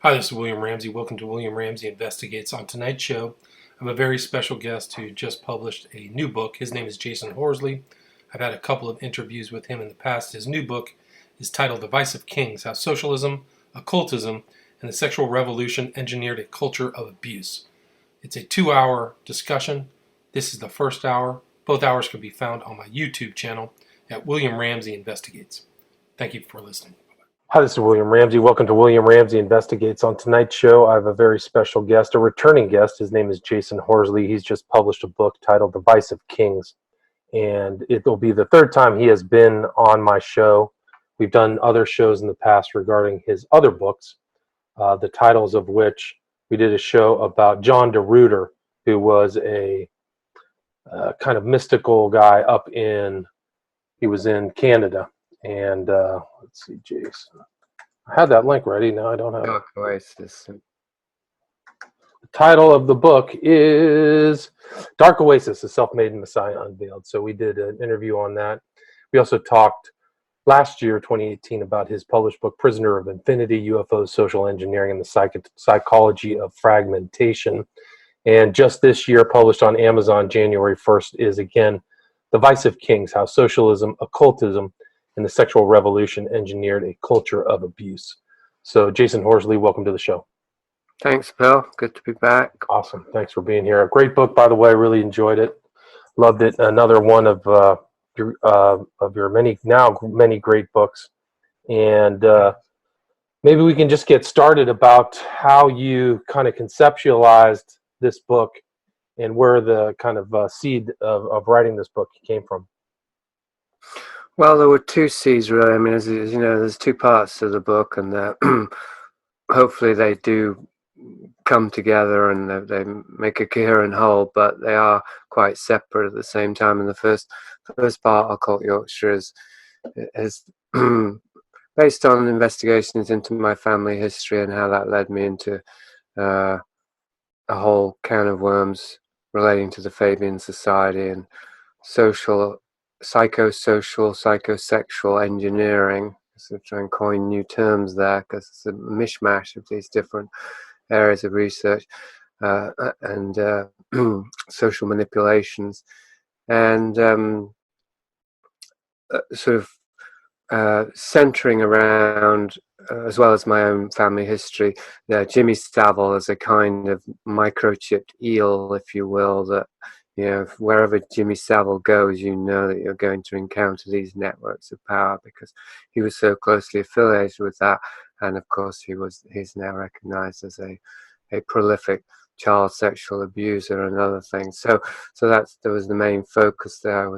Hi, this is William Ramsey. Welcome to William Ramsey Investigates. On tonight's show, I have a very special guest who just published a new book. His name is Jasun Horsley. I've had a couple of interviews with him in the past. His new book is titled Divisive Kings: How Socialism, Occultism, and the Sexual Revolution Engineered a Culture of Abuse. It's a 2-hour discussion. This is the first hour. Both hours can be found on my YouTube channel at William Ramsey Investigates. Thank you for listening. Hi, this is William Ramsey. Welcome to William Ramsey Investigates. On tonight's show, I have a very special guest, a returning guest. His name is Jasun Horsley. He's just published a book titled Divisive Kings, and it will be the third time he has been on my show. We've done other shows in the past regarding his other books, the titles of which we did a show about John DeRuyter, who was a kind of mystical guy he was in Canada. And let's see, Jason. I had that link ready. Now I don't have it. Oasis. The title of the book is Dark Oasis, The Self-Made Messiah Unveiled. So we did an interview on that. We also talked last year, 2018, about his published book, Prisoner of Infinity, UFOs, Social Engineering, and the Psychology of Fragmentation. And just this year, published on Amazon, January 1st, is again, Divisive Kings: How Socialism, Occultism, and the Sexual Revolution Engineered a Culture of Abuse. So, Jasun Horsley, welcome to the show. Thanks, Bill. Good to be back. Awesome. Thanks for being here. A great book, by the way. Really enjoyed it. Loved it. Another one of your many great books. And maybe we can just get started about how you kind of conceptualized this book and where the kind of seed of writing this book came from. Well, there were two C's, really. I mean, as you know, there's two parts to the book, and hopefully they do come together and they make a coherent whole, but they are quite separate at the same time. And the first part, Occult Yorkshire, is based on investigations into my family history and how that led me into a whole can of worms relating to the Fabian Society and psychosocial, psychosexual engineering. So try and coin new terms there because it's a mishmash of these different areas of research and social manipulations, and centering around, as well as my own family history, Jimmy Savile as a kind of microchipped eel, if you will, that wherever Jimmy Savile goes, you know that you're going to encounter these networks of power because he was so closely affiliated with that. And of course, he's now recognized as a prolific child sexual abuser and other things. So there was the main focus there,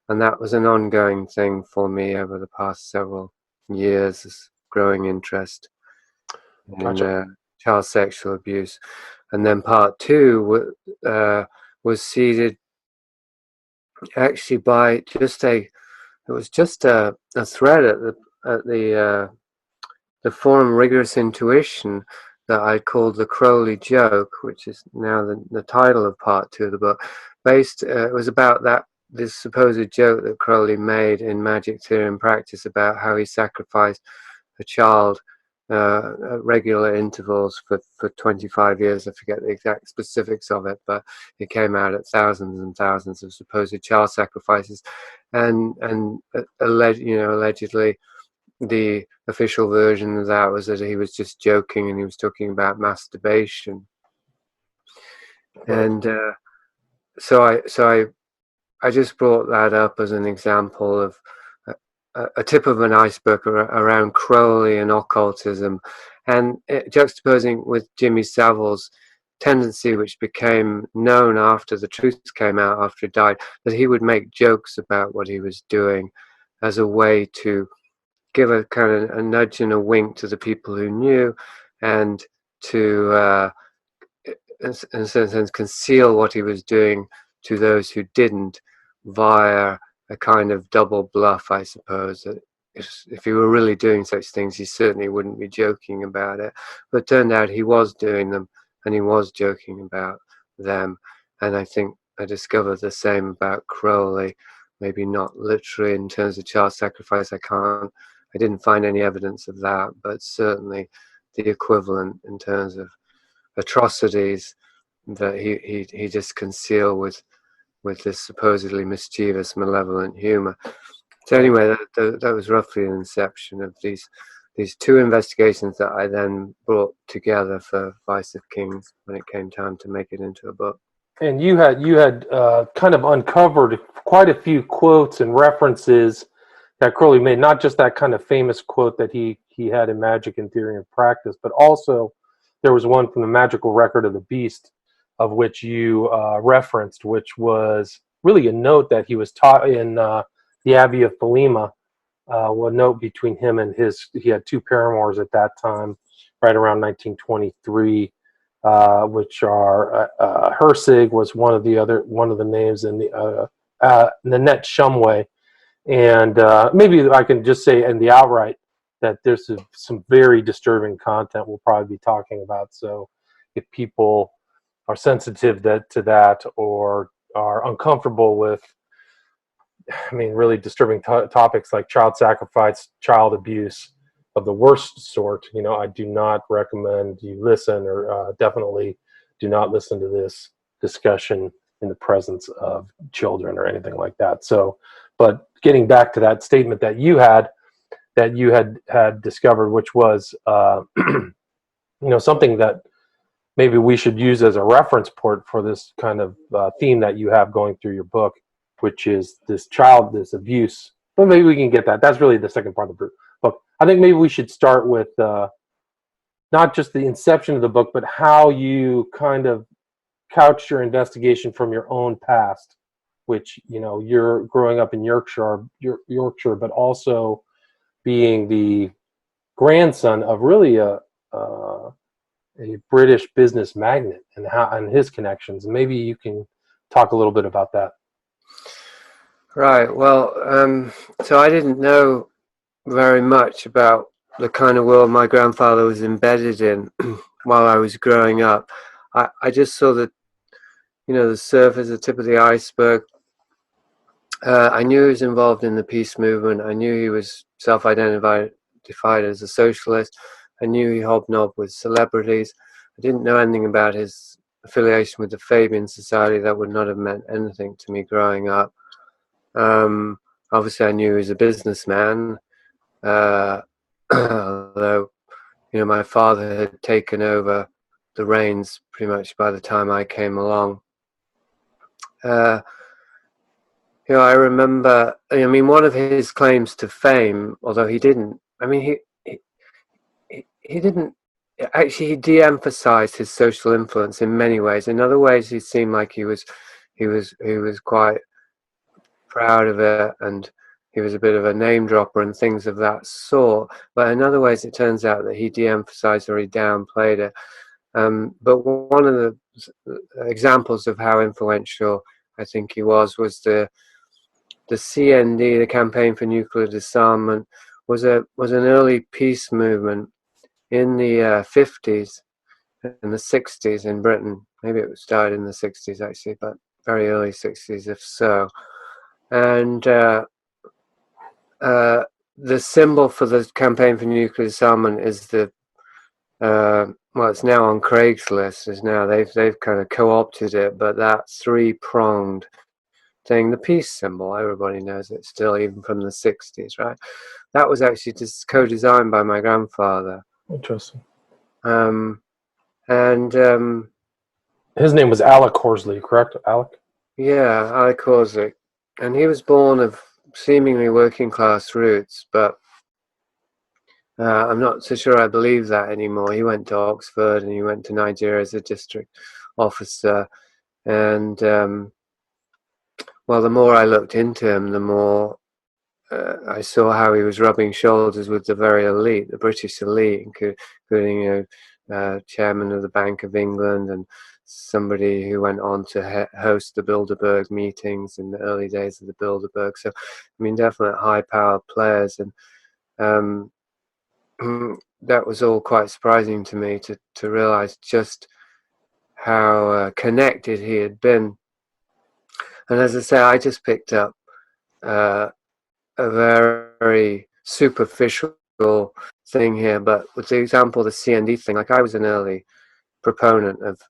and that was an ongoing thing for me over the past several years, this growing interest in child sexual abuse. And then part two was seeded actually by it was just a thread at the forum Rigorous Intuition that I called the Crowley Joke, which is now the title of part two of the book. It was about this supposed joke that Crowley made in Magic Theory and Practice about how he sacrificed a child at regular intervals for 25 years. I forget the exact specifics of it, but it came out at thousands and thousands of supposed child sacrifices, and allegedly the official version of that was that he was just joking and he was talking about masturbation. And so I just brought that up as an example of a tip of an iceberg around Crowley and occultism, and juxtaposing with Jimmy Savile's tendency, which became known after the truth came out, after he died, that he would make jokes about what he was doing as a way to give a kind of a nudge and a wink to the people who knew, and to in a sense conceal what he was doing to those who didn't, via a kind of double bluff, I suppose. That if he were really doing such things, he certainly wouldn't be joking about it. But it turned out he was doing them, and he was joking about them. And I think I discovered the same about Crowley. Maybe not literally in terms of child sacrifice. I didn't find any evidence of that, but certainly the equivalent in terms of atrocities that he just concealed with this supposedly mischievous, malevolent humor. So anyway, that was roughly an inception of these two investigations that I then brought together for Vice of Kings when it came time to make it into a book. And you had kind of uncovered quite a few quotes and references that Crowley made, not just that kind of famous quote that he had in Magic and Theory and Practice, but also there was one from the Magical Record of the Beast, of which you referenced, which was really a note that he was taught in the Abbey of Thelema. One note between him and he had two paramours at that time, right around 1923, which are Hersig was one of the names, and the Nanette Shumway. And maybe I can just say in the outright that there's some very disturbing content we'll probably be talking about. So if people are sensitive to that or are uncomfortable with, really disturbing topics like child sacrifice, child abuse of the worst sort, I do not recommend you listen, or definitely do not listen to this discussion in the presence of children or anything like that. So, but getting back to that statement that you had discovered, which was, something that maybe we should use as a reference point for this kind of theme that you have going through your book, which is this abuse. But maybe we can get that. That's really the second part of the book. I think maybe we should start with not just the inception of the book, but how you kind of couched your investigation from your own past, which, you're growing up in Yorkshire, but also being the grandson of really a British business magnate and his connections. Maybe you can talk a little bit about that. Right. Well, so I didn't know very much about the kind of world my grandfather was embedded in while I was growing up. I just saw the surface, the tip of the iceberg. I knew he was involved in the peace movement. I knew he was self-identified as a socialist. I knew he hobnobbed with celebrities. I didn't know anything about his affiliation with the Fabian Society. That would not have meant anything to me growing up. Obviously, I knew he was a businessman, although, my father had taken over the reins pretty much by the time I came along. I remember, one of his claims to fame, although he didn't, he didn't, actually he de-emphasized his social influence in many ways. In other ways, he seemed like he was quite proud of it, and he was a bit of a name dropper and things of that sort. But in other ways, it turns out that he de-emphasized or he downplayed it. But one of the examples of how influential I think he was the CND, the Campaign for Nuclear Disarmament, was an early peace movement in the 50s and the 60s in Britain. Maybe it started in the 60s actually, but very early 60s if so. And the symbol for the Campaign for Nuclear Disarmament is it's now on Craigslist. They've kind of co-opted it, but that three-pronged thing, the peace symbol, everybody knows it still, even from the 60s, right? That was actually just co-designed by my grandfather. Interesting. And his name was Alec Horsley, correct? Alec? Yeah, Alec Horsley. And he was born of seemingly working class roots, but I'm not so sure I believe that anymore. He went to Oxford and he went to Nigeria as a district officer. And the more I looked into him, the more I saw how he was rubbing shoulders with the very elite, the British elite, including chairman of the Bank of England and somebody who went on to host the Bilderberg meetings in the early days of the Bilderberg. So, definite high-powered players. And that was all quite surprising to me to realize just how connected he had been. And as I say, I just picked up a very superficial thing here, but with the example, the CND thing, like I was an early proponent of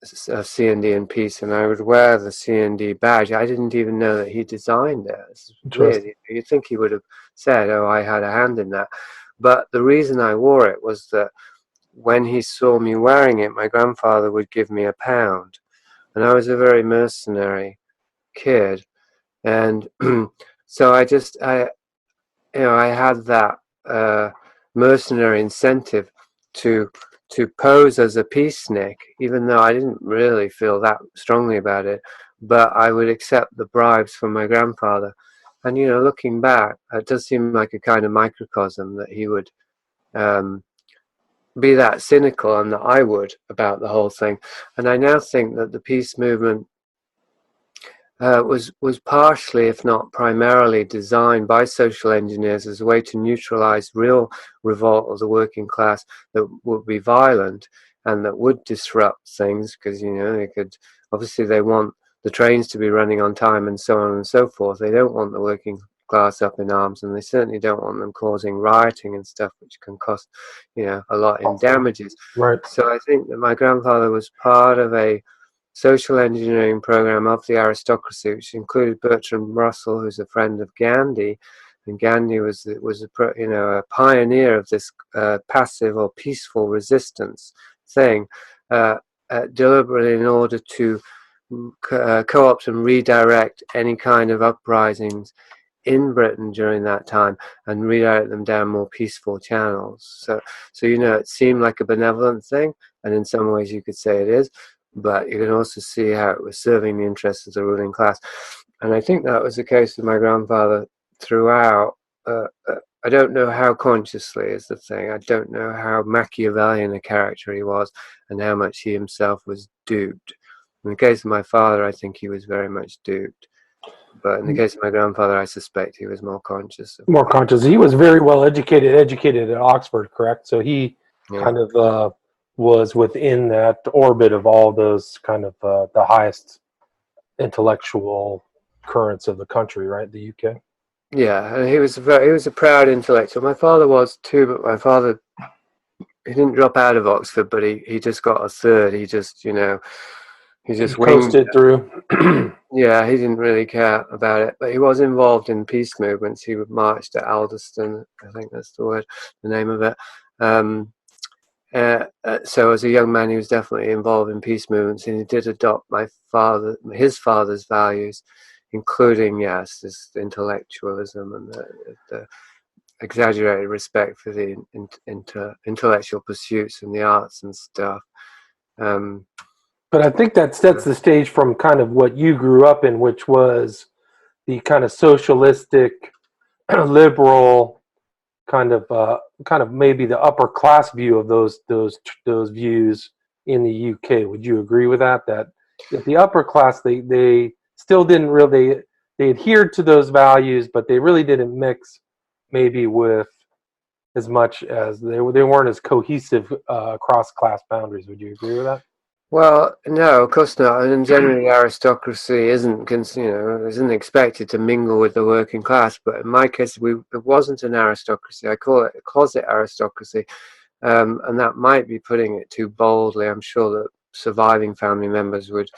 CND and peace, and I would wear the CND badge. I didn't even know that he designed it. It's weird. You'd think he would have said, "Oh, I had a hand in that." But the reason I wore it was that when he saw me wearing it, my grandfather would give me £1, and I was a very mercenary kid, and so I had that mercenary incentive to pose as a peacenik, even though I didn't really feel that strongly about it. But I would accept the bribes from my grandfather, and looking back, it does seem like a kind of microcosm that he would be that cynical, and that I would, about the whole thing. And I now think that the peace movement was partially, if not primarily, designed by social engineers as a way to neutralize real revolt of the working class that would be violent and that would disrupt things, because they want the trains to be running on time and so on and so forth. They don't want the working class up in arms, and they certainly don't want them causing rioting and stuff, which can cost a lot in damages. Right. So I think that my grandfather was part of a social engineering program of the aristocracy, which included Bertrand Russell, who's a friend of Gandhi, and Gandhi was a pioneer of this passive or peaceful resistance thing, deliberately in order to co-opt and redirect any kind of uprisings in Britain during that time and redirect them down more peaceful channels. So it seemed like a benevolent thing, and in some ways you could say it is. But you can also see how it was serving the interests of the ruling class. And I think that was the case with my grandfather throughout. I don't know how consciously is the thing. I don't know how Machiavellian a character he was and how much he himself was duped. In the case of my father, I think he was very much duped. But in the case of my grandfather, I suspect he was more conscious. More conscious. He was very well educated at Oxford, correct? So he kind of was within that orbit of all those kind of the highest intellectual currents of the country, right? The UK. Yeah, and he was a proud intellectual. My father was too, but my father, he didn't drop out of Oxford, but he just got a third. He just coasted through. Yeah, he didn't really care about it, but he was involved in peace movements. He would march to Alderston, I think that's the name of it. So as a young man, he was definitely involved in peace movements, and he did adopt his father's values, including, yes, this intellectualism and the exaggerated respect for the intellectual pursuits and the arts and stuff. But I think that sets the stage from kind of what you grew up in, which was the kind of socialistic, liberal, kind of maybe the upper class view of those views in the UK. Would you agree with that? That the upper class, they still didn't really, they adhered to those values, but they really didn't mix maybe with as much as they weren't as cohesive across class boundaries. Would you agree with that? Well, no, of course not. And generally, aristocracy isn't expected to mingle with the working class. But in my case, it wasn't an aristocracy. I call it a closet aristocracy, and that might be putting it too boldly. I'm sure that surviving family members would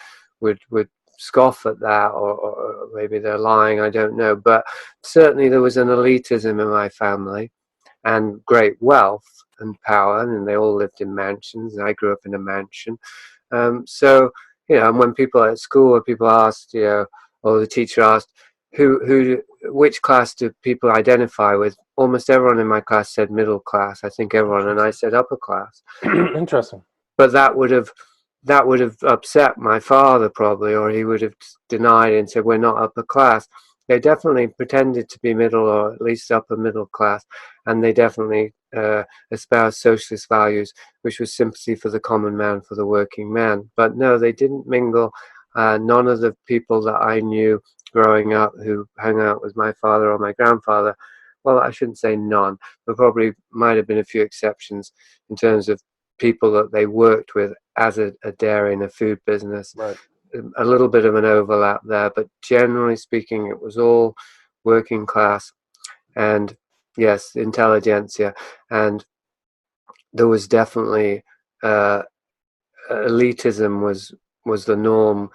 scoff at that, or maybe they're lying. I don't know. But certainly, there was an elitism in my family, and great wealth and power, and they all lived in mansions. I grew up in a mansion. So, and when people at school, people asked, or the teacher asked, which class do people identify with? Almost everyone in my class said middle class. I think everyone, and I said upper class. Interesting. But that would have upset my father probably, or he would have denied it and said, we're not upper class. They definitely pretended to be middle, or at least upper middle class, and they definitely espoused socialist values, which was sympathy for the common man, for the working man. But no, they didn't mingle. None of the people that I knew growing up who hung out with my father or my grandfather, well, I shouldn't say none, but probably might have been a few exceptions in terms of people that they worked with as a dairy and a food business. Right. A little bit of an overlap there, but generally speaking, it was all working class. And Yes, intelligentsia, and there was definitely elitism was the norm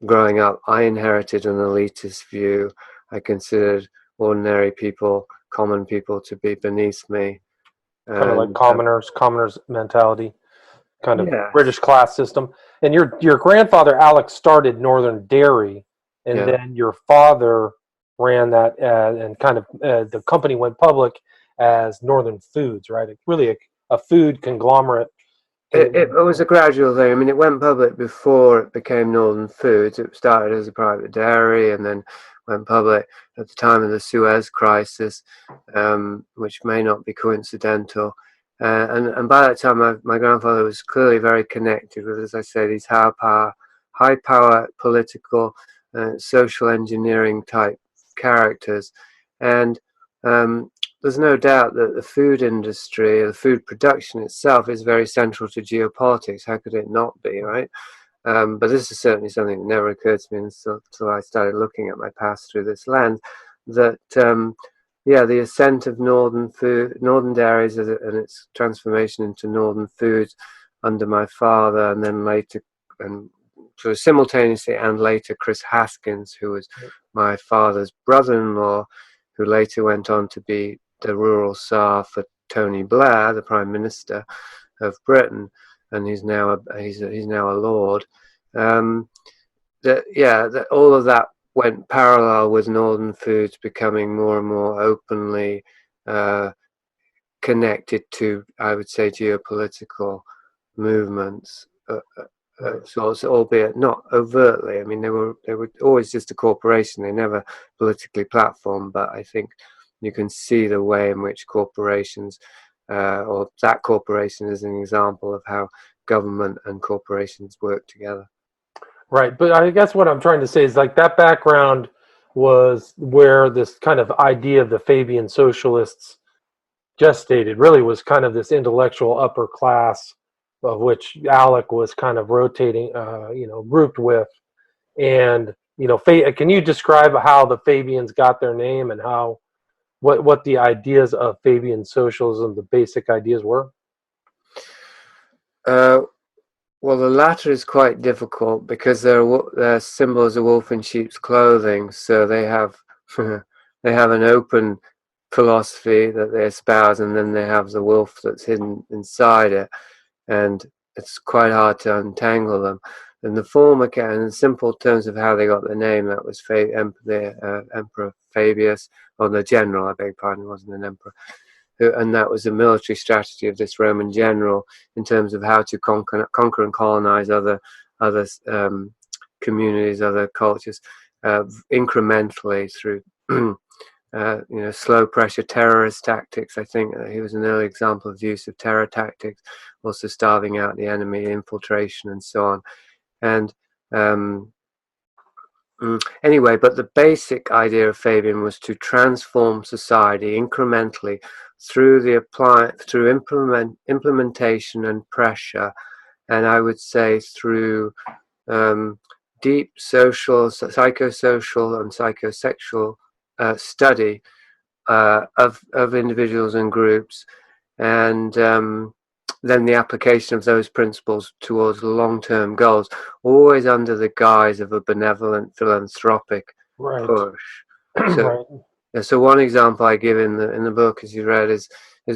growing up. I inherited an elitist view. I considered ordinary people, common people, to be beneath me, Kind of like and commoners mentality, kind of British yes, class system. And your grandfather Alex started Northern Dairy, and yeah. then your father ran that, and kind of the company went public as Northern Foods, right? Really a food conglomerate. It was a gradual thing. I mean, it went public before it became Northern Foods. It started as a private dairy and then went public at the time of the Suez Crisis, which may not be coincidental. And by that time, my grandfather was clearly very connected with, as I say, these high power political, social engineering type characters. And um, there's no doubt that the food industry, the food production itself, is very central to geopolitics. How could it not be, right? But this is certainly something that never occurred to me until I started looking at my past through this lens. That yeah, the ascent of northern dairies, and its transformation into northern foods under my father, and then later, and sort of simultaneously, and later Chris Haskins, who was my father's brother-in-law, who later went on to be the rural Tsar for Tony Blair, the Prime Minister of Britain, and he's now a lord. That all of that went parallel with Northern Foods becoming more and more openly connected to, I would say, geopolitical movements. So, albeit not overtly. I mean, they were always just a corporation. They never politically platformed, but I think you can see the way in which corporations, or that corporation is an example of how government and corporations work together. Right, but I guess what I'm trying to say is like that background was where this kind of idea of the Fabian socialists gestated. Really, was kind of this intellectual upper class of which Alec was kind of rotating, grouped with. And can you describe how the Fabians got their name and how what the ideas of Fabian socialism, the basic ideas were? Uh, well, the latter is quite difficult because they're symbols of wolf in sheep's clothing, so they have they have an open philosophy that they espouse, and then they have the wolf that's hidden inside it, and it's quite hard to untangle them. And the former, in simple terms of how they got their name, that was the Emperor Fabius, or the general, I beg your pardon, wasn't an emperor, and that was a military strategy of this Roman general in terms of how to conquer and colonize other communities, other cultures, incrementally through slow pressure terrorist tactics. I think he was an early example of the use of terror tactics, also starving out the enemy, infiltration, and so on. And anyway, but the basic idea of Fabian was to transform society incrementally through implementation and pressure, and I would say through deep social, psychosocial, and psychosexual study of individuals and groups, and then the application of those principles towards long-term goals, always under the guise of a benevolent philanthropic Right. push. So, Right. so one example I give in the book, as you read, is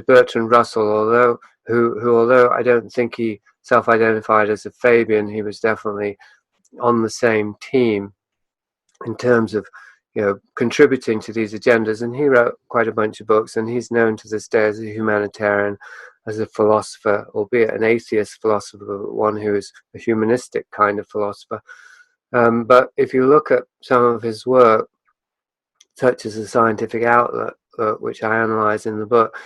Bertrand Russell. Although I don't think he self-identified as a Fabian, he was definitely on the same team in terms of contributing to these agendas, and he wrote quite a bunch of books, and he's known to this day as a humanitarian, as a philosopher, albeit an atheist philosopher, but one who is a humanistic kind of philosopher. But if you look at some of his work, such as the Scientific Outlook, which I analyze in the book,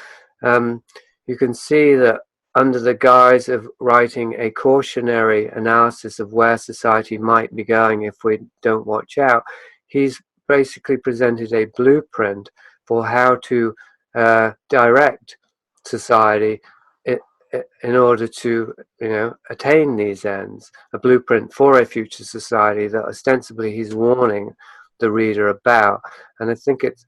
you can see that under the guise of writing a cautionary analysis of where society might be going if we don't watch out, he's basically presented a blueprint for how to direct society in order to attain these ends, a blueprint for a future society that ostensibly he's warning the reader about. And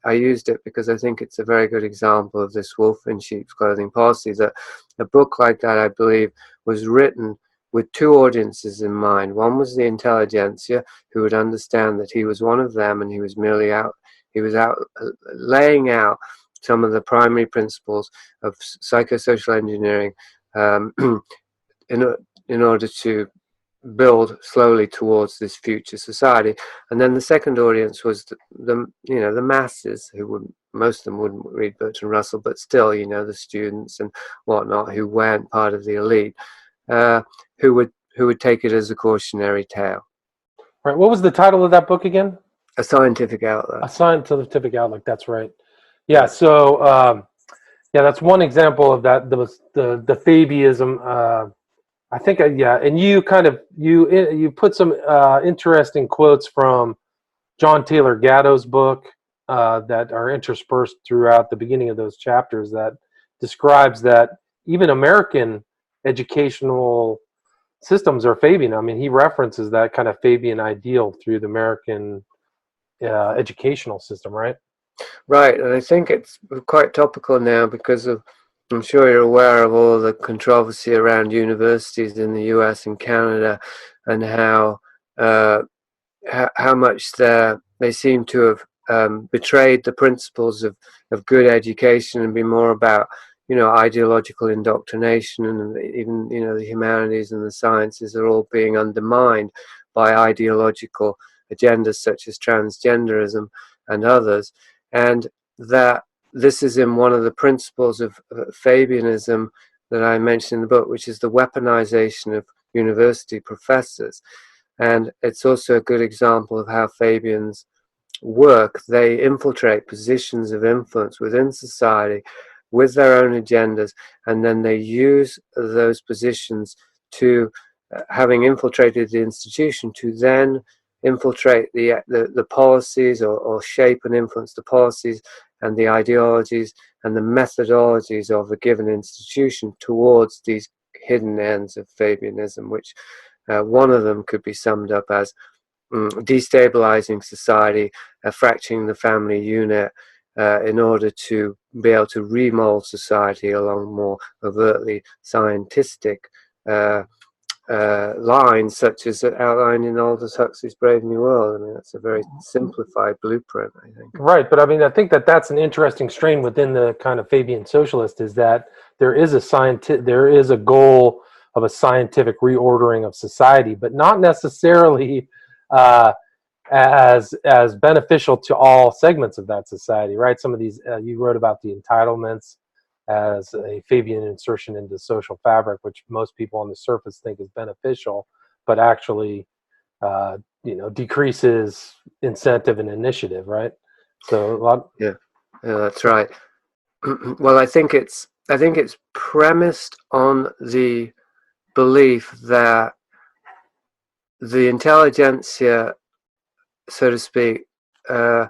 I used it because I think it's a very good example of this wolf in sheep's clothing policy, that a book like that, I believe, was written with two audiences in mind. One was the intelligentsia, who would understand that he was one of them, and he was out laying out some of the primary principles of psychosocial engineering in order to build slowly towards this future society. And then the second audience was the masses, most of them wouldn't read Bertrand Russell, but still, the students and whatnot who weren't part of the elite, who would take it as a cautionary tale. Right. What was the title of that book again? A Scientific Outlook. A Scientific Outlook. That's right. Yeah. So that's one example of that. The Fabianism. I think, and you put some interesting quotes from John Taylor Gatto's book that are interspersed throughout the beginning of those chapters, that describes that even American educational systems are Fabian. I mean, he references that kind of Fabian ideal through the American educational system, right? Right, and I think it's quite topical now because I'm sure you're aware of all the controversy around universities in the US and Canada, and how much they seem to have betrayed the principles of good education and be more about ideological indoctrination, and even the humanities and the sciences are all being undermined by ideological agendas such as transgenderism and others, and that this is in one of the principles of Fabianism that I mentioned in the book, which is the weaponization of university professors. And it's also a good example of how Fabians work. They infiltrate positions of influence within society with their own agendas, and then they use those positions to, having infiltrated the institution, to then infiltrate the policies, or shape and influence the policies and the ideologies and the methodologies of a given institution towards these hidden ends of Fabianism, which one of them could be summed up as destabilizing society, fracturing the family unit in order to be able to remold society along more overtly scientific lines, such as outlined in Aldous Huxley's Brave New World. I mean, that's a very simplified blueprint, I think. Right, but I mean, I think that's an interesting strain within the kind of Fabian socialist, is that there is a goal of a scientific reordering of society, but not necessarily as beneficial to all segments of that society, right? Some of these you wrote about the entitlements as a Fabian insertion into social fabric, which most people on the surface think is beneficial, but actually, decreases incentive and initiative, right? So a lot. Yeah, that's right. Well, I think it's premised on the belief that the intelligentsia, so to speak, that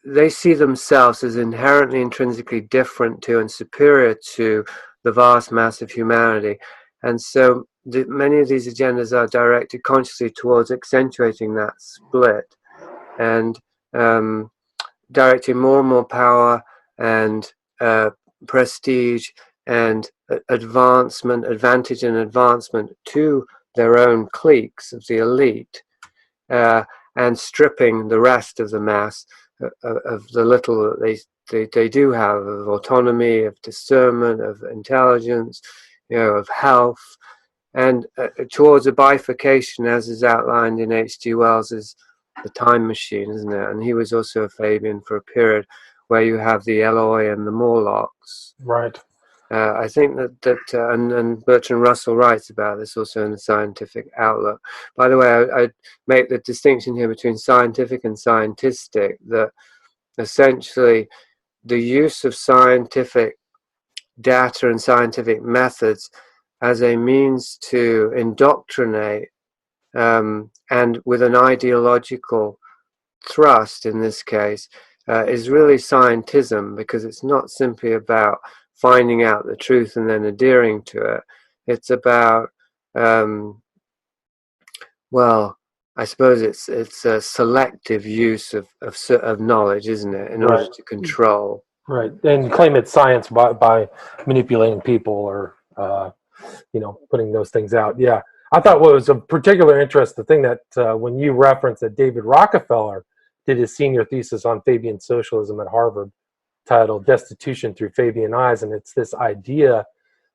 they see themselves as inherently, intrinsically different to and superior to the vast mass of humanity. And so many of these agendas are directed consciously towards accentuating that split and directing more and more power and prestige and advantage and advancement to their own cliques of the elite, and stripping the rest of the mass of the little that they do have of autonomy, of discernment, of intelligence, of health, and towards a bifurcation, as is outlined in H.G. Wells's The Time Machine, isn't it? And he was also a Fabian for a period where you have the Eloi and the Morlocks. Right. I think and Bertrand Russell writes about this also in the Scientific Outlook. By the way, I make the distinction here between scientific and scientistic, that essentially the use of scientific data and scientific methods as a means to indoctrinate, and with an ideological thrust in this case, is really scientism, because it's not simply about finding out the truth and then adhering to it. It's about I suppose it's a selective use of knowledge, isn't it, in order Right. to control. Right. And claim it's science by manipulating people or putting those things out. Yeah. I thought what was of particular interest, the thing that when you referenced that David Rockefeller did his senior thesis on Fabian socialism at Harvard, titled Destitution Through Fabian Eyes. And it's this idea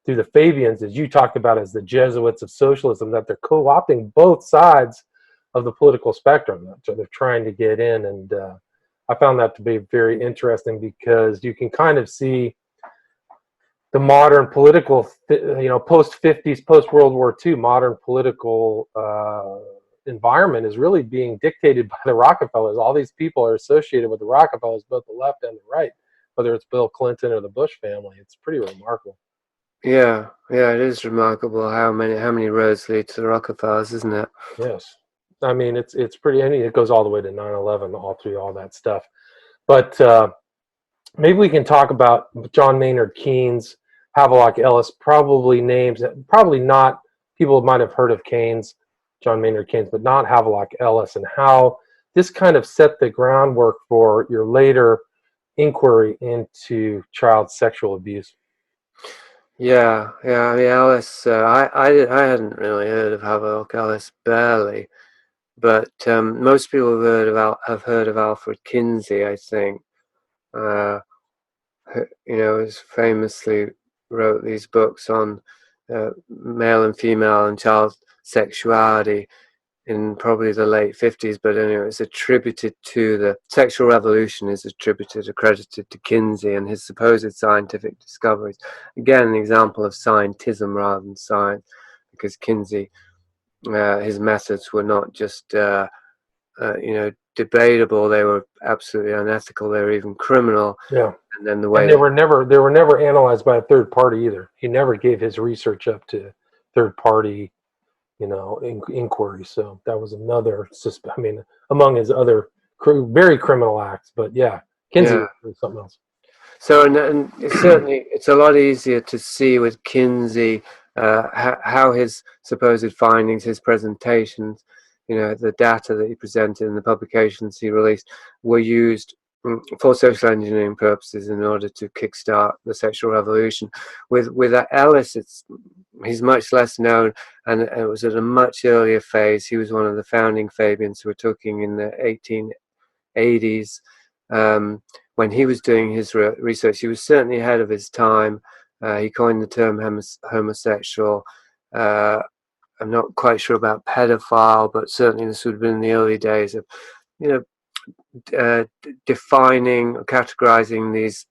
through the Fabians, as you talked about, as the Jesuits of socialism, that they're co-opting both sides of the political spectrum. So they're trying to get in. And I found that to be very interesting because you can kind of see the modern political, post 50s, post World War II, modern political environment is really being dictated by the Rockefellers. All these people are associated with the Rockefellers, both the left and the right, whether it's Bill Clinton or the Bush family. It's pretty remarkable. Yeah, it is remarkable how many roads lead to the Rockefellers, isn't it? Yes. I mean, it's pretty, I mean, it goes all the way to 9/11, all through all that stuff. But maybe we can talk about John Maynard Keynes, Havelock Ellis, probably names, probably not, people might have heard of Keynes, John Maynard Keynes, but not Havelock Ellis, and how this kind of set the groundwork for your later inquiry into child sexual abuse. Yeah. I mean, Ellis, I hadn't really heard of Havelock Ellis, barely, but most people have heard of Alfred Kinsey, I think. Has famously wrote these books on male and female and child sexuality in probably the late 50s, but anyway, it's attributed to the sexual revolution is accredited to Kinsey and his supposed scientific discoveries. Again, an example of scientism rather than science, because Kinsey, his methods were not just debatable, they were absolutely unethical, they were even criminal. Yeah. And then the way and they were never analyzed by a third party either. He never gave his research up to third party, inquiry. So that was another, I mean, among his other very criminal acts. But yeah, Kinsey was something else. So, and it's a lot easier to see with Kinsey how his supposed findings, his presentations, the data that he presented and the publications he released were used for social engineering purposes in order to kickstart the sexual revolution. With Ellis, he's much less known, and it was at a much earlier phase. He was one of the founding Fabians who were talking in the 1880s. When he was doing his research, he was certainly ahead of his time. He coined the term homosexual. I'm not quite sure about pedophile, but certainly this would have been in the early days of, defining or categorizing these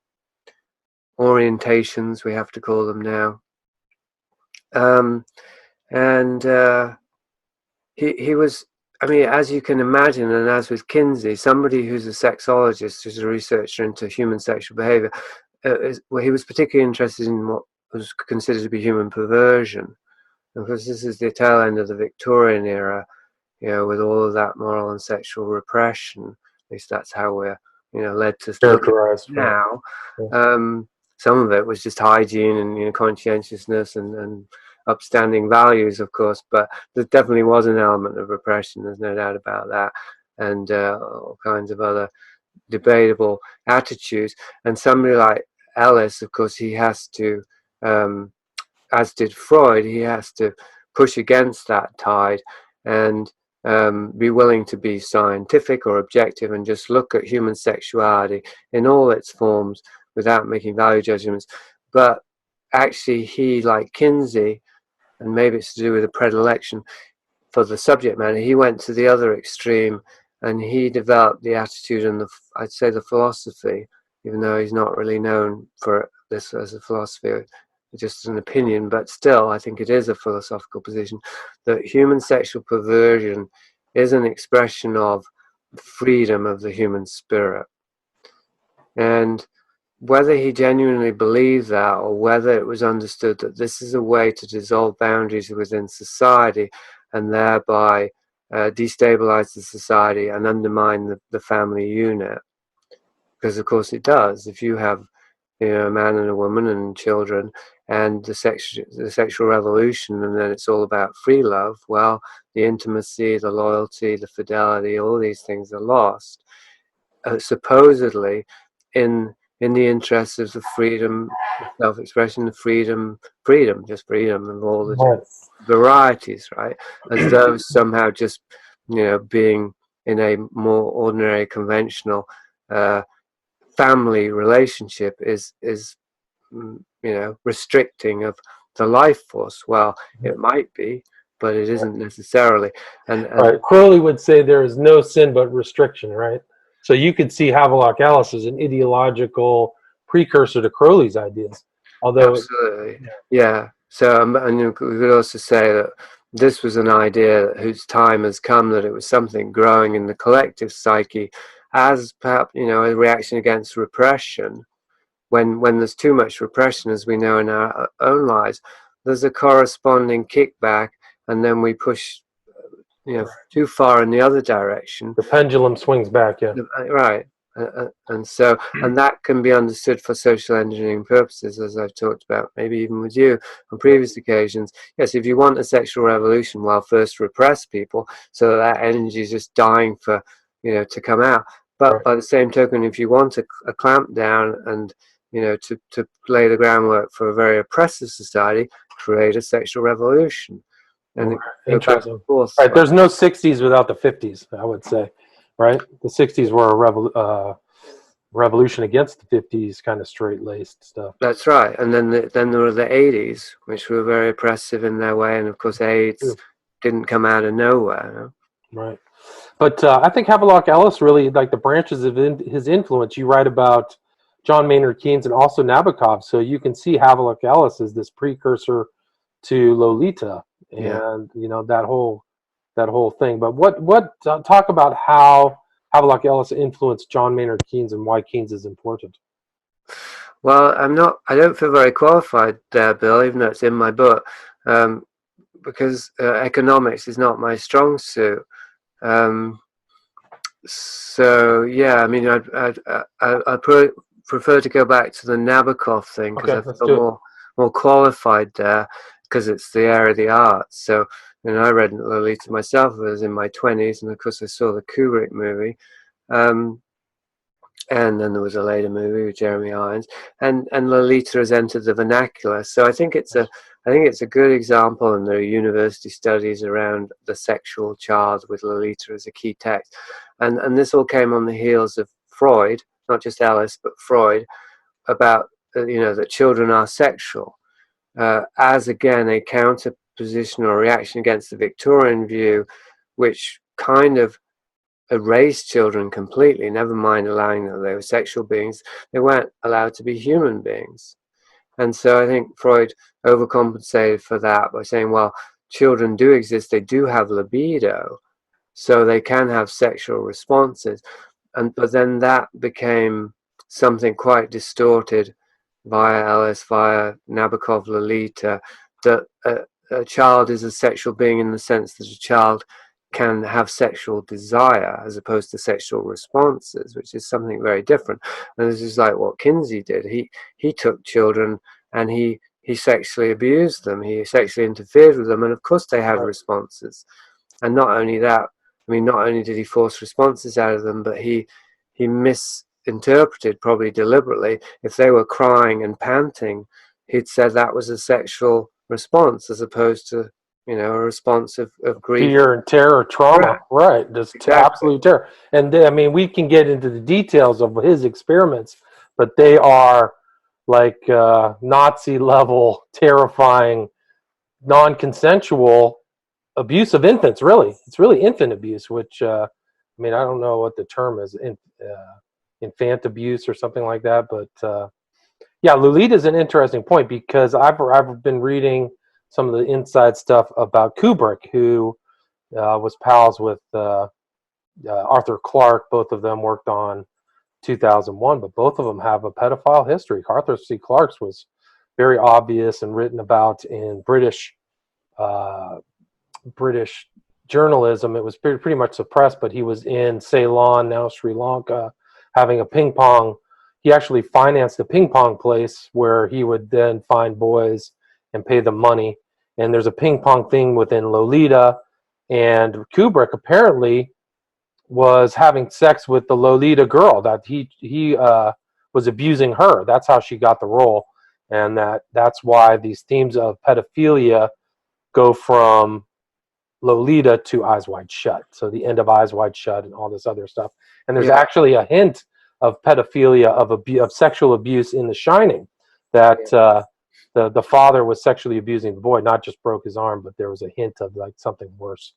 orientations, we have to call them now. He was, I mean, as you can imagine, and as with Kinsey, somebody who's a sexologist, who's a researcher into human sexual behavior, he was particularly interested in what was considered to be human perversion. And because this is the tail end of the Victorian era, with all of that moral and sexual repression, at least that's how we're, led to characterize now. Yeah. Some of it was just hygiene and conscientiousness and upstanding values, of course, but there definitely was an element of repression. There's no doubt about that, and all kinds of other debatable attitudes. And somebody like Ellis, of course, he has to, as did Freud, he has to push against that tide and be willing to be scientific or objective and just look at human sexuality in all its forms without making value judgments. But actually, he, like Kinsey, and maybe it's to do with a predilection for the subject matter, he went to the other extreme and he developed the attitude and I'd say the philosophy, even though he's not really known for this as a philosophy, just an opinion, but still I think it is a philosophical position, that human sexual perversion is an expression of freedom of the human spirit. And whether he genuinely believed that, or whether it was understood that this is a way to dissolve boundaries within society and thereby destabilize the society and undermine the family unit, because of course it does. If you have a man and a woman and children, and the sexual revolution, and then it's all about free love. Well, the intimacy, the loyalty, the fidelity, all these things are lost, supposedly in the interests of the freedom, self-expression, the just freedom of all the varieties, right? As though somehow just being in a more ordinary, conventional family relationship is restricting of the life force. Well, it might be, but it isn't necessarily. And right. Crowley would say there is no sin but restriction, right? So you could see Havelock Ellis as an ideological precursor to Crowley's ideas. Although, absolutely, yeah. So, and we could also say that this was an idea whose time has come, that it was something growing in the collective psyche as perhaps a reaction against repression. When there's too much repression, as we know in our own lives, there's a corresponding kickback, and then we push too far in the other direction. The pendulum swings back, yeah. Right. And that can be understood for social engineering purposes, as I've talked about, maybe even with you on previous occasions. Yes, if you want a sexual revolution, well, first repress people so that energy is just dying for, to come out. But by the same token, if you want a clamp down and, to lay the groundwork for a very oppressive society, create a sexual revolution. And interesting. Right, there's no 60s without the 50s, I would say. Right, the 60s were a revolution against the 50s, kind of straight-laced stuff. That's right, and then there were the 80s, which were very oppressive in their way, and of course AIDS didn't come out of nowhere. Right, but I think Havelock Ellis really, like the branches of his influence. You write about John Maynard Keynes and also Nabokov, so you can see Havelock Ellis as this precursor to Lolita, and that whole thing. But what talk about how Havelock Ellis influenced John Maynard Keynes and why Keynes is important? Well, I don't feel very qualified there, Bill, even though it's in my book, because economics is not my strong suit. So yeah, I mean, I prefer to go back to the Nabokov thing because I feel more qualified there, because it's the area of the arts. So, I read Lolita myself. I was in my 20s, and of course I saw the Kubrick movie, and then there was a later movie with Jeremy Irons, and Lolita has entered the vernacular. So I think it's a good example, and there are university studies around the sexual child with Lolita as a key text, and this all came on the heels of Freud, not just Ellis but Freud, about that children are sexual, as again a counterposition or reaction against the Victorian view, which kind of erased children completely, never mind allowing that they were sexual beings. They weren't allowed to be human beings. And so I think Freud overcompensated for that by saying, well, children do exist, they do have libido, so they can have sexual responses. But then that became something quite distorted via Ellis, via Nabokov, Lolita, that a child is a sexual being in the sense that a child can have sexual desire as opposed to sexual responses, which is something very different. And this is like what Kinsey did. He took children and he sexually abused them. He sexually interfered with them, and of course they have responses. And not only that, I mean, not only did he force responses out of them, but he misinterpreted, probably deliberately. If they were crying and panting, he'd said that was a sexual response as opposed to a response of grief, fear and terror, trauma, right? Just absolute terror. And I mean, we can get into the details of his experiments, but they are like Nazi level, terrifying, non-consensual abuse of infants. Really, it's really infant abuse. Which I mean, I don't know what the term is, infant abuse or something like that. But yeah, Lolita is an interesting point because I've been reading some of the inside stuff about Kubrick, who was pals with Arthur Clarke. Both of them worked on 2001, but both of them have a pedophile history. Arthur C. Clarke's was very obvious and written about in British journalism. It was pretty much suppressed, but he was in Ceylon, now Sri Lanka, having a ping pong. he actually financed a ping pong place where he would then find boys and pay them money. And there's a ping pong thing within Lolita, and Kubrick apparently was having sex with the Lolita girl, that he was abusing her. That's how she got the role, and that's why these themes of pedophilia go from Lolita to Eyes Wide Shut. So the end of Eyes Wide Shut and all this other stuff. And there's actually a hint of pedophilia, of sexual abuse in The Shining, that the father was sexually abusing the boy, not just broke his arm, but there was a hint of like something worse.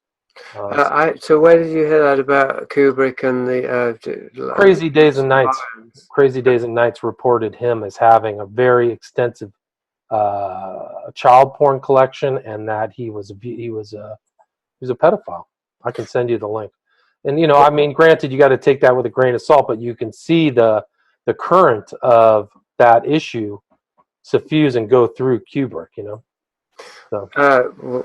So where did you hear that about Kubrick and the Crazy Days and Nights? Crazy Days and Nights reported him as having a very extensive child porn collection, and that he was a pedophile. I can send you the link. And I mean, granted, you got to take that with a grain of salt, but you can see the current of that issue suffuse and go through Kubrick. So.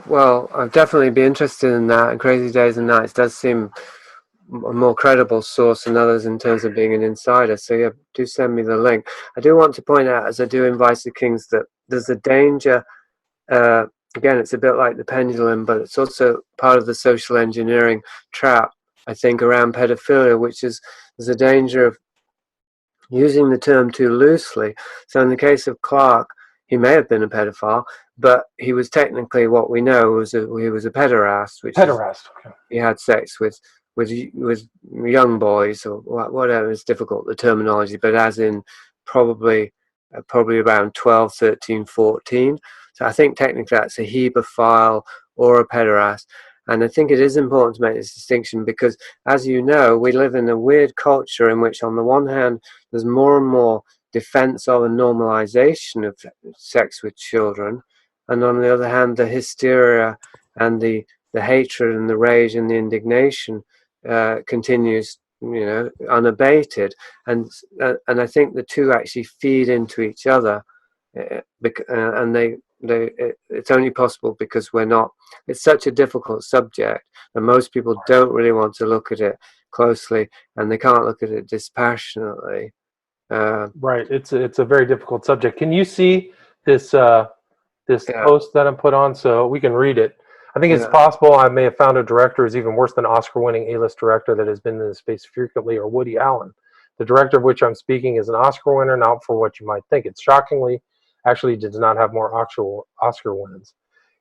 Well, I'd definitely be interested in that. And Crazy Days and Nights does seem a more credible source than others in terms of being an insider. So yeah, do send me the link. I do want to point out, as I do in Vice of Kings, that there's a danger. Again, it's a bit like the pendulum, but it's also part of the social engineering trap, I think, around pedophilia, which is there's a danger of using the term too loosely. So in the case of Clark, he may have been a pedophile, but he was technically, what we know, he was a pederast, which pederast. Okay. He had sex with young boys or whatever. It's difficult, the terminology, but as in probably around 12, 13, 14. So I think technically that's a hebephile or a pederast. And I think it is important to make this distinction because, as you know, we live in a weird culture in which, on the one hand, there's more and more defense of and normalization of sex with children, and on the other hand, the hysteria and the hatred and the rage and the indignation continues, unabated. And I think the two actually feed into each other, and it's only possible because it's such a difficult subject, and most people don't really want to look at it closely, and they can't look at it dispassionately. Right, it's a very difficult subject. Can you see this post that I'm put on, so we can read it? I think it's possible I may have found a director who's even worse than Oscar-winning A-list director that has been in this space frequently, or Woody Allen. The director of which I'm speaking is an Oscar winner, not for what you might think. It shockingly actually did not have more actual Oscar wins.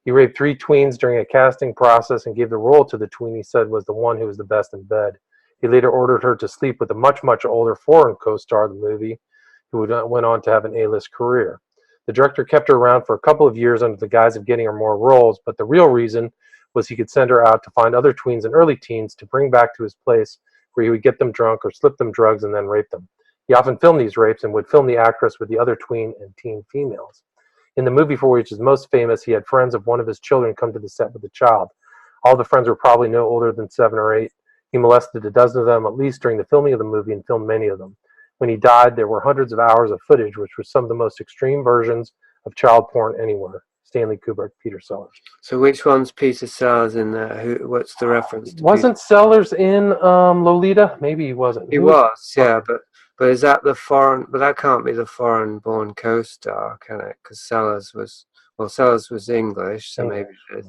He raped 3 tweens during a casting process and gave the role to the tween he said was the one who was the best in bed. He later ordered her to sleep with a much, much older foreign co-star of the movie, who went on to have an A-list career. The director kept her around for a couple of years under the guise of getting her more roles, but the real reason was he could send her out to find other tweens and early teens to bring back to his place, where he would get them drunk or slip them drugs and then rape them. He often filmed these rapes and would film the actress with the other tween and teen females. In the movie for which he is most famous, he had friends of one of his children come to the set with a child. All the friends were probably no older than 7 or 8. He molested a dozen of them at least during the filming of the movie and filmed many of them. When he died, there were hundreds of hours of footage, which were some of the most extreme versions of child porn anywhere. Stanley Kubrick, Peter Sellers. So which one's Peter Sellers in there? What's the reference to Wasn't Peter? Sellers in Lolita? Maybe he wasn't. He was, yeah, but is that the foreign? But that can't be the foreign-born co-star, can it? Because Sellers was English, so maybe it is.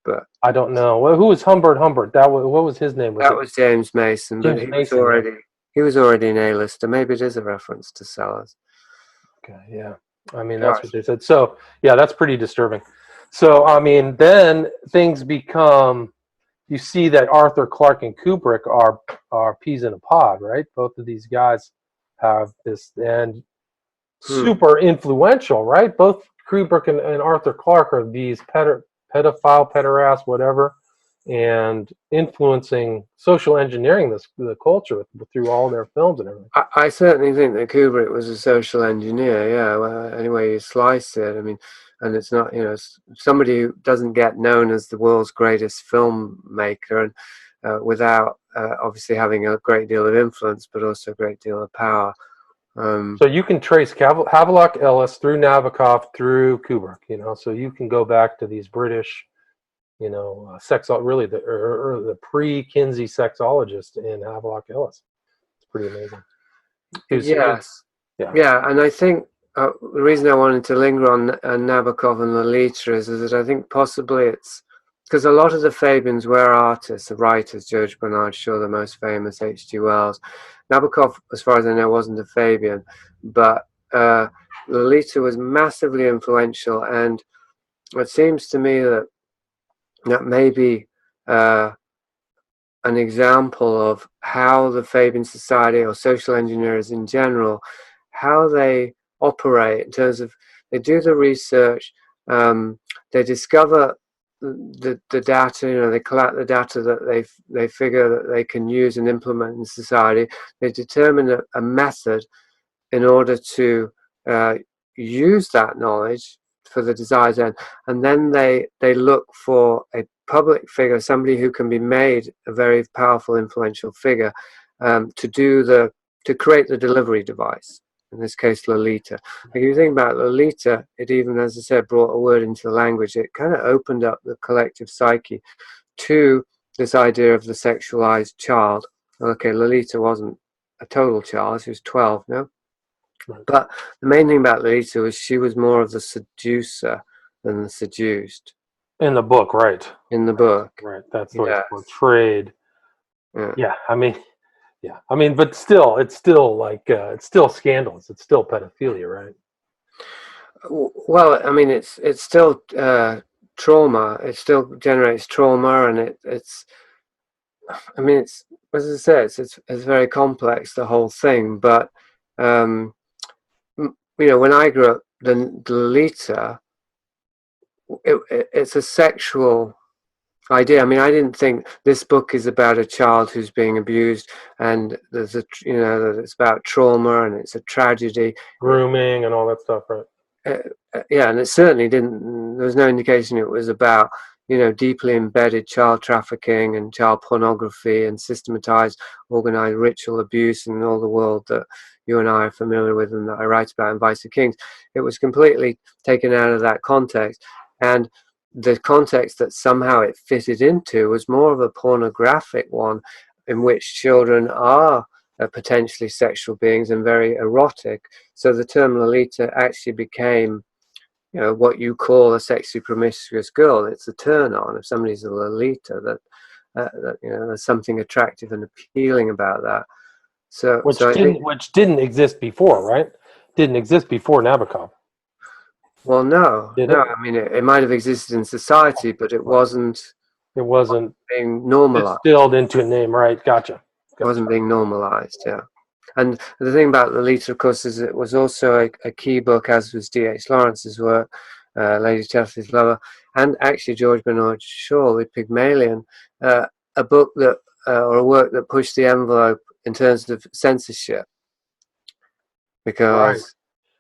But I don't know. Well, who was Humbert? What was his name? That was James Mason, but he was already an A-lister. Maybe it is a reference to Sellers. Okay, yeah. I mean, that's what they said. So, yeah, that's pretty disturbing. So, I mean, then things become, you see that Arthur Clarke and Kubrick are peas in a pod, right? Both of these guys have this, and super influential, right? Both Kubrick and Arthur Clarke are these pederast, whatever, and influencing social engineering the culture through all their films and everything. I certainly think that Kubrick was a social engineer, yeah, well, any way you slice it. I mean, and it's not, somebody who doesn't get known as the world's greatest filmmaker, and without obviously having a great deal of influence, but also a great deal of power. So you can trace Havelock Ellis through Nabokov through Kubrick, so you can go back to these British, really the pre-Kinsey sexologist in Havelock Ellis. It's pretty amazing. Yes. Yeah, and I think the reason I wanted to linger on Nabokov and Lolita is that I think possibly it's because a lot of the Fabians were artists, the writers, George Bernard Shaw, the most famous, H.G. Wells. Nabokov, as far as I know, wasn't a Fabian, but Lolita was massively influential, and it seems to me that maybe an example of how the Fabian Society or social engineers in general, how they operate in terms of they do the research, they discover the data, they collect the data that they figure that they can use and implement in society. They determine a method in order to use that knowledge for the desired end, and then they look for a public figure, somebody who can be made a very powerful, influential figure, to create the delivery device. In this case, Lolita. Like, if you think about Lolita, it even, as I said, brought a word into the language. It kind of opened up the collective psyche to this idea of the sexualized child. Okay, Lolita wasn't a total child; she was 12, no. Right. But the main thing about Lolita was she was more of the seducer than the seduced. In the book, right? In the book, Right. That's the way it's yes. portrayed. Yeah. Yeah. I mean, but still, it's still like it's still scandalous. It's still pedophilia, right? Well, I mean, it's still trauma. It still generates trauma, and it's. I mean, it's, as I say, it's very complex, the whole thing. But when I grew up, the Lolita, it's a sexual idea. I mean, I didn't think this book is about a child who's being abused, and there's that it's about trauma and it's a tragedy, Grooming and all that stuff, right? Yeah, and it certainly didn't. There was no indication it was about deeply embedded child trafficking and child pornography and systematized, organized ritual abuse in all the world that you and I are familiar with and that I write about in Vice of Kings. It was completely taken out of that context, and the context that somehow it fitted into was more of a pornographic one, in which children are potentially sexual beings and very erotic. So the term Lolita actually became, what you call a sexually promiscuous girl. It's a turn on. If somebody's a Lolita, that there's something attractive and appealing about that. So I think, Which didn't exist before, right? Didn't exist before Nabokov. well, no. Did it? I mean, it might have existed in society, but it wasn't It wasn't being normalized. distilled into a name, right? Gotcha. It wasn't being normalized, yeah. And the thing about Lolita, of course, is it was also a key book, as was D.H. Lawrence's work, Lady Chatterley's Lover, and actually George Bernard Shaw with Pygmalion, a book that, or a work that pushed the envelope in terms of censorship, because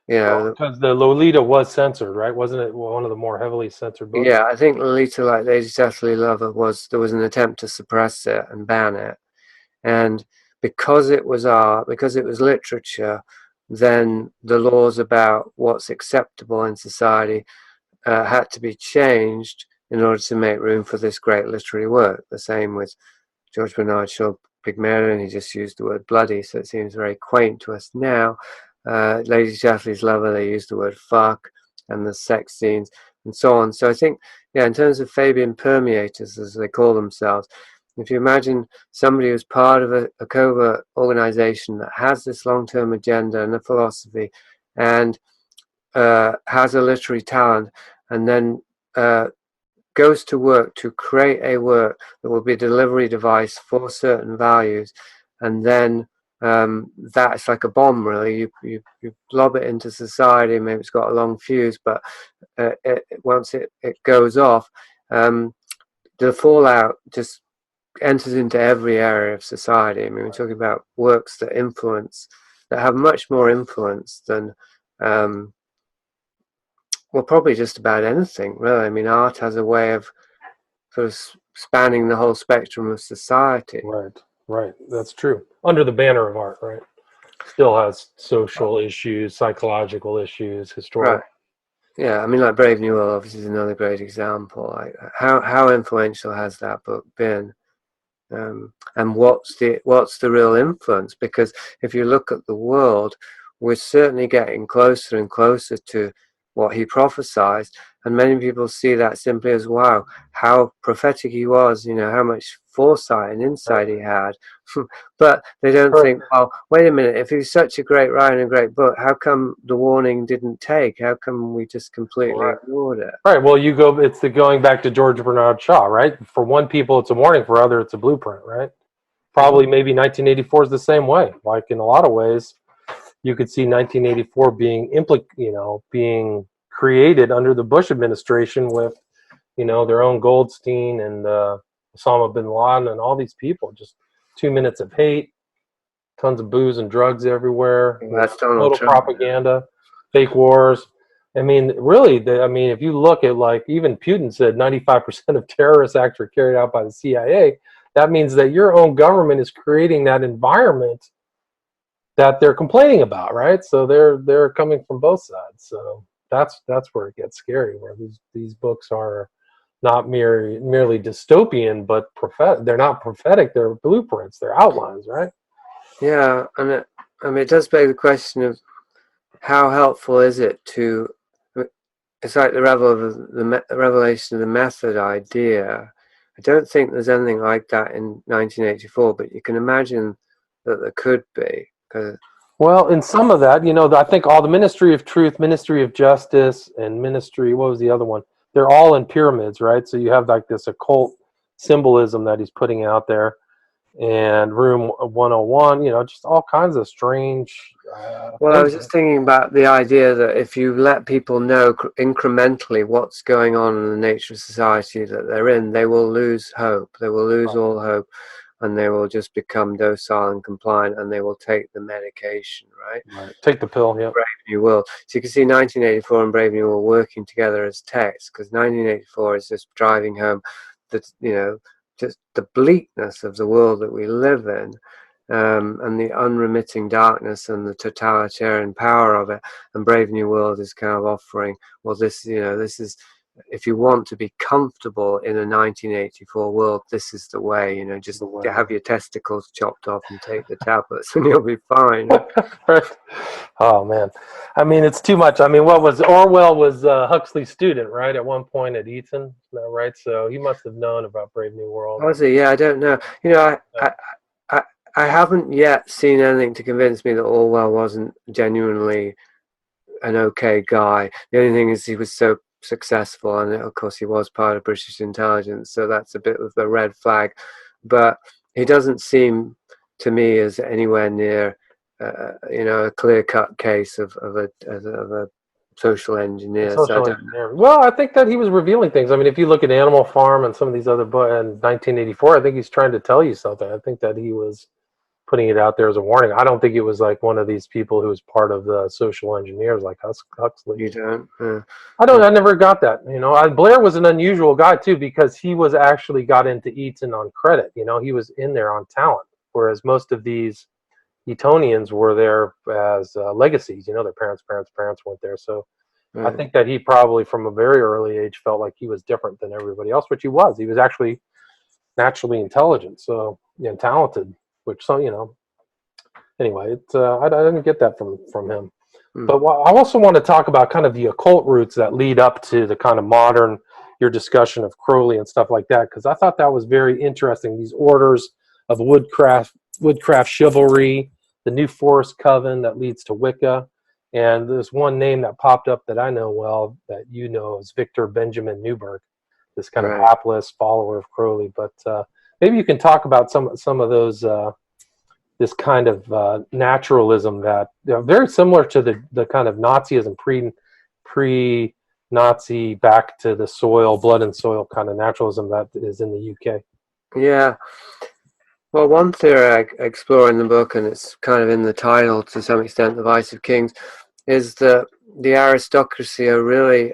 because the Lolita was censored, right? Wasn't it one of the more heavily censored books? yeah, I think Lolita, like Lady Chatterley's Lover, there was an attempt to suppress it and ban it, and because it was art, because it was literature, then the laws about what's acceptable in society had to be changed in order to make room for this great literary work. The same with George Bernard Shaw, Pygmalion. He just used the word bloody, so it seems very quaint to us now. Lady Chatterley's Lover, they used the word fuck, and the sex scenes and so on. So I think, in terms of Fabian permeators, as they call themselves, if you imagine somebody who's part of a covert organization that has this long-term agenda and a philosophy, and has a literary talent, and then goes to work to create a work that will be a delivery device for certain values, and then that's like a bomb, really. You lob it into society. Maybe it's got a long fuse, but once it goes off, the fallout just enters into every area of society. I mean, we're talking about works that have much more influence than, probably just about anything, really. I mean, art has a way of sort of spanning the whole spectrum of society. Right. That's true. Under the banner of art, right? Still has social issues, psychological issues, historical. Right. Yeah, I mean, like Brave New World obviously is another great example. Like, how influential has that book been? And what's the real influence? Because if you look at the world, we're certainly getting closer and closer to what he prophesied, and many people see that simply as, wow, how prophetic he was, how much foresight and insight he had. But they don't think, well, wait a minute, if he's such a great writer and a great book, how come the warning didn't take? How come we just completely ignored it? Right. Well, it's the going back to George Bernard Shaw, right? For one people, it's a warning. For other, it's a blueprint, right? Probably maybe 1984 is the same way. Like in a lot of ways, you could see 1984 being created under the Bush administration with, their own Goldstein and Osama bin Laden and all these people. Just 2 minutes of hate, tons of booze and drugs everywhere. That's Donald total Trump. Propaganda, fake wars. I mean, really, if you look at, like, even Putin said 95% of terrorist acts are carried out by the CIA. That means that your own government is creating that environment that they're complaining about, right? So they're coming from both sides. So that's where it gets scary, where these books are not merely dystopian, but they're not prophetic. They're blueprints. They're outlines, right? Yeah, and it does beg the question of how helpful is it to. It's like the revelation of the method idea. I don't think there's anything like that in 1984, but you can imagine that there could be. Well, in some of that, I think all the Ministry of Truth, Ministry of Justice, and Ministry, what was the other one? They're all in pyramids, right? So you have like this occult symbolism that he's putting out there. And Room 101, just all kinds of strange. Well, I was just thinking about the idea that if you let people know incrementally what's going on in the nature of society that they're in, they will lose hope. They will lose all hope, and they will just become docile and compliant, and they will take the medication, right? Take the pill, yeah. Brave New World. So you can see 1984 and Brave New World working together as text, because 1984 is just driving home that, just the bleakness of the world that we live in, and the unremitting darkness and the totalitarian power of it. And Brave New World is kind of offering, well, this is, if you want to be comfortable in a 1984 world, this is the way. Just have your testicles chopped off and take the tablets, and you'll be fine. Oh man, I mean, it's too much. I mean, Orwell was Huxley's student, right? At one point at Eton, right? So he must have known about Brave New World. Was he? Yeah, I don't know. I haven't yet seen anything to convince me that Orwell wasn't genuinely an okay guy. The only thing is he was so successful, and of course he was part of British intelligence, so that's a bit of a red flag. But he doesn't seem to me as anywhere near a clear-cut case of a social engineer. Well, I think that he was revealing things. I mean, if you look at Animal Farm and some of these other books in 1984, I think he's trying to tell you something. I think that he was putting it out there as a warning. I don't think it was like one of these people who was part of the social engineers like Huxley. You don't? I never got that. Blair was an unusual guy too, because he was actually got into Eton on credit. He was in there on talent, whereas most of these Etonians were there as legacies. Their parents went there. So I think that he probably from a very early age felt like he was different than everybody else, which he was. He was actually naturally intelligent, so talented. Which, so anyway, I didn't get that from him. But I also want to talk about kind of the occult roots that lead up to the kind of modern, your discussion of Crowley and stuff like that, because I thought that was very interesting. These orders of woodcraft chivalry, the New Forest Coven that leads to Wicca, and there's one name that popped up that I know well that is Victor Benjamin Newberg, this kind of hapless follower of Crowley. But maybe you can talk about some of those, this kind of naturalism that very similar to the kind of Nazism, pre-Nazi, back to the soil, blood and soil kind of naturalism that is in the UK. Yeah. Well, one theory I explore in the book, and it's kind of in the title to some extent, The Vice of Kings, is that the aristocracy are really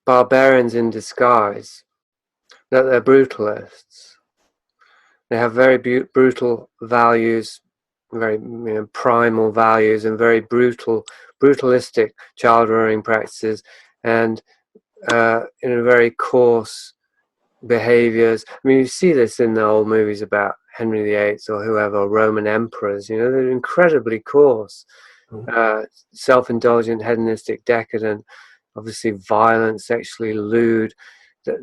barbarians in disguise, that they're brutalists. They have very brutal values, very primal values, and very brutalistic child-rearing practices, and in a very coarse behaviors. I mean, you see this in the old movies about Henry VIII or whoever, or Roman emperors. They're incredibly coarse, self-indulgent, hedonistic, decadent, obviously violent, sexually lewd,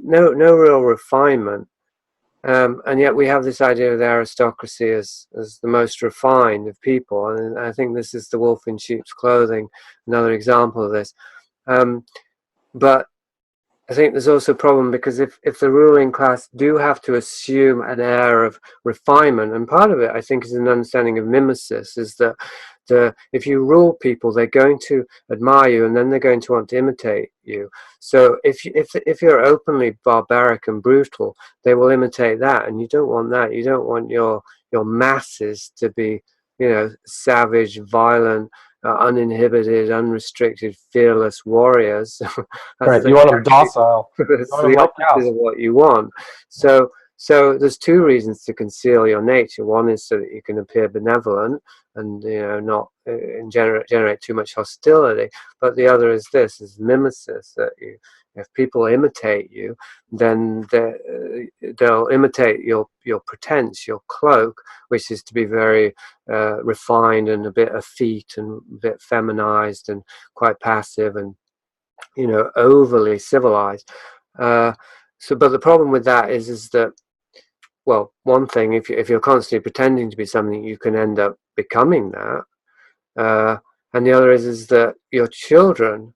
no real refinement. And yet we have this idea of the aristocracy as the most refined of people, and I think this is the wolf in sheep's clothing, another example of this. But I think there's also a problem, because if the ruling class do have to assume an air of refinement, and part of it I think is an understanding of mimesis, is that if you rule people, they're going to admire you, and then they're going to want to imitate you. So if you're openly barbaric and brutal, they will imitate that, and you don't want that. You don't want your masses to be, savage, violent, uninhibited, unrestricted, fearless warriors. Right. You want them docile. It's the opposite of what you want. So there's two reasons to conceal your nature. One is so that you can appear benevolent and not generate too much hostility. But the other is mimesis, that if people imitate you, then they'll imitate your pretense, your cloak, which is to be very refined and a bit effete and a bit feminized and quite passive and overly civilized. But the problem with that is that, well, one thing, if you're constantly pretending to be something, you can end up becoming that. And the other is that your children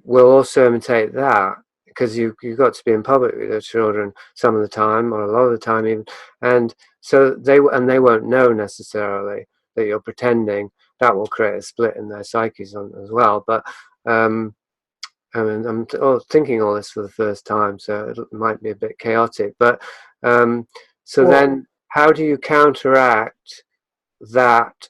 will also imitate that, because you've got to be in public with your children some of the time, or a lot of the time even, and so they won't know necessarily that you're pretending. That will create a split in their psyches as well. But I'm thinking all this for the first time, so it might be a bit chaotic. But then how do you counteract that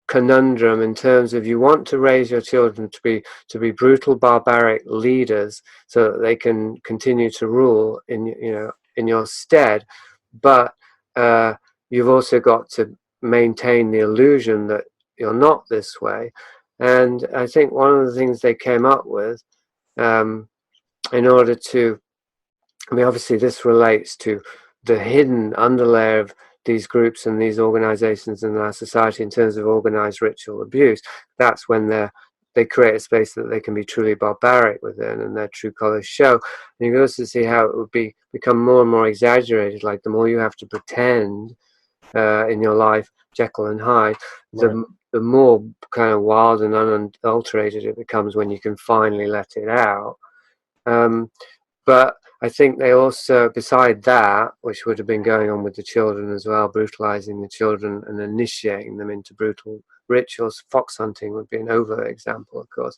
conundrum, in terms of, you want to raise your children to be brutal, barbaric leaders, so that they can continue to rule in your stead, but you've also got to maintain the illusion that you're not this way. And I think one of the things they came up with, in order to, obviously this relates to the hidden underlayer of these groups and these organizations in our society in terms of organized ritual abuse. That's when they create a space that they can be truly barbaric within, and their true colors show. And you can also see how it would become more and more exaggerated. Like, the more you have to pretend in your life, Jekyll and Hyde, the more kind of wild and unadulterated it becomes when you can finally let it out. But I think they also, beside that, which would have been going on with the children as well, brutalizing the children and initiating them into brutal rituals. Fox hunting would be an overt example, of course.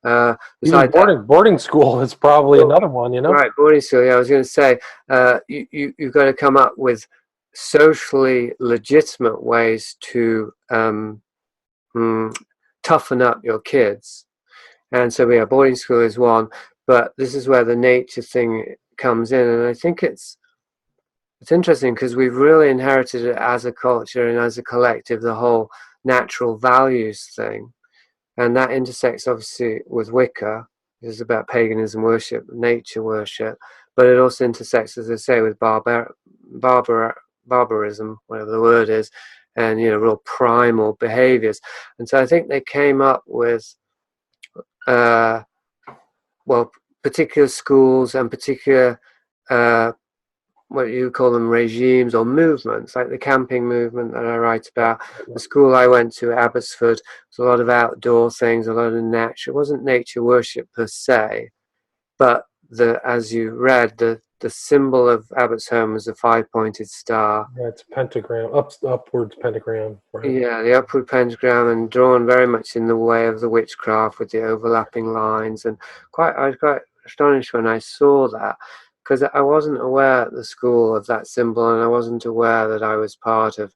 Boarding school is probably another one, Right, boarding school. Yeah, I was going to say, you've got to come up with socially legitimate ways to toughen up your kids. And so, boarding school is one. But this is where the nature thing comes in, and I think it's interesting, because we've really inherited it as a culture and as a collective, the whole natural values thing, and that intersects obviously with Wicca. It's about paganism worship, nature worship, but it also intersects, as I say, with barbarism, whatever the word is, and real primal behaviors. And so I think they came up with particular schools and particular, what you call them, regimes or movements, like the camping movement that I write about. The school I went to, Abbotsford, was a lot of outdoor things, a lot of nature. It wasn't nature worship per se, but as you read, the symbol of Abbott's home was a 5-pointed star. Yeah, it's a pentagram, upwards pentagram. Right? Yeah, the upward pentagram, and drawn very much in the way of the witchcraft with the overlapping lines. And I was quite astonished when I saw that, because I wasn't aware at the school of that symbol, and I wasn't aware that I was part of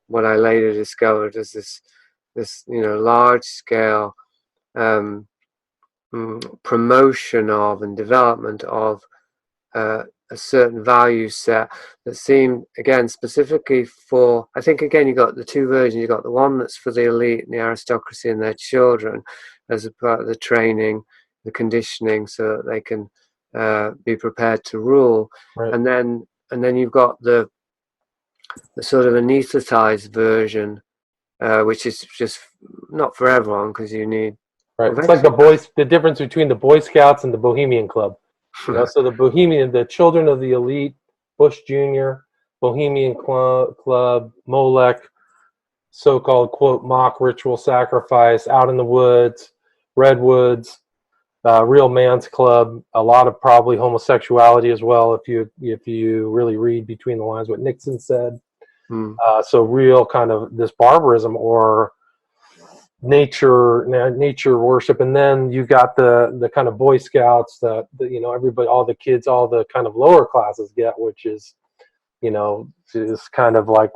what I later discovered as this large scale promotion of and development of a certain value set that seemed, again, specifically for, I think, again, you got the two versions. You got the one that's for the elite and the aristocracy and their children, as a part of the training, the conditioning, so that they can be prepared to rule. Right. And then you've got the sort of anesthetized version, which is just not for everyone because you need. Right. Well, It's like the difference between the Boy Scouts and the Bohemian Club. So the children of the elite, Bush Jr., Bohemian Club, Molech, so-called quote mock ritual sacrifice, out in the woods, redwoods, real man's club, a lot of probably homosexuality as well. If you really read between the lines what Nixon said, so real kind of this barbarism or nature worship. And then you got the kind of Boy Scouts that everybody, all the kids, all the kind of lower classes get, which is is kind of like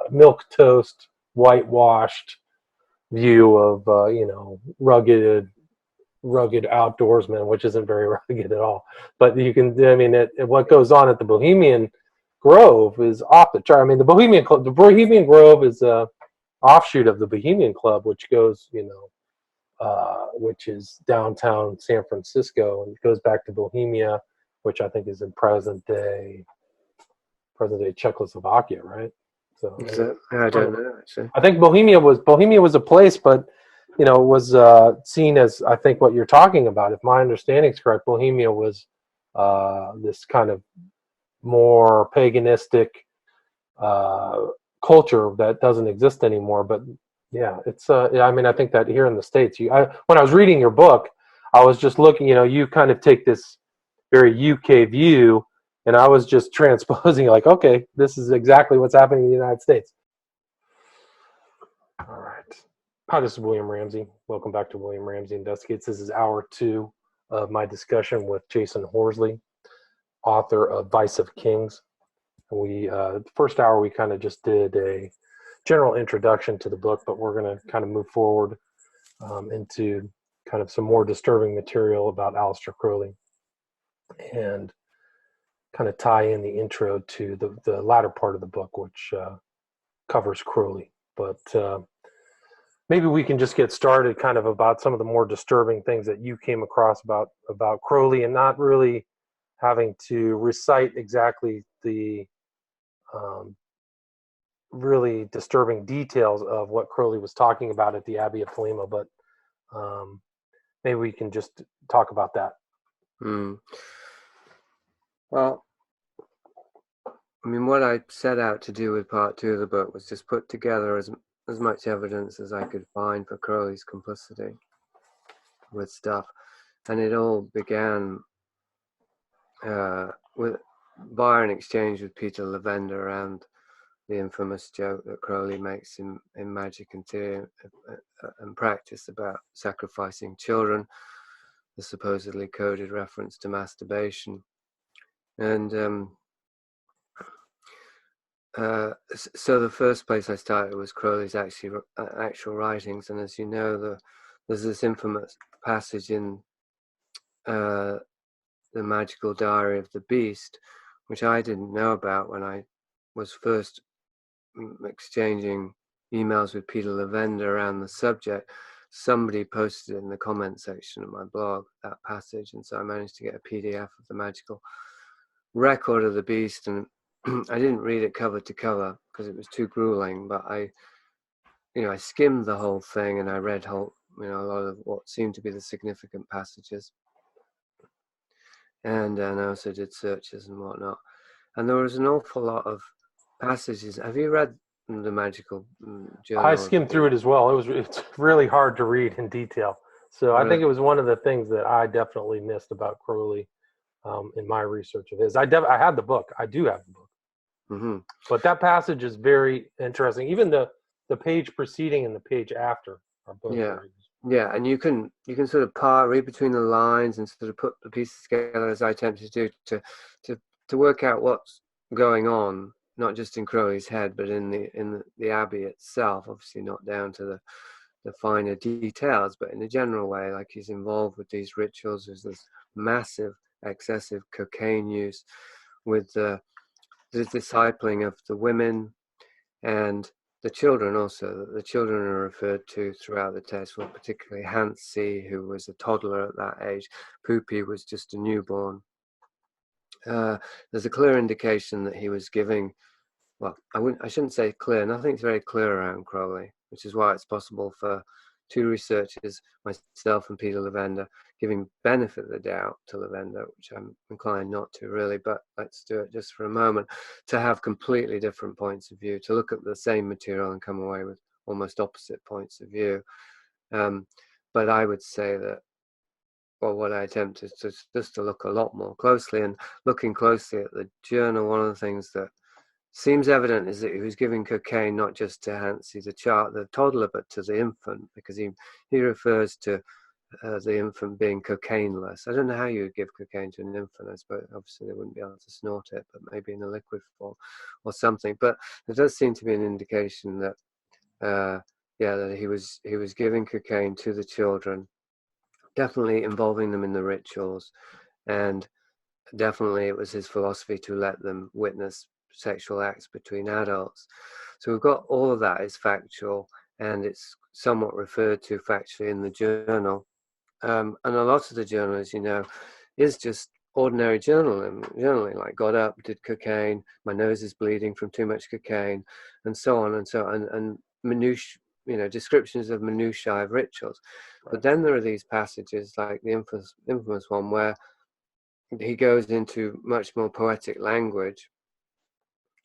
milk toast, whitewashed view of rugged outdoorsman, which isn't very rugged at all. But you can, I mean, what goes on at the Bohemian Grove is off the chart. I mean, the Bohemian Grove is a offshoot of the Bohemian Club, which goes, which is downtown San Francisco, and it goes back to Bohemia, which I think is in present day Czechoslovakia, right? So I don't know actually. I think Bohemia was a place, but it was seen as, I think, what you're talking about. If my understanding is correct, Bohemia was this kind of more paganistic culture that doesn't exist anymore. But yeah, it's I mean, I think that here in the States, when I was reading your book, I was just looking. You kind of take this very UK view, and I was just transposing, like, okay, this is exactly what's happening in the United States. All right. Hi, this is William Ramsey. Welcome back to William Ramsey Investigates. This is hour 2 of my discussion with Jasun Horsley, author of Vice of Kings. We the first hour we kind of just did a general introduction to the book, but we're going to kind of move forward into kind of some more disturbing material about Aleister Crowley and kind of tie in the intro to the latter part of the book, which covers Crowley. But maybe we can just get started kind of about some of the more disturbing things that you came across about Crowley, and not really having to recite exactly the really disturbing details of what Crowley was talking about at the Abbey of Thelema, but maybe we can just talk about that. Well, I mean, what I set out to do with part 2 of the book was just put together as much evidence as I could find for Crowley's complicity with stuff. And it all began via an exchange with Peter Lavender around the infamous joke that Crowley makes in Magic and Theory and Practice about sacrificing children, the supposedly coded reference to masturbation. And so the first place I started was Crowley's actual writings. And as you know, there's this infamous passage in the Magical Diary of the Beast, which I didn't know about when I was first exchanging emails with Peter Lavender around the subject. Somebody posted in the comment section of my blog that passage, and so I managed to get a PDF of the Magical Record of the Beast, and I didn't read it cover to cover because it was too grueling, but I skimmed the whole thing, and I read a lot of what seemed to be the significant passages, and I also did searches and whatnot, and there was an awful lot of passages. Have you read the Magical Journal? I skimmed through it as well. It's really hard to read in detail, so really? I think it was one of the things that I definitely missed about Crowley in my research of his. I had the book. I do have the book. Mm-hmm. But that passage is very interesting. Even the page preceding and the page after are both. Yeah, and you can sort of read between the lines and sort of put the pieces together, as I attempted to do, to work out what's going on, not just in Crowley's head, but in the Abbey itself. Obviously, not down to the finer details, but in a general way, like he's involved with these rituals. There's this massive, excessive cocaine use with the discipling of the women and the children also. The children are referred to throughout the text, well, particularly Hansi, who was a toddler at that age. Poopy was just a newborn. There's a clear indication that he was giving well, I shouldn't say clear. Nothing's very clear around Crowley, which is why it's possible for two researchers, myself and Peter Lavender, giving benefit of the doubt to Lavender, which I'm inclined not to really, but let's do it just for a moment, to have completely different points of view, to look at the same material and come away with almost opposite points of view. But I would say that, well, what I attempt is just to look a lot more closely, and looking closely at the journal, one of the things that seems evident is that he was giving cocaine not just to Hansi, the toddler, but to the infant, because he refers to the infant being cocaineless. I don't know how you would give cocaine to an infant. I suppose obviously they wouldn't be able to snort it, but maybe in a liquid form or something. But there does seem to be an indication that, that he was giving cocaine to the children, definitely involving them in the rituals, and definitely it was his philosophy to let them witness sexual acts between adults. So we've got all of that is factual, and it's somewhat referred to factually in the journal. And a lot of the journal, as you know, is just ordinary journaling, like got up, did cocaine, my nose is bleeding from too much cocaine, and so on and so on, and minutiae, descriptions of minutiae of rituals. Right. But then there are these passages, like the infamous one, where he goes into much more poetic language,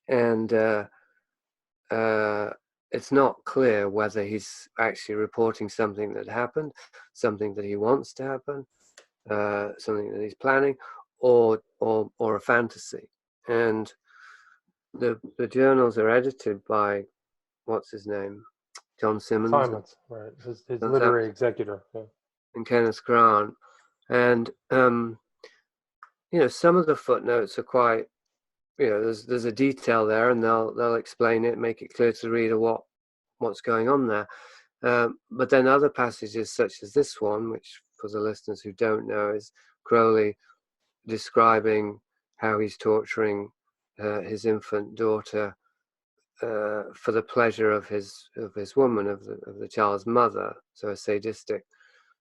and it's not clear whether he's actually reporting something that happened, something that he wants to happen, something that he's planning, or a fantasy. And the journals are edited by, what's his name, John Simmons, Right? His literary executor, yeah. And Kenneth Grant, and some of the footnotes are quite. There's a detail there, and they'll explain it, make it clear to the reader what's going on there. But then other passages, such as this one, which for the listeners who don't know, is Crowley describing how he's torturing his infant daughter for the pleasure of his woman, of the child's mother. So a sadistic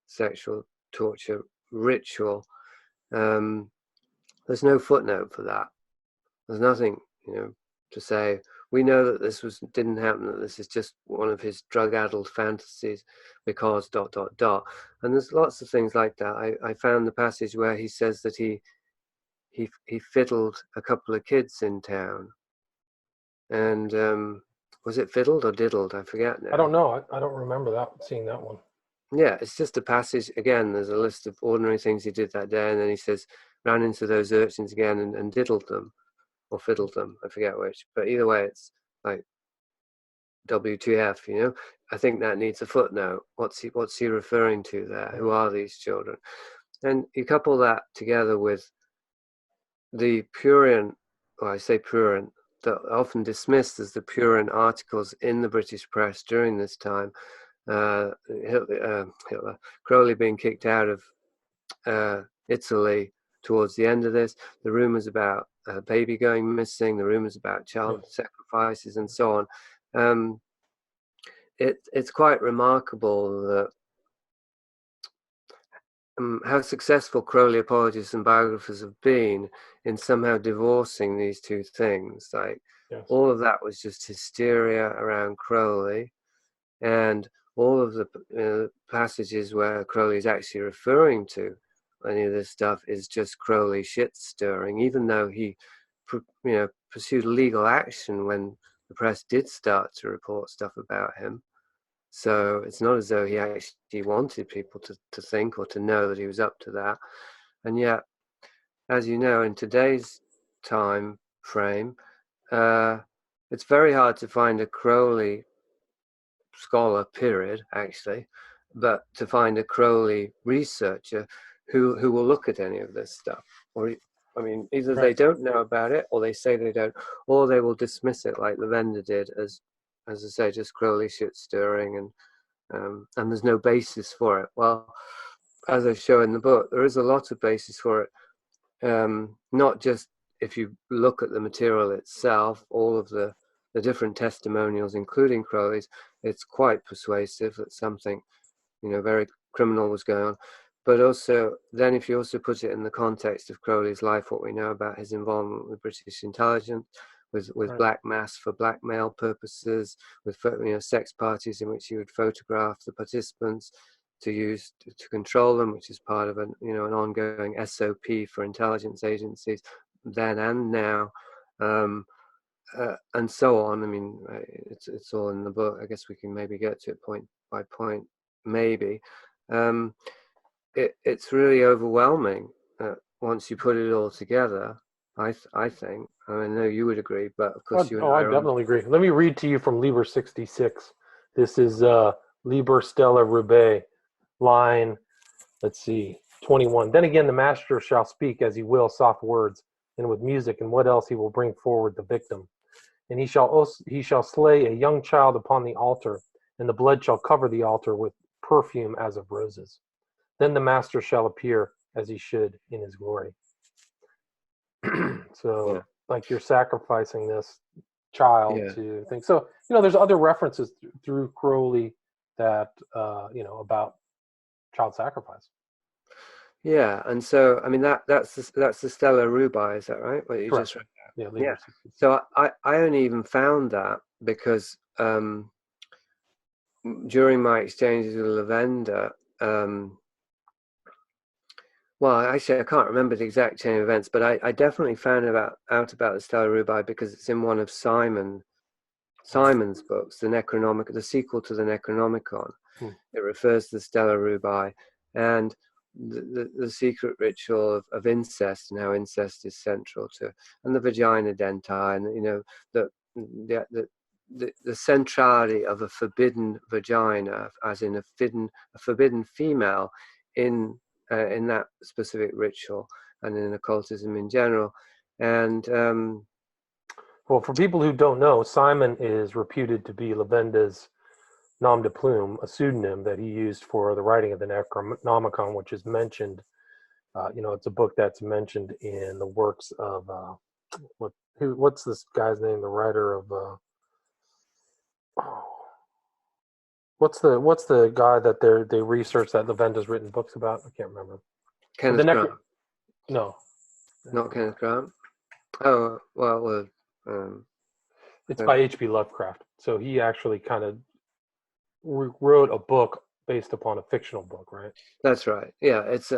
sexual torture ritual. There's no footnote for that. There's nothing, to say, we know that this didn't happen, that this is just one of his drug-addled fantasies because ... And there's lots of things like that. I found the passage where he says that he fiddled a couple of kids in town. And was it fiddled or diddled? I forget now. I don't know. I don't remember seeing that one. Yeah, it's just a passage. Again, there's a list of ordinary things he did that day, and then he says, ran into those urchins again and diddled them. Or fiddled them, I forget which, but either way, it's like WTF, I think that needs a footnote. What's he referring to there? Who are these children? And you couple that together with the Purian, or I say Purian, that are often dismissed as the Purian articles in the British press during this time. Hitler, Crowley being kicked out of Italy towards the end of this, the rumors about a baby going missing, the rumors about child sacrifices, and so on. It's quite remarkable that how successful Crowley apologists and biographers have been in somehow divorcing these two things. Like all of that was just hysteria around Crowley, and all of the passages where Crowley is actually referring to any of this stuff is just Crowley shit stirring, even though he pursued legal action when the press did start to report stuff about him. So it's not as though he actually wanted people to think or to know that he was up to that. And yet, as you know, in today's time frame, it's very hard to find a Crowley scholar, period, actually, but to find a Crowley researcher who will look at any of this stuff. Or, I mean, either they don't know about it, or they say they don't, or they will dismiss it like Lavender did as I say, just Crowley shit stirring, and there's no basis for it. Well, as I show in the book, there is a lot of basis for it. Not just if you look at the material itself, all of the different testimonials, including Crowley's, it's quite persuasive that something, very criminal was going on. But also, then if you also put it in the context of Crowley's life, what we know about his involvement with British intelligence, with black mass for blackmail purposes, with sex parties in which he would photograph the participants to use to control them, which is part of an ongoing SOP for intelligence agencies then and now, and so on. I mean, it's all in the book. I guess we can maybe get to it point by point, maybe. It's really overwhelming once you put it all together. I think. I know you would agree, but of course you and I definitely agree. Let me read to you from Liber 66. This is Liber Stella Rubae, line, let's see, 21. Then again, the master shall speak as he will soft words, and with music, and what else he will bring forward the victim. And he shall slay a young child upon the altar, and the blood shall cover the altar with perfume as of roses. Then the master shall appear as he should in his glory. So, like, you're sacrificing this child to think. So, there's other references through Crowley that, about child sacrifice. Yeah, and so I mean that's the Stella Rubae, is that right? What you Correct. just read? Yeah. So I only even found that because during my exchanges with Lavender, well, actually I can't remember the exact chain of events, but I definitely found out about the Stella Rubae because it's in one of Simon's books, the sequel to the Necronomicon. It refers to the Stella Rubae and the secret ritual of incest, and how incest is central to, and the vagina denti, and the centrality of a forbidden vagina, as in a forbidden female, in that specific ritual, and in occultism in general. And well, for people who don't know, Simon is reputed to be Lavenda's nom de plume, a pseudonym that he used for the writing of the Necronomicon, which is mentioned. It's a book that's mentioned in the works of what's this guy's name? The writer of what's the guy that they researched that Lavenda's written books about? I can't remember. Kenneth Grant. No, not Kenneth Grant. Oh well, it's by H.P. Lovecraft. So he actually kind of wrote a book based upon a fictional book, right? That's right. Yeah, it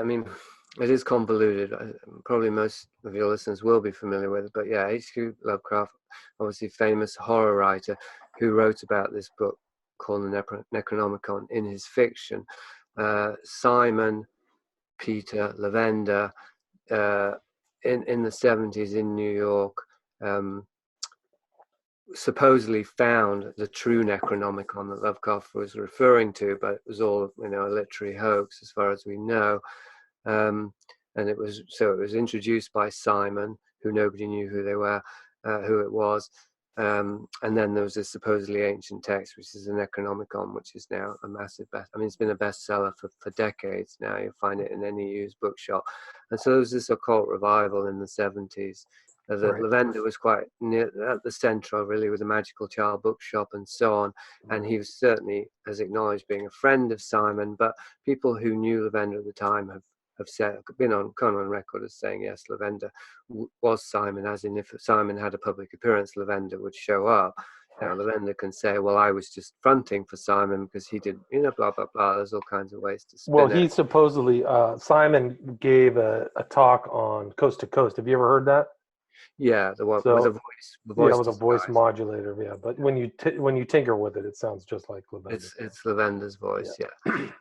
is convoluted. Probably most of your listeners will be familiar with it, but yeah, H.P. Lovecraft, obviously famous horror writer, who wrote about this book called the Necronomicon in his fiction. Simon Peter Lavender, in the 70s in New York, supposedly found the true Necronomicon that Lovecraft was referring to, but it was all a literary hoax as far as we know. And it was introduced by Simon, who nobody knew who it was. And then there was this supposedly ancient text, which is the Necronomicon, which is now a massive it's been a bestseller for decades now. You'll find it in any used bookshop. And so there was this occult revival in the 70s. Right. Lavender was quite near at the centre, really, with the Magical Child bookshop and so on. And he was certainly, as acknowledged, being a friend of Simon. But people who knew Lavender at the time have been on record as saying, yes, Lavender was Simon, as in if Simon had a public appearance, Lavender would show up. Now, Lavender can say, well, I was just fronting for Simon because he did, blah, blah, blah. There's all kinds of ways to spin it. Well, he supposedly, Simon gave a talk on Coast to Coast. Have you ever heard that? Yeah, the one with a voice. With a voice modulator. Yeah, but when you tinker with it, it sounds just like Lavender. It's Lavender's voice. Yeah.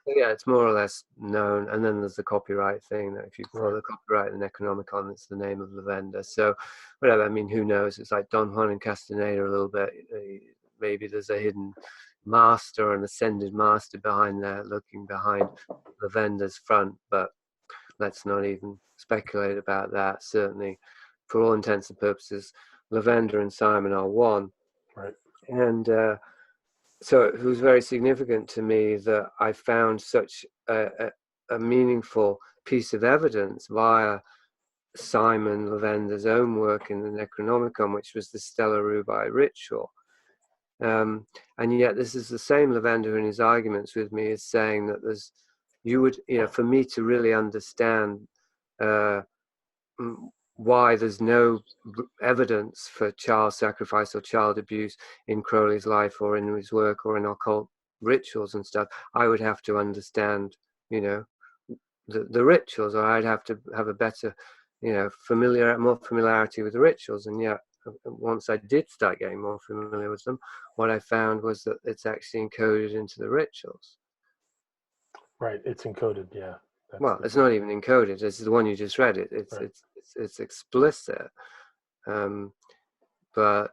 Yeah, it's more or less known. And then there's the copyright thing that if you follow the copyright in Necronomicon, it's the name of Lavender. So whatever. I mean, who knows? It's like Don Juan and Castaneda a little bit. Maybe there's a hidden master, an ascended master behind there, looking behind Lavender's front. But let's not even speculate about that. Certainly, for all intents and purposes, Lavender and Simon are one. Right. And so it was very significant to me that I found such a meaningful piece of evidence via Simon Lavender's own work in the Necronomicon, which was the Stella Rubae ritual. And yet this is the same Lavender in his arguments with me is saying that for me to really understand why there's no evidence for child sacrifice or child abuse in Crowley's life or in his work or in occult rituals and stuff, I would have to understand, you know, the rituals, or I'd have to have a better, you know, more familiarity with the rituals. And yet, once I did start getting more familiar with them, what I found was that it's actually encoded into the rituals. Right, it's encoded, yeah. Well, it's not even encoded. It's the one you just read. It's explicit. But,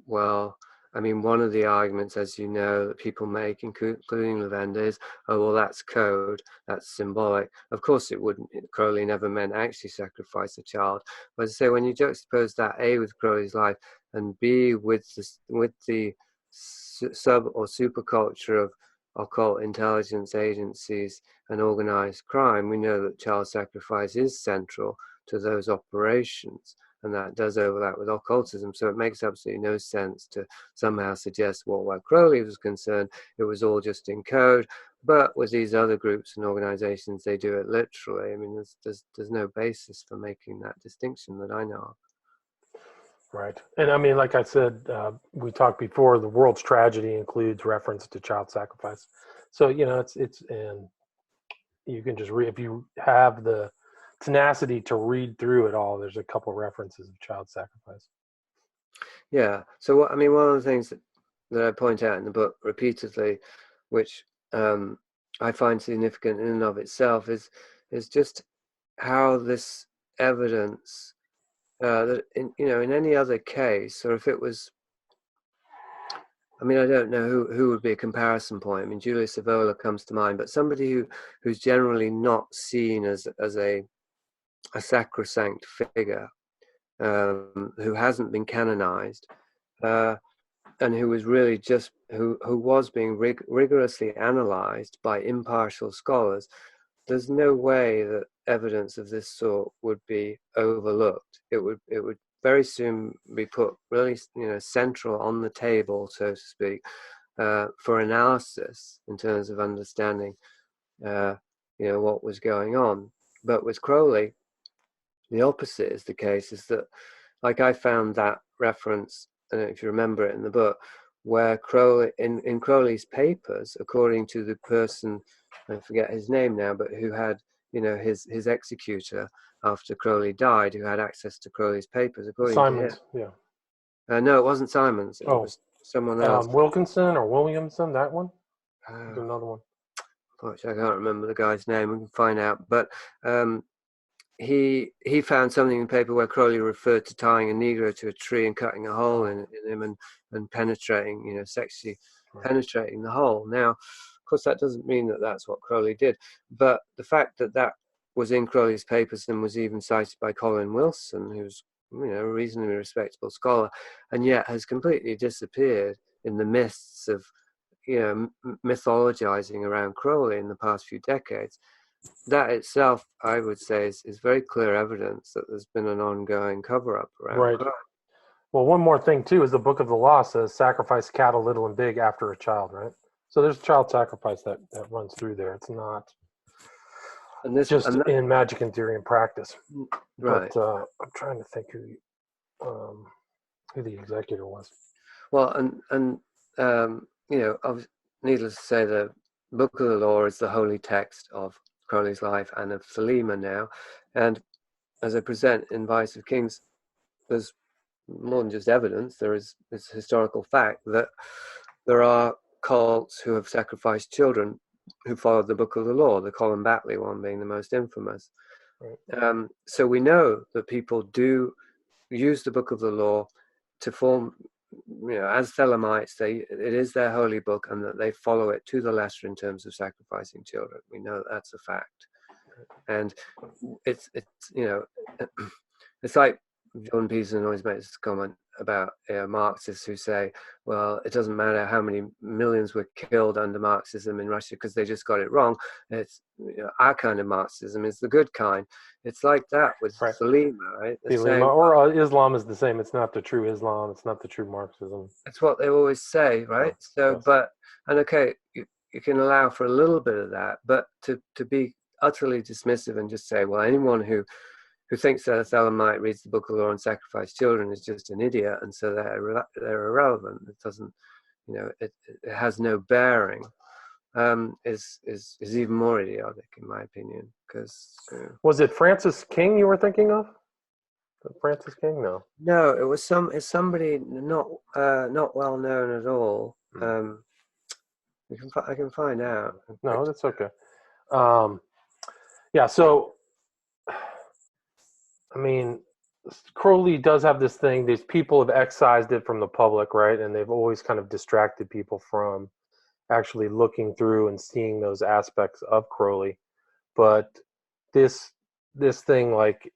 well, I mean, one of the arguments, as you know, that people make, including Lavender, is, oh, well, that's code, that's symbolic. Of course it wouldn't. Crowley never meant actually sacrifice a child. But as I say, when you juxtapose that A with Crowley's life and B with the sub or superculture of occult intelligence agencies and organized crime, we know that child sacrifice is central to those operations. And that does overlap with occultism. So it makes absolutely no sense to somehow suggest, well, where Crowley was concerned, it was all just in code. But with these other groups and organizations, they do it literally. I mean, there's no basis for making that distinction that I know of. Right. And I mean, like I said, we talked before, the world's tragedy includes reference to child sacrifice. So, you know, and you can just read, if you have the tenacity to read through it all, there's a couple references of child sacrifice. Yeah. So, I mean, one of the things that I point out in the book repeatedly, which I find significant in and of itself, is just how this evidence that in any other case, or if it was, I mean, I don't know who would be a comparison point. I mean, Julius Evola comes to mind, but somebody who's generally not seen as a sacrosanct figure, who hasn't been canonized, and who was really just who was being rigorously analyzed by impartial scholars. There's no way that evidence of this sort would be overlooked. It would very soon be put really, central on the table, so to speak, for analysis in terms of understanding, what was going on. But with Crowley, the opposite is the case. Is that, like, I found that reference, I don't know if you remember it in the book, where Crowley, in Crowley's papers, according to the person, I forget his name now, but who had, his executor after Crowley died, who had access to Crowley's papers, according Simons, to him. yeah. No, it wasn't Simons. It was someone else. Wilkinson or Williamson, that one? There's another one. Gosh, I can't remember the guy's name. We can find out. But he found something in the paper where Crowley referred to tying a Negro to a tree and cutting a hole in him and penetrating, sexually penetrating the hole. Now, of course, that doesn't mean that that's what Crowley did, but the fact that that was in Crowley's papers and was even cited by Colin Wilson, who's a reasonably respectable scholar, and yet has completely disappeared in the mists of mythologizing around Crowley in the past few decades. That itself, I would say, is very clear evidence that there's been an ongoing cover-up around crime. Well, one more thing, too, is the Book of the Law says sacrifice cattle little and big after a child, right? So there's child sacrifice that runs through there. It's not in magic and theory and practice. Right. But I'm trying to think who the executor was. Well, and needless to say, the Book of the Law is the holy text of Crowley's life and of Thelema now. And as I present in Vice of Kings, there's more than just evidence. There is this historical fact that there are cults who have sacrificed children who followed the Book of the Law, the Colin Batley one being the most infamous. Right. So we know that people do use the Book of the Law to form, as Thelemites, it is their holy book, and that they follow it to the letter in terms of sacrificing children. We know that's a fact. And it's it's like John Peterson always makes this comment about Marxists who say, well, it doesn't matter how many millions were killed under Marxism in Russia because they just got it wrong. It's our kind of Marxism is the good kind. It's like that with Thelema, right? Or Islam is the same. It's not the true Islam. It's not the true Marxism. That's what they always say, right? Okay, you can allow for a little bit of that, but to be utterly dismissive and just say, well, anyone who who thinks that Othello might reads the Book of Law and sacrifice children is just an idiot, and so they're irrelevant. It doesn't, it has no bearing. Is even more idiotic in my opinion. Because was it Francis King you were thinking of? Francis King? No, it's somebody not well known at all. I can find out. No, that's okay. Yeah, so I mean, Crowley does have this thing. These people have excised it from the public, right? And they've always kind of distracted people from actually looking through and seeing those aspects of Crowley. But this thing, like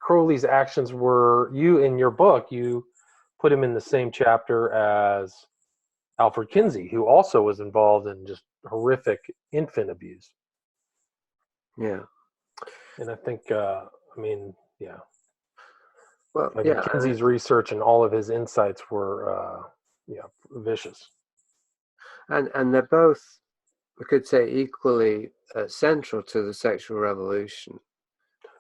Crowley's actions were, you in your book, you put him in the same chapter as Alfred Kinsey, who also was involved in just horrific infant abuse. Yeah. And I think, yeah. Well, Kinsey's research and all of his insights were, vicious. And they're both, we could say, equally central to the sexual revolution.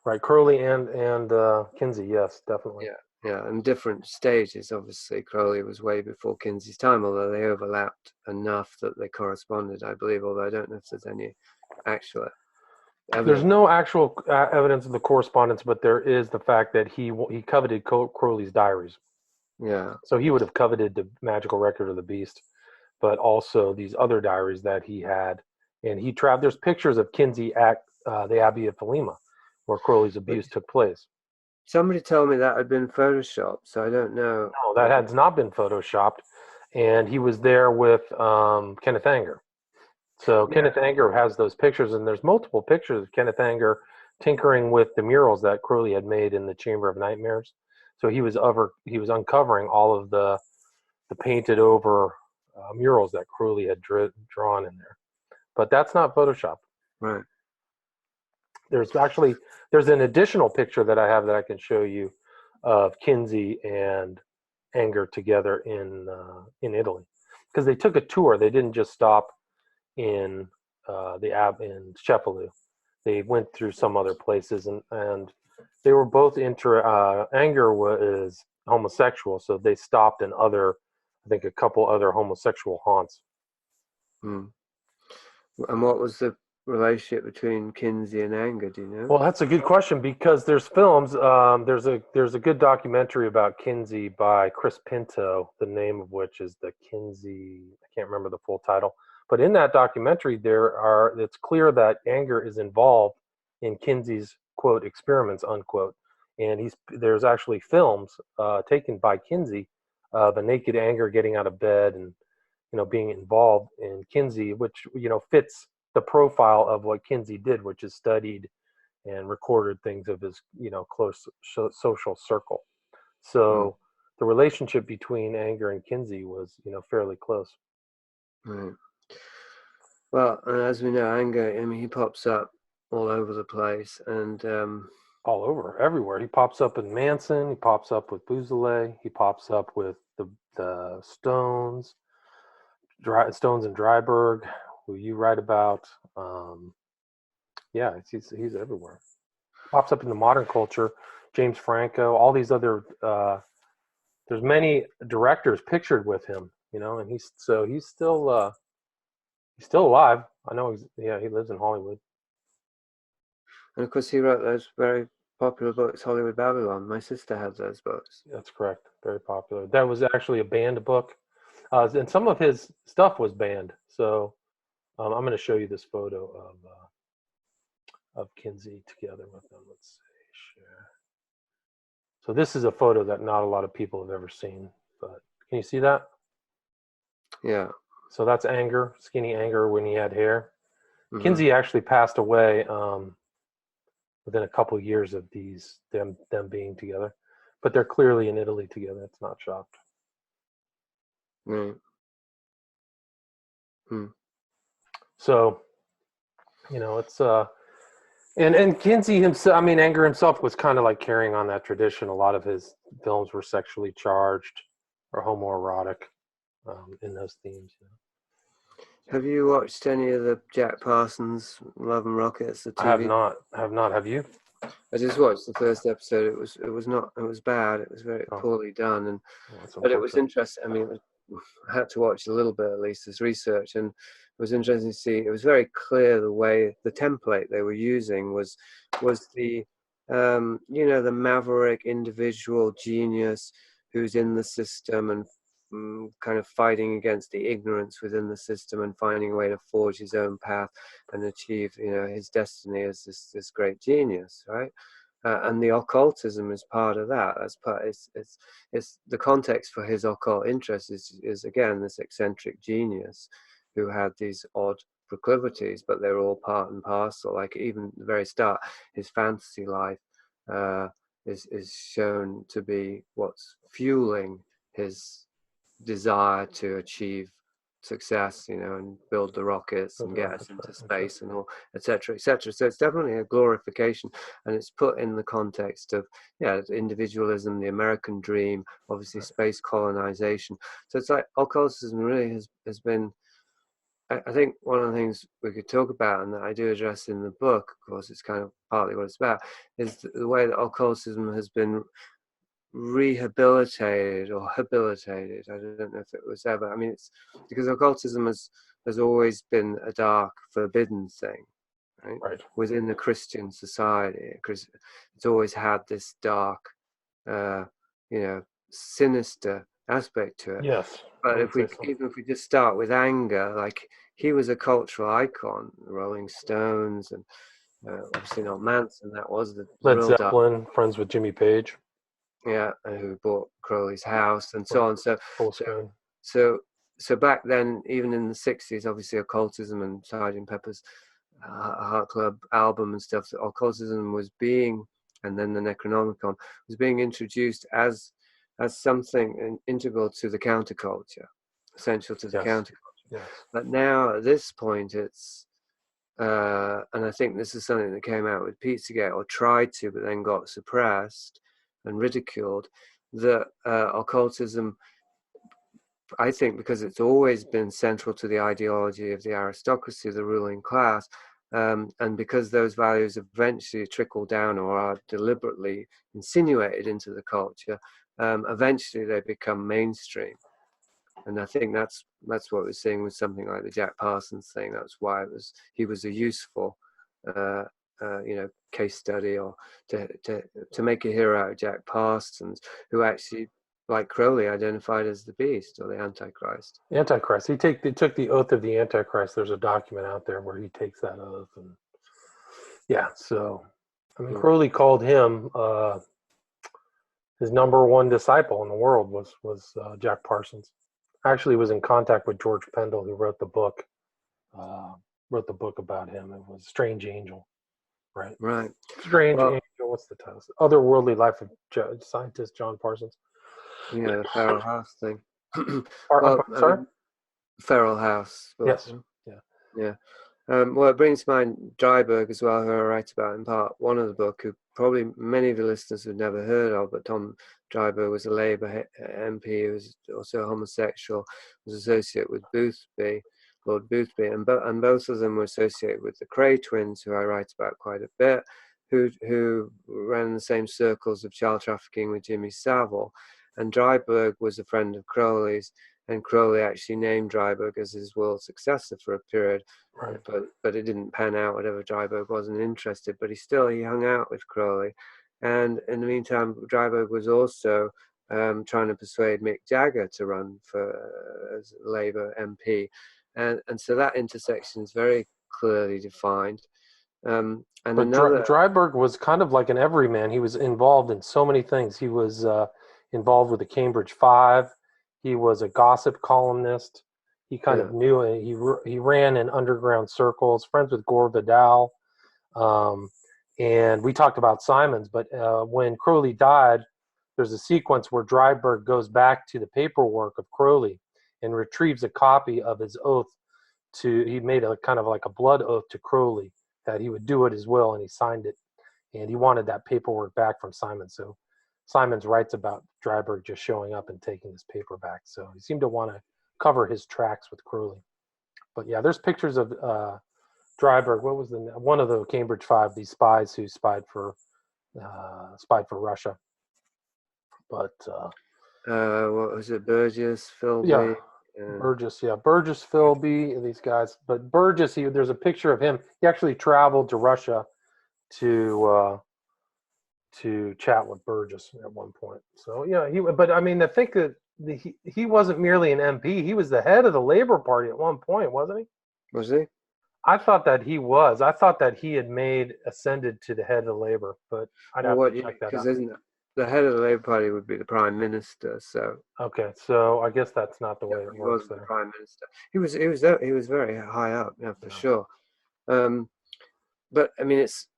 Right, Crowley and Kinsey, yes, definitely. Yeah, and different stages. Obviously, Crowley was way before Kinsey's time, although they overlapped enough that they corresponded, I believe, although I don't know if there's any actual evidence. There's no actual evidence of the correspondence, but there is the fact that he coveted Crowley's diaries. Yeah. So he would have coveted the Magical Record of the Beast, but also these other diaries that he had. And he there's pictures of Kinsey at the Abbey of Thelema, where Crowley's abuse took place. Somebody told me that had been photoshopped, so I don't know. No, that has not been photoshopped. And he was there with Kenneth Anger. So Kenneth Anger has those pictures, and there's multiple pictures of Kenneth Anger tinkering with the murals that Crowley had made in the Chamber of Nightmares. So he was uncovering all of the painted over murals that Crowley had drawn in there. But that's not Photoshop. Right. There's an additional picture that I have that I can show you of Kinsey and Anger together in Italy, because they took a tour. They didn't just stop in in Cefalù. They went through some other places, and they were both Anger was homosexual, so they stopped in a couple other homosexual haunts. And what was the relationship between Kinsey and Anger? Do you know? Well, that's a good question, because there's films. There's a good documentary about Kinsey by Chris Pinto, the name of which is the Kinsey. I can't remember the full title. But in that documentary, it's clear that Anger is involved in Kinsey's, quote, experiments, unquote. And there's actually films taken by Kinsey of a naked Anger getting out of bed and, being involved in Kinsey, which, fits the profile of what Kinsey did, which is studied and recorded things of his, close social circle. So the relationship between Anger and Kinsey was, fairly close. Right. Well, as we know, Anger, he pops up all over the place, and all over, everywhere. He pops up in Manson. He pops up with Bouzoulet. He pops up with the Stones and Dryburgh, who you write about. He's everywhere. Pops up in the modern culture. James Franco, all these other. There's many directors pictured with him, and he's still alive. I know. He lives in Hollywood. And of course, he wrote those very popular books, Hollywood Babylon. My sister had those books. That's correct. Very popular. That was actually a banned book, and some of his stuff was banned. So I'm going to show you this photo of Kinsey together with them. Let's see, share. So this is a photo that not a lot of people have ever seen, but can you see that? Yeah. So that's Anger, skinny Anger when he had hair. Mm-hmm. Kinsey actually passed away within a couple of years of them being together, but they're clearly in Italy together. It's not shocked. Right. So, it's and Kinsey himself. I mean, Anger himself was kind of like carrying on that tradition. A lot of his films were sexually charged or homoerotic in those themes. Have you watched any of the Jack Parsons Love and Rockets? The TV? I have not. Have you? I just watched the first episode. It was bad. It was very poorly done, and but it was interesting. I mean, I had to watch a little bit at least as research, and it was interesting to see. It was very clear the way the template they were using was the the maverick individual genius who's in the system and kind of fighting against the ignorance within the system and finding a way to forge his own path and achieve his destiny as this great genius, right? And the occultism is part of that. As part, it's the context for his occult interest is again this eccentric genius who had these odd proclivities, but they're all part and parcel. Like even at the very start, his fantasy life is shown to be what's fueling his desire to achieve success, and build the rockets and get us into space and all, etc., etc. So it's definitely a glorification, and it's put in the context of individualism, the American dream, obviously space colonization. So it's like occultism really has been. I think one of the things we could talk about, and that I do address in the book, of course, it's kind of partly what it's about, is the way that occultism has been rehabilitated or habilitated. I don't know if it was ever. I mean, it's because occultism has always been a dark, forbidden thing, right? Within the Christian society, because it's always had this dark, sinister aspect to it. Yes. But even if we just start with anger, like he was a cultural icon, the Rolling Stones, and obviously not Manson. That was the Led Zeppelin, friends with Jimmy Page. Yeah, who bought Crowley's house and so on. So back then, even in the 60s, obviously occultism and Sgt. Pepper's Heart Club album and stuff, occultism was being, and then the Necronomicon was being introduced as something integral to the counterculture, essential to the counterculture. Yes. But now at this point, it's and I think this is something that came out with Pizzagate, or tried to, but then got suppressed and ridiculed, that occultism, I think, because it's always been central to the ideology of the aristocracy, the ruling class, and because those values eventually trickle down or are deliberately insinuated into the culture, eventually they become mainstream. And I think that's what we're seeing with something like the Jack Parsons thing. That's why he was a useful case study, or to make a hero out of Jack Parsons, who actually, like Crowley, identified as the beast or the Antichrist. Antichrist. He took the oath of the Antichrist. There's a document out there where he takes that oath, and so I mean, Crowley called him his number one disciple in the world was Jack Parsons. Actually was in contact with George Pendle, who wrote the book about him. It was Strange Angel. Right. Strange Angel. What's the title? Otherworldly Life of Scientist John Parsons. Yeah, the Feral House thing. Sorry? Feral House. Yes. Yeah. Well, it brings to mind Dryburgh as well, who I write about in part one of the book, who probably many of the listeners have never heard of, but Tom Dryburgh was a Labour MP, who was also homosexual, was associated with Lord Boothby, and both of them were associated with the Cray twins, who I write about quite a bit, who ran in the same circles of child trafficking with Jimmy Savile. And Dryburgh was a friend of Crowley's, and Crowley actually named Dryburgh as his world successor for a period, but it didn't pan out. Whatever, Dryburgh wasn't interested, but he hung out with Crowley. And in the meantime, Dryburgh was also trying to persuade Mick Jagger to run as Labour MP, and so that intersection is very clearly defined. But Dryburgh was kind of like an everyman. He was involved in so many things. He was involved with the Cambridge Five. He was a gossip columnist. He kind of knew it. He ran in underground circles, friends with Gore Vidal. And we talked about Simons, but when Crowley died, there's a sequence where Dryburgh goes back to the paperwork of Crowley and retrieves a copy of his oath. He made a kind of like a blood oath to Crowley that he would do it as well, and he signed it. And he wanted that paperwork back from Simons. So Simons writes about Dryburgh just showing up and taking his paper back. So he seemed to want to cover his tracks with Crowley. But yeah, there's pictures of Dryburgh. What was one of the Cambridge Five? These spies who spied for spied for Russia. But what was it? Burgess, yeah, Philby. Burgess, Philby, these guys. But Burgess, there's a picture of him. He actually traveled to Russia to chat with Burgess at one point. So yeah, But I mean, I think that he wasn't merely an MP. He was the head of the Labor Party at one point, wasn't he? Was he? I thought that he was. I thought that he had ascended to the head of Labor, but I'd have to check that Because out. isn't the head of the Labour Party would be the Prime Minister, so Okay, so I guess that's not the way it he works was the there. Prime Minister. He was very high up, yeah, for sure. But I mean, it's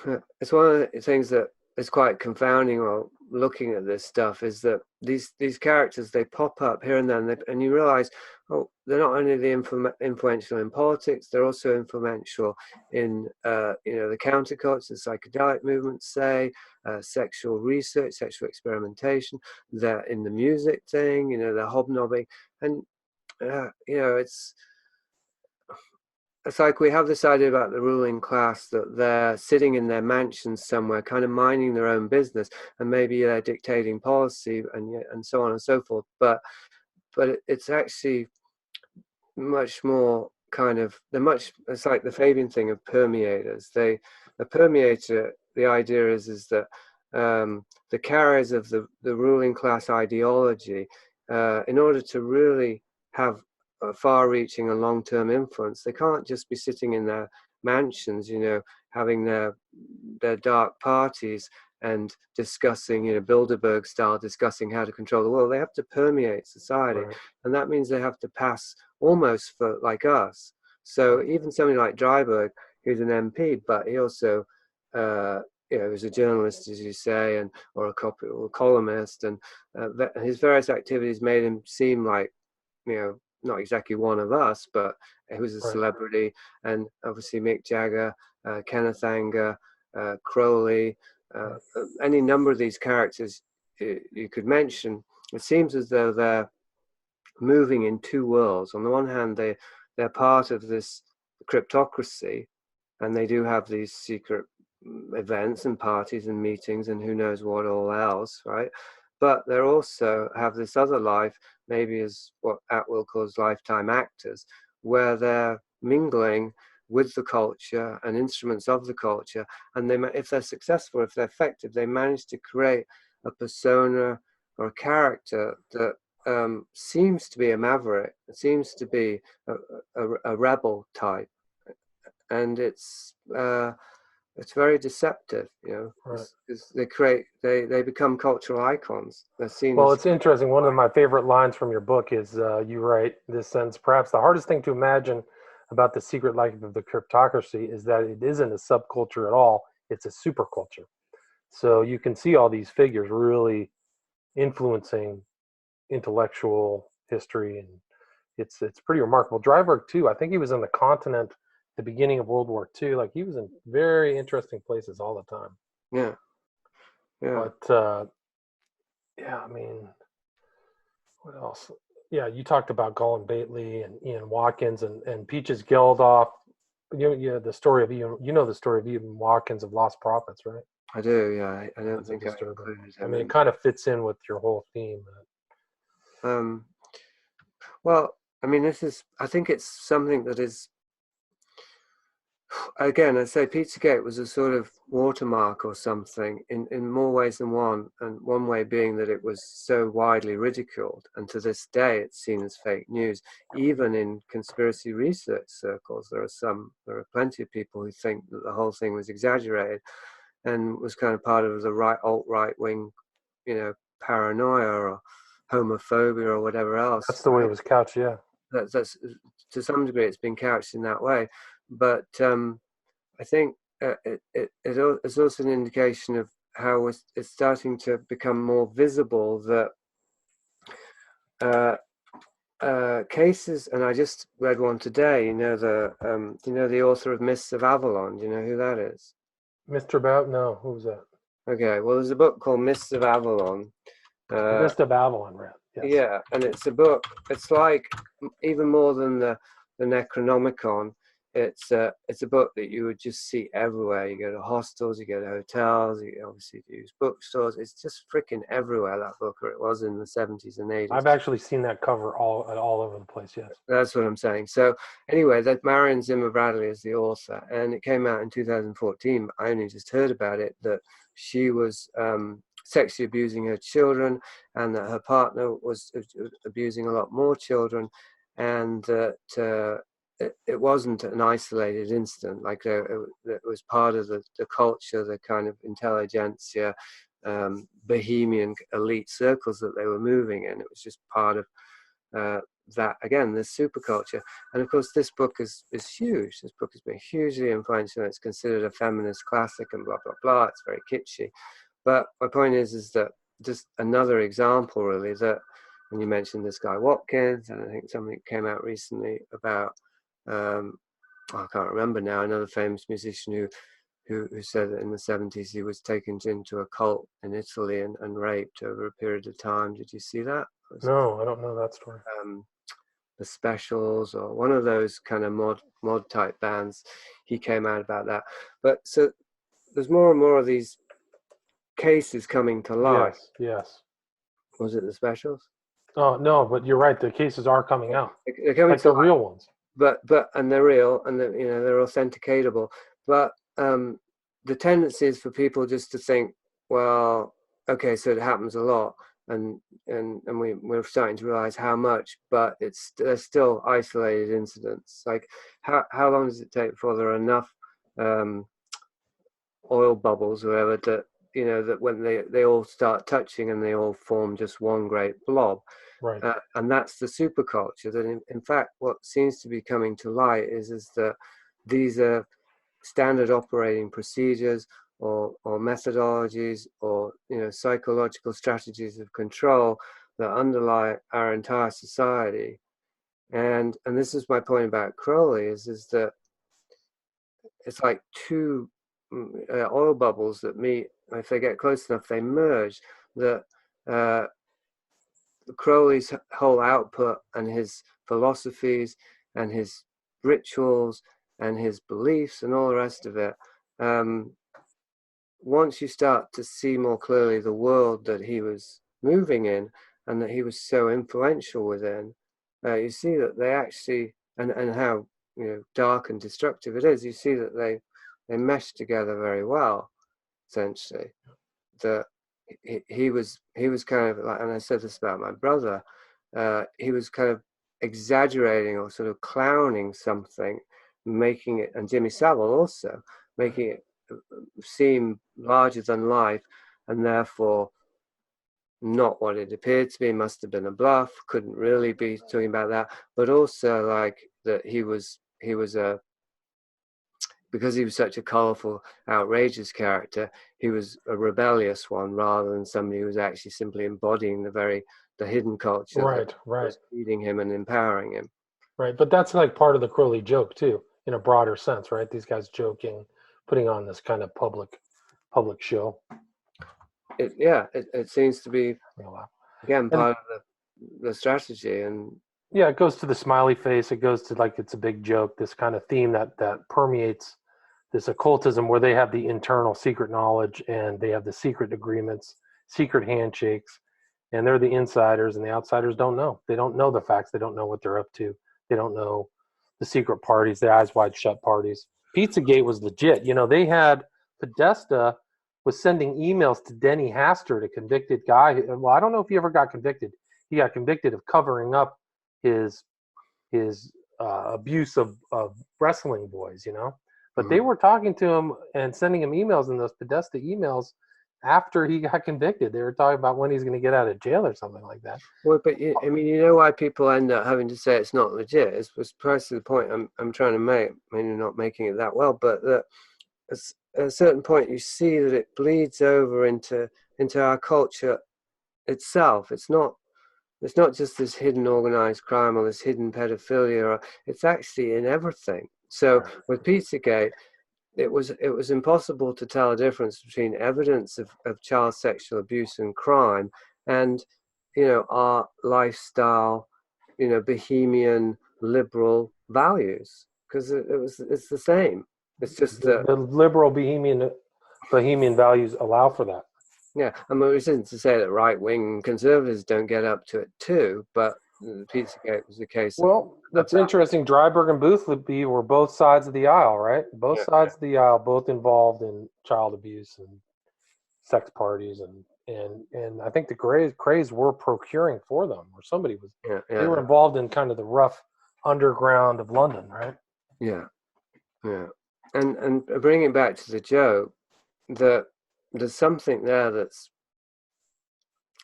one of the things that is quite confounding while looking at this stuff is that these characters, they pop up here and there, and you realize, oh, they're not only influential in politics, they're also influential in the counterculture, the psychedelic movements, say, sexual research, sexual experimentation. They're in the music thing, they're hobnobbing, and it's like we have this idea about the ruling class that they're sitting in their mansions somewhere, kind of minding their own business, and maybe they're dictating policy and so on and so forth. But it's actually much more kind of it's like the Fabian thing of permeators. A permeator, the idea is that the carriers of the ruling class ideology, in order to really have a far-reaching and long-term influence, they can't just be sitting in their mansions, having their dark parties and discussing, Bilderberg style, discussing how to control the world. They have to permeate society, right. And that means they have to pass almost for like us. So even somebody like Dryburgh, who's an MP, but he also was a journalist, as you say, or a columnist, and his various activities made him seem like, not exactly one of us, but he was a celebrity. And obviously Mick Jagger, Kenneth Anger, Crowley, any number of these characters you could mention. It seems as though they're moving in two worlds. On the one hand, they're part of this cryptocracy, and they do have these secret events and parties and meetings and who knows what all else, right? But they also have this other life, maybe as what Atwill calls lifetime actors, where they're mingling with the culture and instruments of the culture. And if they're successful, if they're effective, they manage to create a persona or a character that seems to be a maverick. It seems to be a rebel type. And it's very deceptive, because they become cultural icons. They're seen. Well, it's interesting. One of my favorite lines from your book is you write this sentence: perhaps the hardest thing to imagine about the secret life of the cryptocracy is that it isn't a subculture at all; it's a superculture. So you can see all these figures really influencing intellectual history, and it's pretty remarkable. Dryburgh too. I think he was on the continent the beginning of World War II. Like, he was in very interesting places all the time. Yeah. But I mean, what else? Yeah, you talked about Colin Bately and Ian Watkins and Peaches Geldof. The story of Ian. The story of Ian Watkins of Lost Prophets, right? I do. Yeah, I don't think I included him. I mean, it kind of fits in with your whole theme. Well, I mean, I think it's something that is. Again, I'd say Pizzagate was a sort of watermark or something in more ways than one, and one way being that it was so widely ridiculed, and to this day it's seen as fake news. Even in conspiracy research circles, there are plenty of people who think that the whole thing was exaggerated and was kind of part of the alt-right wing, paranoia or homophobia or whatever else. That's the way it was couched, yeah. That's to some degree it's been couched in that way. But I think it's also an indication of how it's starting to become more visible that cases, and I just read one today. The author of Myths of Avalon. Do you know who that is? Mr. Bout? No, who was that? Okay, well, there's a book called Myths of Avalon. Myths of Avalon, right? Yes. Yeah, and it's a book. It's like even more than the Necronomicon. it's a book that you would just see everywhere. You go to hostels, you go to hotels, you obviously use bookstores. It's just freaking everywhere, that book, or it was in the 70s and 80s. I've actually seen that cover all over the place. Yes, that's what I'm saying. So anyway, that Marion Zimmer Bradley is the author, and it came out in 2014. I only just heard about it, that she was sexually abusing her children, and that her partner was abusing a lot more children, and that it wasn't an isolated incident. Like it was part of the culture, the kind of intelligentsia, bohemian elite circles that they were moving in. It was just part of that, again, this superculture. And of course, this book is huge. This book has been hugely influential. It's considered a feminist classic and blah, blah, blah. It's very kitschy. But my point is that just another example, really, that, and you mentioned this guy Watkins, and I think something came out recently about, I can't remember now, another famous musician who said that in the 70s he was taken into a cult in Italy and raped over a period of time. Did you see that? no, I don't know that story. The Specials, or one of those kind of mod type bands, he came out about that. But so there's more and more of these cases coming to light. Yes. Was it the Specials? Oh no, but you're right. The cases are coming out. They're coming like the real ones. But and they're real, and they're authenticatable. But the tendency is for people just to think, well, okay, so it happens a lot, and we're starting to realize how much, but there's still isolated incidents. Like how long does it take before there are enough oil bubbles or whatever that that when they all start touching and they all form just one great blob? Right. And that's the superculture. That in fact, what seems to be coming to light is that these are standard operating procedures or methodologies or psychological strategies of control that underlie our entire society. And this is my point about Crowley is that it's like two oil bubbles that meet. If they get close enough, they merge. That Crowley's whole output and his philosophies and his rituals and his beliefs and all the rest of it, once you start to see more clearly the world that he was moving in and that he was so influential within, you see that they actually, and how dark and destructive it is, you see that they mesh together very well, essentially. That he was kind of like, and I said this about my brother, he was kind of exaggerating or sort of clowning something, making it, and Jimmy Savile also, making it seem larger than life, and therefore not what it appeared to be. Must have been a bluff, couldn't really be talking about that, but also like that he was because he was such a colorful, outrageous character, he was a rebellious one rather than somebody who was actually simply embodying the hidden culture that was feeding him and empowering him. Right, but that's like part of the Crowley joke too, in a broader sense, right? These guys joking, putting on this kind of public show. It seems to be, again, part of the strategy. And yeah, it goes to the smiley face. It goes to like it's a big joke, this kind of theme that permeates this occultism, where they have the internal secret knowledge and they have the secret agreements, secret handshakes, and they're the insiders, and the outsiders don't know. They don't know the facts. They don't know what they're up to. They don't know the secret parties, the eyes wide shut parties. Pizzagate was legit. They had Podesta was sending emails to Denny Haster, a convicted guy. Well, I don't know if he ever got convicted. He got convicted of covering up his abuse of wrestling boys, But they were talking to him and sending him emails, and those Podesta emails after he got convicted, they were talking about when he's going to get out of jail or something like that. Well, but I mean, why people end up having to say it's not legit? It's precisely the point I'm trying to make. Maybe not making it that well, but that at a certain point you see that it bleeds over into our culture itself. It's not just this hidden organized crime or this hidden pedophilia. It's actually in everything. So with Pizzagate, it was impossible to tell a difference between evidence of child sexual abuse and crime and our lifestyle, bohemian liberal values. because it's the same. It's just The liberal bohemian values allow for that. yeah. I mean, it isn't to say that right-wing conservatives don't get up to it too, but the Pizzagate was the case of. Well, that's interesting. Dryburgh and Boothby were both sides of the aisle, right? Both sides of the aisle, both involved in child abuse and sex parties, and I think the Crays were procuring for them, or somebody was. They were involved in kind of the rough underground of London, right? Yeah, yeah. And bringing it back to the joke, that there's something there that's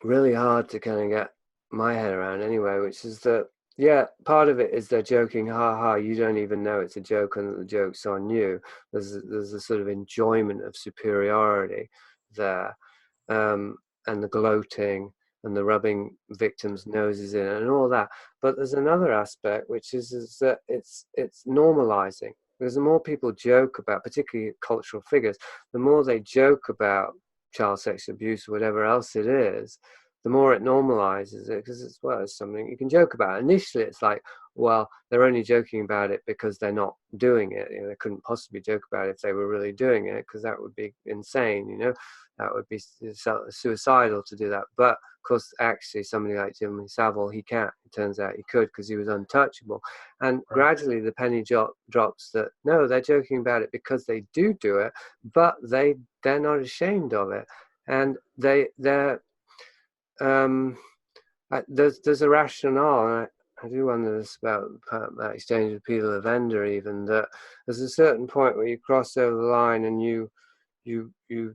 really hard to kind of get my head around anyway, which is that, yeah, part of it is they're joking, ha ha, you don't even know it's a joke and that the joke's on you. There's a sort of enjoyment of superiority there, and the gloating and the rubbing victims' noses in and all that. But there's another aspect, which is that it's normalizing. Because the more people joke about, particularly cultural figures, the more they joke about child sexual abuse or whatever else it is, the more it normalizes it, because it's something you can joke about. Initially, it's like, well, they're only joking about it because they're not doing it. You know, they couldn't possibly joke about it if they were really doing it, because that would be insane. You know, that would be suicidal to do that. But of course, actually, somebody like Jimmy Savile, he can't. It turns out he could, because he was untouchable. And gradually, the penny drops that no, they're joking about it because they do it, but they're not ashamed of it, and they're there's a rationale, and I do wonder this about that exchange with Peter Lavender, even, that there's a certain point where you cross over the line and you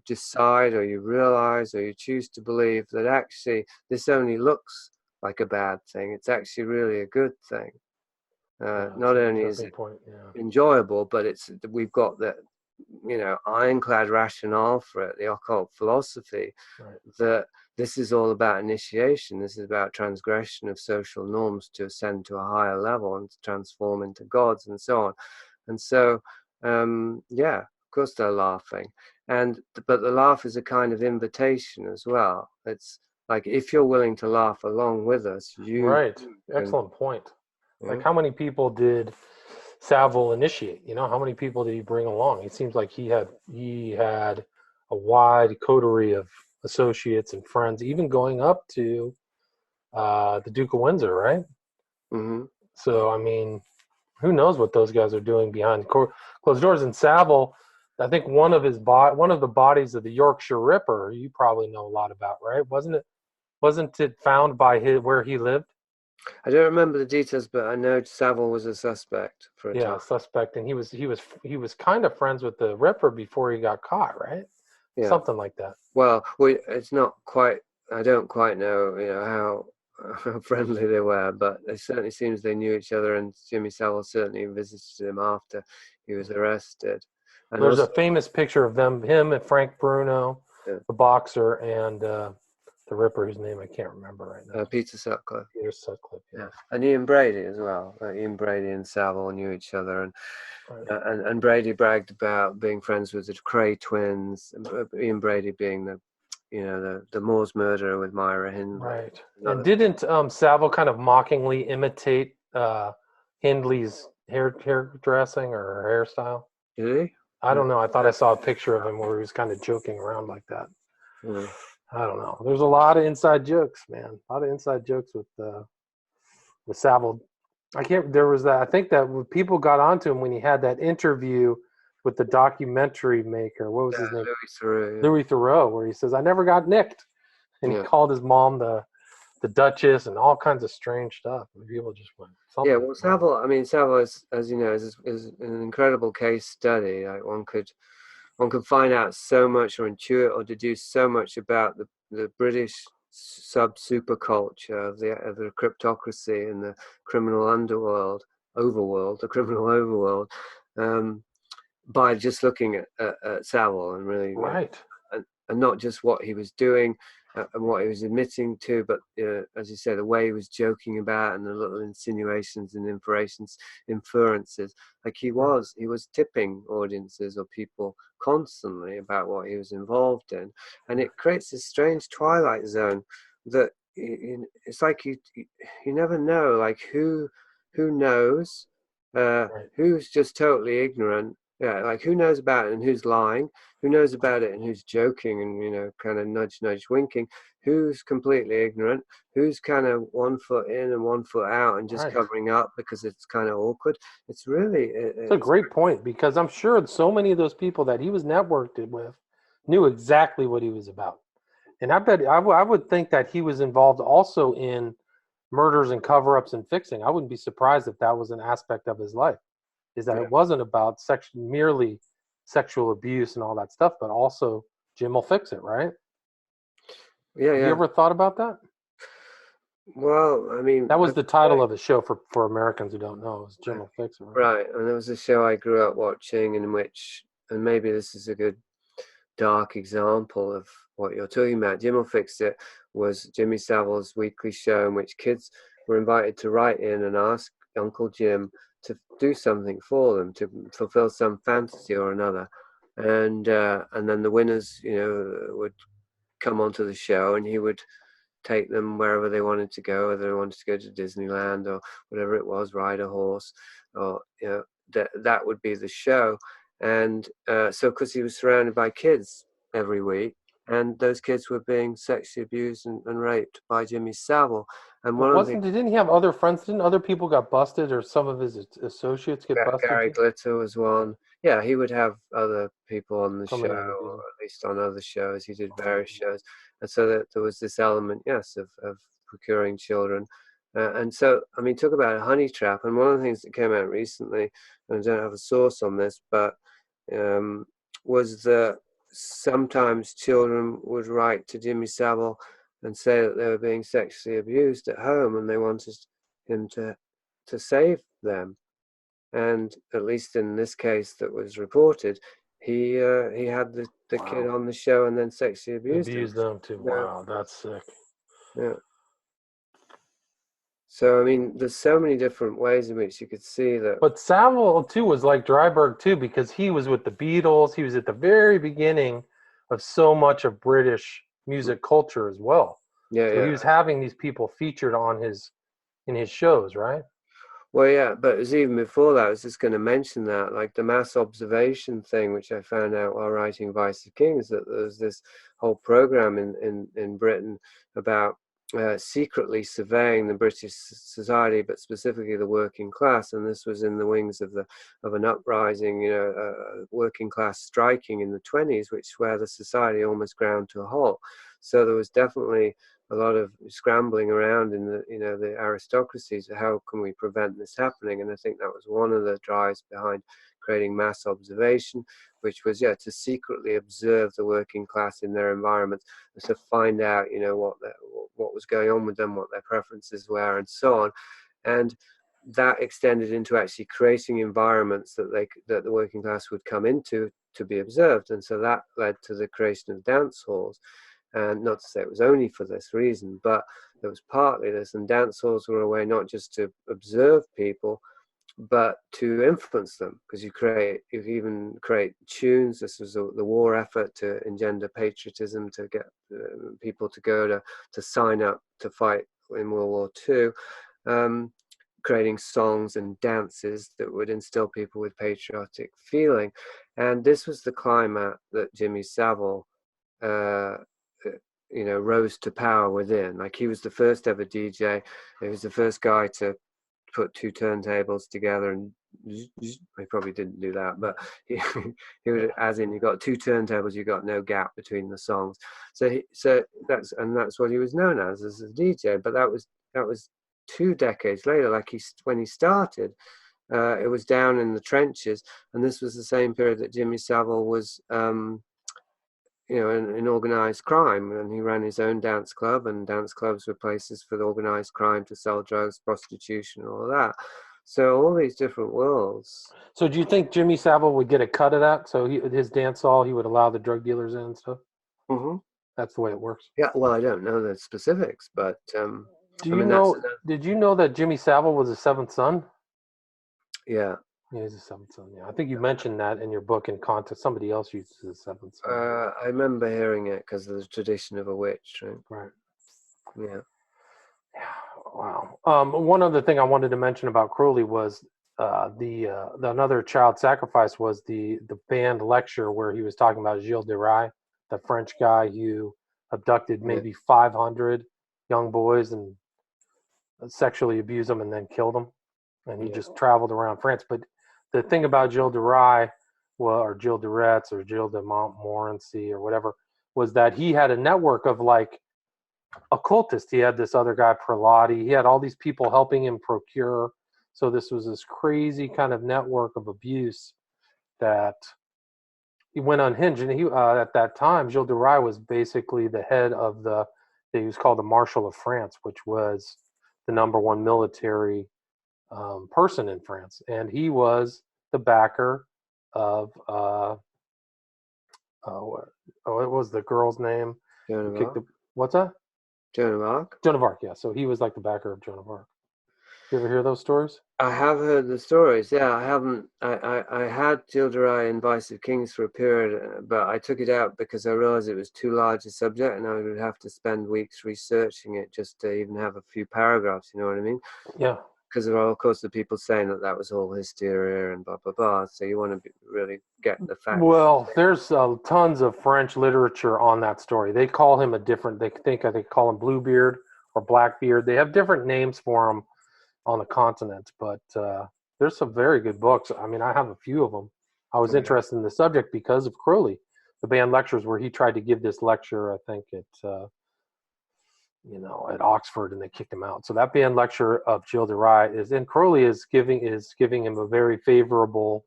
decide, or you realize, or you choose to believe that actually this only looks like a bad thing. It's actually really a good thing. Not only is it enjoyable, but we've got that, you know, ironclad rationale for it, the occult philosophy, that this is all about initiation. This is about transgression of social norms to ascend to a higher level and to transform into gods and so on. And so, yeah, of course they're laughing. But the laugh is a kind of invitation as well. It's like, if you're willing to laugh along with us, Excellent point. Like, how many people did Savile initiate? You know, how many people did he bring along? It seems like he had a wide coterie of associates and friends, even going up to the Duke of Windsor, right? Mm-hmm. So, I mean, who knows what those guys are doing behind closed doors? And Savile, I think one of the bodies of the Yorkshire Ripper, you probably know a lot about, right? Wasn't it found by where he lived? I don't remember the details, but I know Savile was a suspect for a time. Yeah, suspect, and he was kind of friends with the Ripper before he got caught, right? Yeah. Something like that. Well, it's not quite. I don't quite know, you know, how friendly they were, but it certainly seems they knew each other, and Jimmy Savile certainly visited him after he was arrested. And there's a famous picture of him and Frank Bruno, the boxer, and the Ripper, whose name I can't remember right now. Peter Sutcliffe. Peter Sutcliffe, yeah. And Ian Brady as well. Ian Brady and Savile knew each other, and Brady bragged about being friends with the Cray twins. Ian Brady being the Moors murderer with Myra Hindley. Right. And didn't Savile kind of mockingly imitate Hindley's hairdressing or hairstyle? Did he? I don't know. I thought I saw a picture of him where he was kind of joking around like that. Mm. I don't know. There's a lot of inside jokes, man. A lot of inside jokes with Savile. I think that when people got onto him when he had that interview with the documentary maker. What was his name? Louis Theroux, where he says, "I never got nicked," and he called his mom the Duchess and all kinds of strange stuff. And people just went. Yeah, well, Savile is, as you know, is an incredible case study. Like one could find out so much, or intuit, or deduce so much about the British super culture of the cryptocracy and the criminal overworld, by just looking at Savile, and really, and not just what he was doing and what he was admitting to, but as you say, the way he was joking about, and the little insinuations and inferences. Like he was tipping audiences or people constantly about what he was involved in, and it creates this strange twilight zone that it's like you never know, like who knows Right. who's just totally ignorant. Yeah, like who knows about it and who's lying, who knows about it and who's joking and, you know, kind of nudge, nudge, winking, who's completely ignorant, who's kind of 1 foot in and 1 foot out and just Right. covering up because it's kind of awkward. It's really, It's a great point, because I'm sure so many of those people that he was networked with knew exactly what he was about. And I bet I would think that he was involved also in murders and cover-ups and fixing. I wouldn't be surprised if that was an aspect of his life, is that Yeah. it wasn't about merely sexual abuse and all that stuff, but also Jim will fix it, right? Yeah, Have you yeah. ever thought about that? Well, I mean, That was the title of his show for Americans who don't know. It was Jim will fix it, right? right. And there was a show I grew up watching in which, and maybe this is a good dark example of what you're talking about. Jim will fix it was Jimmy Savile's weekly show in which kids were invited to write in and ask Uncle Jim to do something for them, to fulfill some fantasy or another, and then the winners, you know, would come onto the show and he would take them wherever they wanted to go, whether they wanted to go to Disneyland or whatever it was, ride a horse, or, you know, that would be the show. And so, because he was surrounded by kids every week, and those kids were being sexually abused and raped by Jimmy Savile. And one of the Didn't he have other friends? Didn't other people got busted, or some of his associates get busted Gary too? Glitter was one. Yeah, he would have other people on the Coming show, out of or prison. at least on other shows. He did various shows, and so that there was this element, yes, of procuring children. And so, I mean, talk about a honey trap. And one of the things that came out recently, and I don't have a source on this, but was that sometimes children would write to Jimmy Savile and say that they were being sexually abused at home, and they wanted him to save them. And at least in this case that was reported, he had the kid Wow. on the show and then sexually abused him. Abuse them too. Yeah, Wow, that's sick. yeah. So I mean, there's so many different ways in which you could see that. But Savile too was like Dryburgh too, because he was with the Beatles. He was at the very beginning of so much of British music culture as well. Yeah, So he yeah. was having these people featured in his shows, right? Well, yeah, but it was even before that. I was just going to mention that, like the mass observation thing, which I found out while writing Vice of Kings, that there's this whole program in Britain about secretly surveying the British society, but specifically the working class. And this was in the wings of an uprising, you know, working class striking in the 1920s, where the society almost ground to a halt. So there was definitely a lot of scrambling around in the, you know, the aristocracies. How can we prevent this happening? And I think that was one of the drives behind creating mass observation, which was, yeah, to secretly observe the working class in their environments, to find out, you know, what was going on with them, what their preferences were, and so on. And that extended into actually creating environments that the working class would come into to be observed. And so that led to the creation of dance halls. And not to say it was only for this reason, but there was partly this, and dance halls were a way not just to observe people, but to influence them, because you even create tunes. This was the war effort to engender patriotism, to get people to go to sign up to fight in World War II, creating songs and dances that would instill people with patriotic feeling. And this was the climate that Jimmy Savile you know, rose to power within. Like, he was the first ever DJ. He was the first guy to put two turntables together, and he probably didn't do that, but he would, as in, you got two turntables, you got no gap between the songs. So that's what he was known as a DJ. But that was 2 decades later. Like, when he started, it was down in the trenches, and this was the same period that Jimmy Savile was you know, in organized crime, and he ran his own dance club, and dance clubs were places for the organized crime to sell drugs, prostitution, all of that. So all these different worlds. So do you think Jimmy Savile would get a cut of that? So his dance hall, he would allow the drug dealers in and stuff? Mm-hmm. That's the way it works. Yeah, well, I don't know the specifics, but I Did you know that Jimmy Savile was a seventh son? Yeah. Yeah, he's a seventh son. Yeah, I think you mentioned that in your book in context. Somebody else uses a seventh son. I remember hearing it because of the tradition of a witch, right? Right. Yeah. Yeah. Wow. One other thing I wanted to mention about Crowley was the another child sacrifice was the banned lecture where he was talking about Gilles de Rais, the French guy who abducted maybe 500 young boys and sexually abused them and then killed them. And he just traveled around France. But the thing about Gilles de Rais, well, or Gilles de Retz or Gilles de Montmorency or whatever, was that he had a network of like occultists. He had this other guy, Prelati. He had all these people helping him procure. So this was this crazy kind of network of abuse that he went unhinged. And he at that time, Gilles de Rais was basically the head of he was called the Marshal of France, which was the #1 military person in France. And he was the backer of, what was the girl's name? Joan of Arc. What's that? Joan of Arc. Joan of Arc, yeah. So he was like the backer of Joan of Arc. You ever hear those stories? I have heard the stories. Yeah, I haven't. I had Gilles de Rais in Vice of Kings for a period, but I took it out because I realized it was too large a subject, and I would have to spend weeks researching it just to even have a few paragraphs. You know what I mean? Yeah. Because there are, of course, the people saying that was all hysteria and blah blah blah. So you want to really get the facts. Well, there's tons of French literature on that story. They call him a different. They call him Bluebeard or Blackbeard. They have different names for him on the continent, but there's some very good books. I mean, I have a few of them. I was interested in the subject because of Crowley, the banned lectures where he tried to give this lecture, I think at Oxford, and they kicked him out. So that banned lecture of Gilles de Rais and Crowley is giving him a very favorable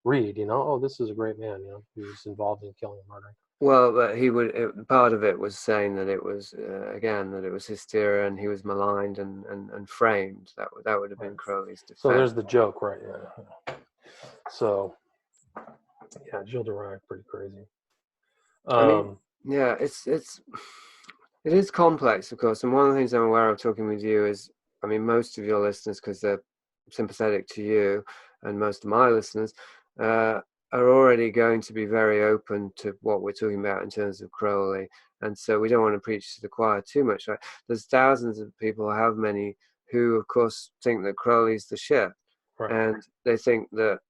read. Oh, this is a great man. Who's involved in killing and murdering. Well, but part of it was saying that it was that it was hysteria, and he was maligned and framed. That would have been Crowley's defense. So there's the joke, right? Yeah. So yeah, Gilles de Rais, pretty crazy. I mean, yeah, it is complex, of course. And one of the things I'm aware of talking with you is, I mean, most of your listeners, because they're sympathetic to you, and most of my listeners are already going to be very open to what we're talking about in terms of Crowley. And so we don't want to preach to the choir too much. Right? There's thousands of people, how many, who, of course, think that Crowley's the shit. Right. And they think that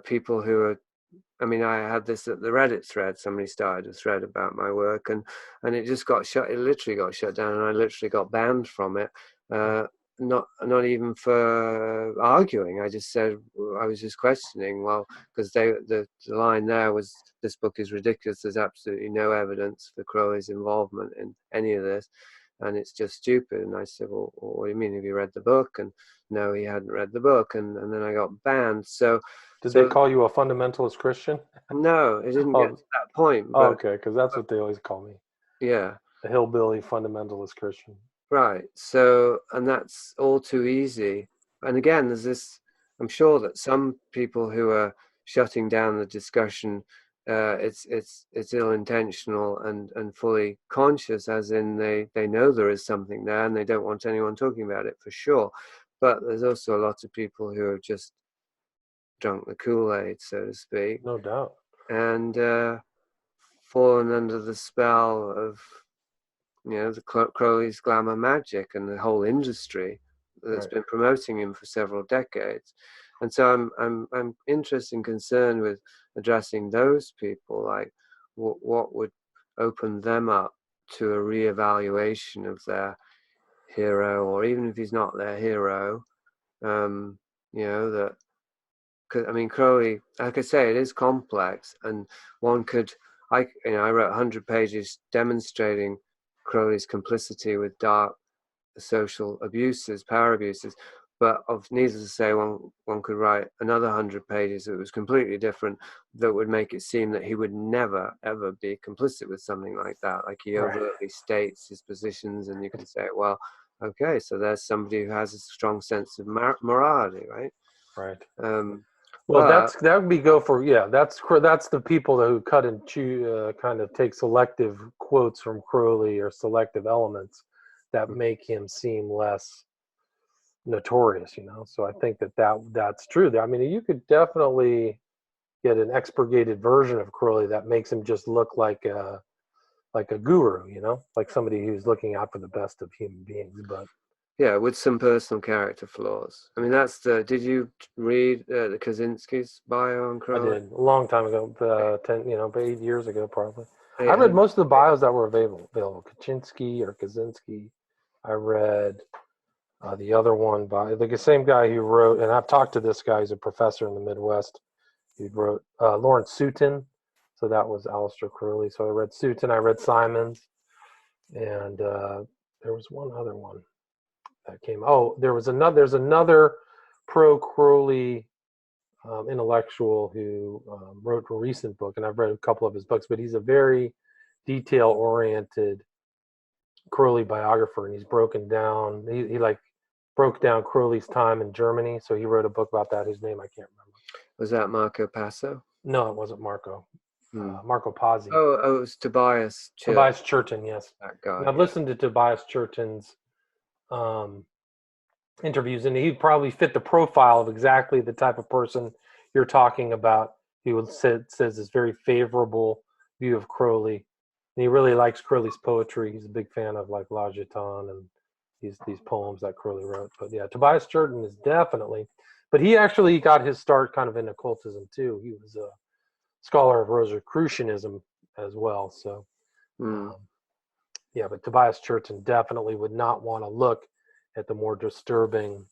people who are, I mean, I had this at the Reddit thread. Somebody started a thread about my work, and it just got shut. It literally got shut down, and I literally got banned from it. Not even for arguing. I just said, I was just questioning. Well, because the line there was, this book is ridiculous. There's absolutely no evidence for Crowley's involvement in any of this, and it's just stupid. And I said, well, what do you mean? Have you read the book? And no, he hadn't read the book, and then I got banned. So. Did they call you a fundamentalist Christian? No, it didn't get to that point. But, okay, because that's what they always call me. Yeah. A hillbilly fundamentalist Christian. Right. So, and that's all too easy. And again, there's this, I'm sure that some people who are shutting down the discussion, it's ill-intentional and fully conscious, as in they know there is something there and they don't want anyone talking about it, for sure. But there's also a lot of people who have just drunk the Kool-Aid, so to speak. No doubt. And fallen under the spell of, the Crowley's glamour magic and the whole industry that's been promoting him for several decades. And so I'm interested and concerned with addressing those people, like what would open them up to a reevaluation of their hero, or even if he's not their hero, that. I mean, Crowley, like I say, it is complex, and one could, I wrote 100 pages demonstrating Crowley's complicity with dark social abuses, power abuses, but needless to say, one could write another 100 pages that was completely different, that would make it seem that he would never, ever be complicit with something like that. Like, he overtly states his positions, and you can say, well, okay, so there's somebody who has a strong sense of morality, right? Right. Well, that would be that's the people who cut and chew, kind of take selective quotes from Crowley or selective elements that make him seem less notorious, So I think that's true. I mean, you could definitely get an expurgated version of Crowley that makes him just look like a guru, like somebody who's looking out for the best of human beings. But Yeah, with some personal character flaws. I mean, that's the. Did you read the Kaczynski's bio on I Crowley? did a long time ago, 10, about 8 years ago, probably. I read 800. most of the bios that were available. Kaczynski or Kaczynski. I read the other one by the same guy who wrote, and I've talked to this guy. He's a professor in the Midwest. He wrote Lawrence Sutin. So that was Aleister Crowley. So I read Sutin. I read Simons, and there was one other one that came. Oh, there's another pro Crowley intellectual who wrote a recent book, and I've read a couple of his books, but he's a very detail-oriented Crowley biographer, and he's broken down. He like broke down Crowley's time in Germany, so he wrote a book about that. Whose name I can't remember. Was that Marco Passo? No, it wasn't Marco. Marco Pazzi. Oh, it was Tobias. Tobias Churton, yes. That guy. I've listened to Tobias Churton's interviews, and he probably fit the profile of exactly the type of person you're talking about. He says this very favorable view of Crowley, and he really likes Crowley's poetry. He's a big fan of like La Gitane and these poems that Crowley wrote. But yeah, Tobias Churton is definitely. But he actually got his start kind of in occultism too. He was a scholar of Rosicrucianism as well. So yeah, but Tobias Churton definitely would not want to look at the more disturbing,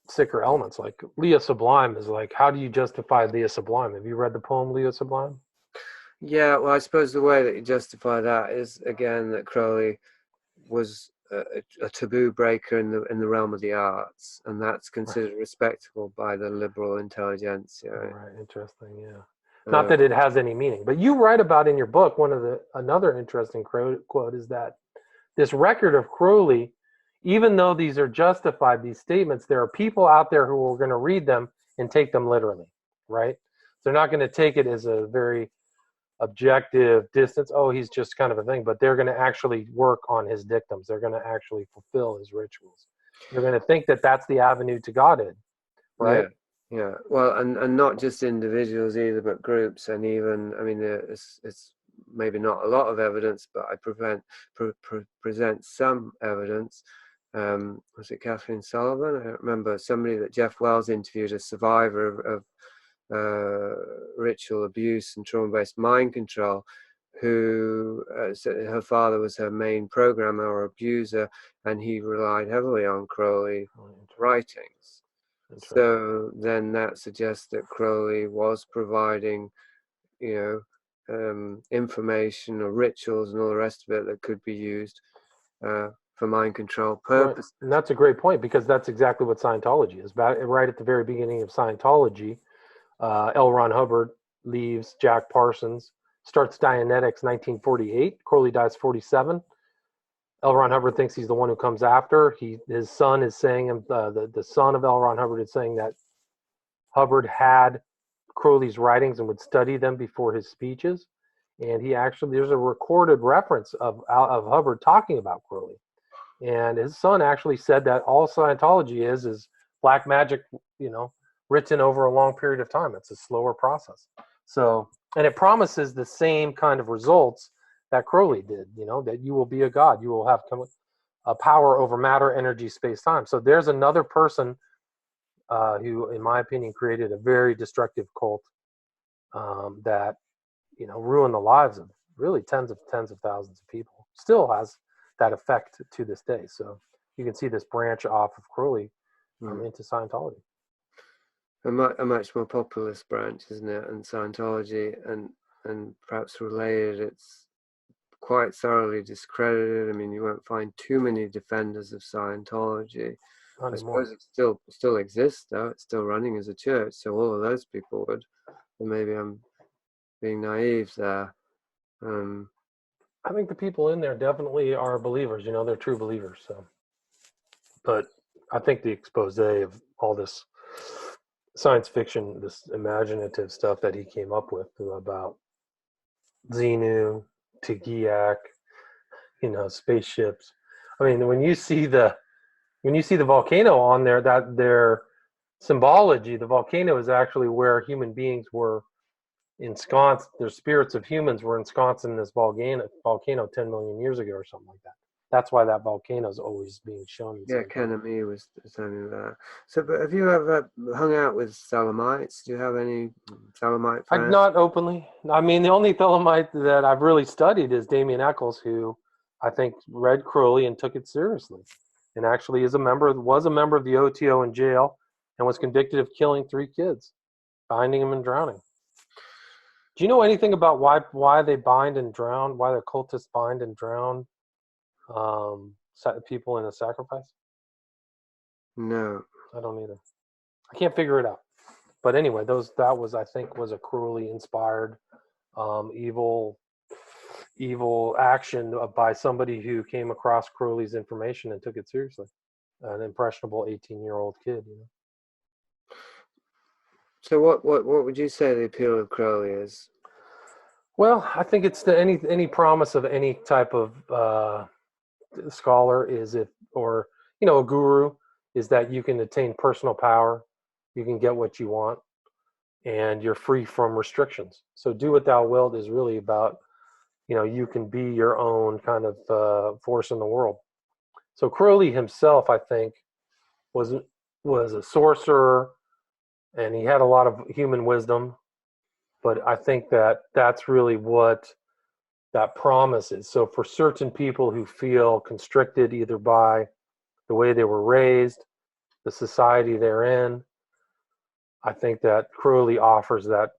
sicker elements. Like Leah Sublime is like, how do you justify Leah Sublime? Have you read the poem Leah Sublime? Yeah, well, I suppose the way that you justify that is, again, that Crowley was a taboo breaker in the realm of the arts, and that's considered respectable by the liberal intelligentsia. Right, interesting, yeah. Not that it has any meaning, but you write about in your book, another interesting quote is that this record of Crowley, even though these are justified, these statements, there are people out there who are going to read them and take them literally, right? They're not going to take it as a very objective distance. Oh, he's just kind of a thing, but they're going to actually work on his dictums. They're going to actually fulfill his rituals. They're going to think that that's the avenue to Godhead, right? Yeah. Well, and not just individuals either, but groups, and even, I mean, it's maybe not a lot of evidence, but I present some evidence. Was it Kathleen Sullivan? I don't remember. Somebody that Jeff Wells interviewed, a survivor of ritual abuse and trauma-based mind control, who her father was her main programmer or abuser, and he relied heavily on Crowley writings. So then that suggests that Crowley was providing, information or rituals and all the rest of it that could be used for mind control purposes. Right. And that's a great point, because that's exactly what Scientology is. Right at the very beginning of Scientology, L. Ron Hubbard leaves, Jack Parsons starts Dianetics 1948. Crowley dies 47. L. Ron Hubbard thinks he's the one who comes after. His son is saying, the son of L. Ron Hubbard is saying that Hubbard had Crowley's writings and would study them before his speeches. And there's a recorded reference of Hubbard talking about Crowley. And his son actually said that all Scientology is black magic, written over a long period of time. It's a slower process. So, and it promises the same kind of results that Crowley did, that you will be a god, you will have a power over matter, energy, space, time. So there's another person who, in my opinion, created a very destructive cult that, ruined the lives of really tens of thousands of people. Still has that effect to this day. So you can see this branch off of Crowley into Scientology. A much more populist branch, isn't it? And Scientology, and perhaps related, it's quite thoroughly discredited. I mean, you won't find too many defenders of Scientology. I suppose it still exists, though. It's still running as a church, so all of those people would. And maybe I'm being naive there. I think the people in there definitely are believers. They're true believers. So, but I think the expose of all this science fiction, this imaginative stuff that he came up with about Xenu, Tegiak, spaceships. I mean, when you see the volcano on there, that their symbology, the volcano is actually where human beings were ensconced. Their spirits of humans were ensconced in this volcano 10 million years ago or something like that. That's why that volcano is always being shown. Yeah, Kenami was telling me that. So, but have you ever hung out with Thelemites? Do you have any Thelemite friends? Not openly. I mean, the only Thelemite that I've really studied is Damien Eccles, who I think read Crowley and took it seriously, and actually was a member of the OTO in jail, and was convicted of killing 3 kids, binding them and drowning. Do you know anything about why they bind and drown? Why the cultists bind and drown people in a sacrifice? No. I don't either. I can't figure it out. But anyway, that was, I think, was a cruelly inspired evil action by somebody who came across Crowley's information and took it seriously. An impressionable 18-year-old kid, you know. So what would you say the appeal of Crowley is? Well, I think it's any promise of any type of scholar or a guru is that you can attain personal power, you can get what you want, and you're free from restrictions. So do what thou wilt is really about, you can be your own kind of force in the world. So Crowley himself, I think, was a sorcerer, and he had a lot of human wisdom. But I think that's really what that promise is. So for certain people who feel constricted either by the way they were raised, the society they're in, I think that Crowley offers that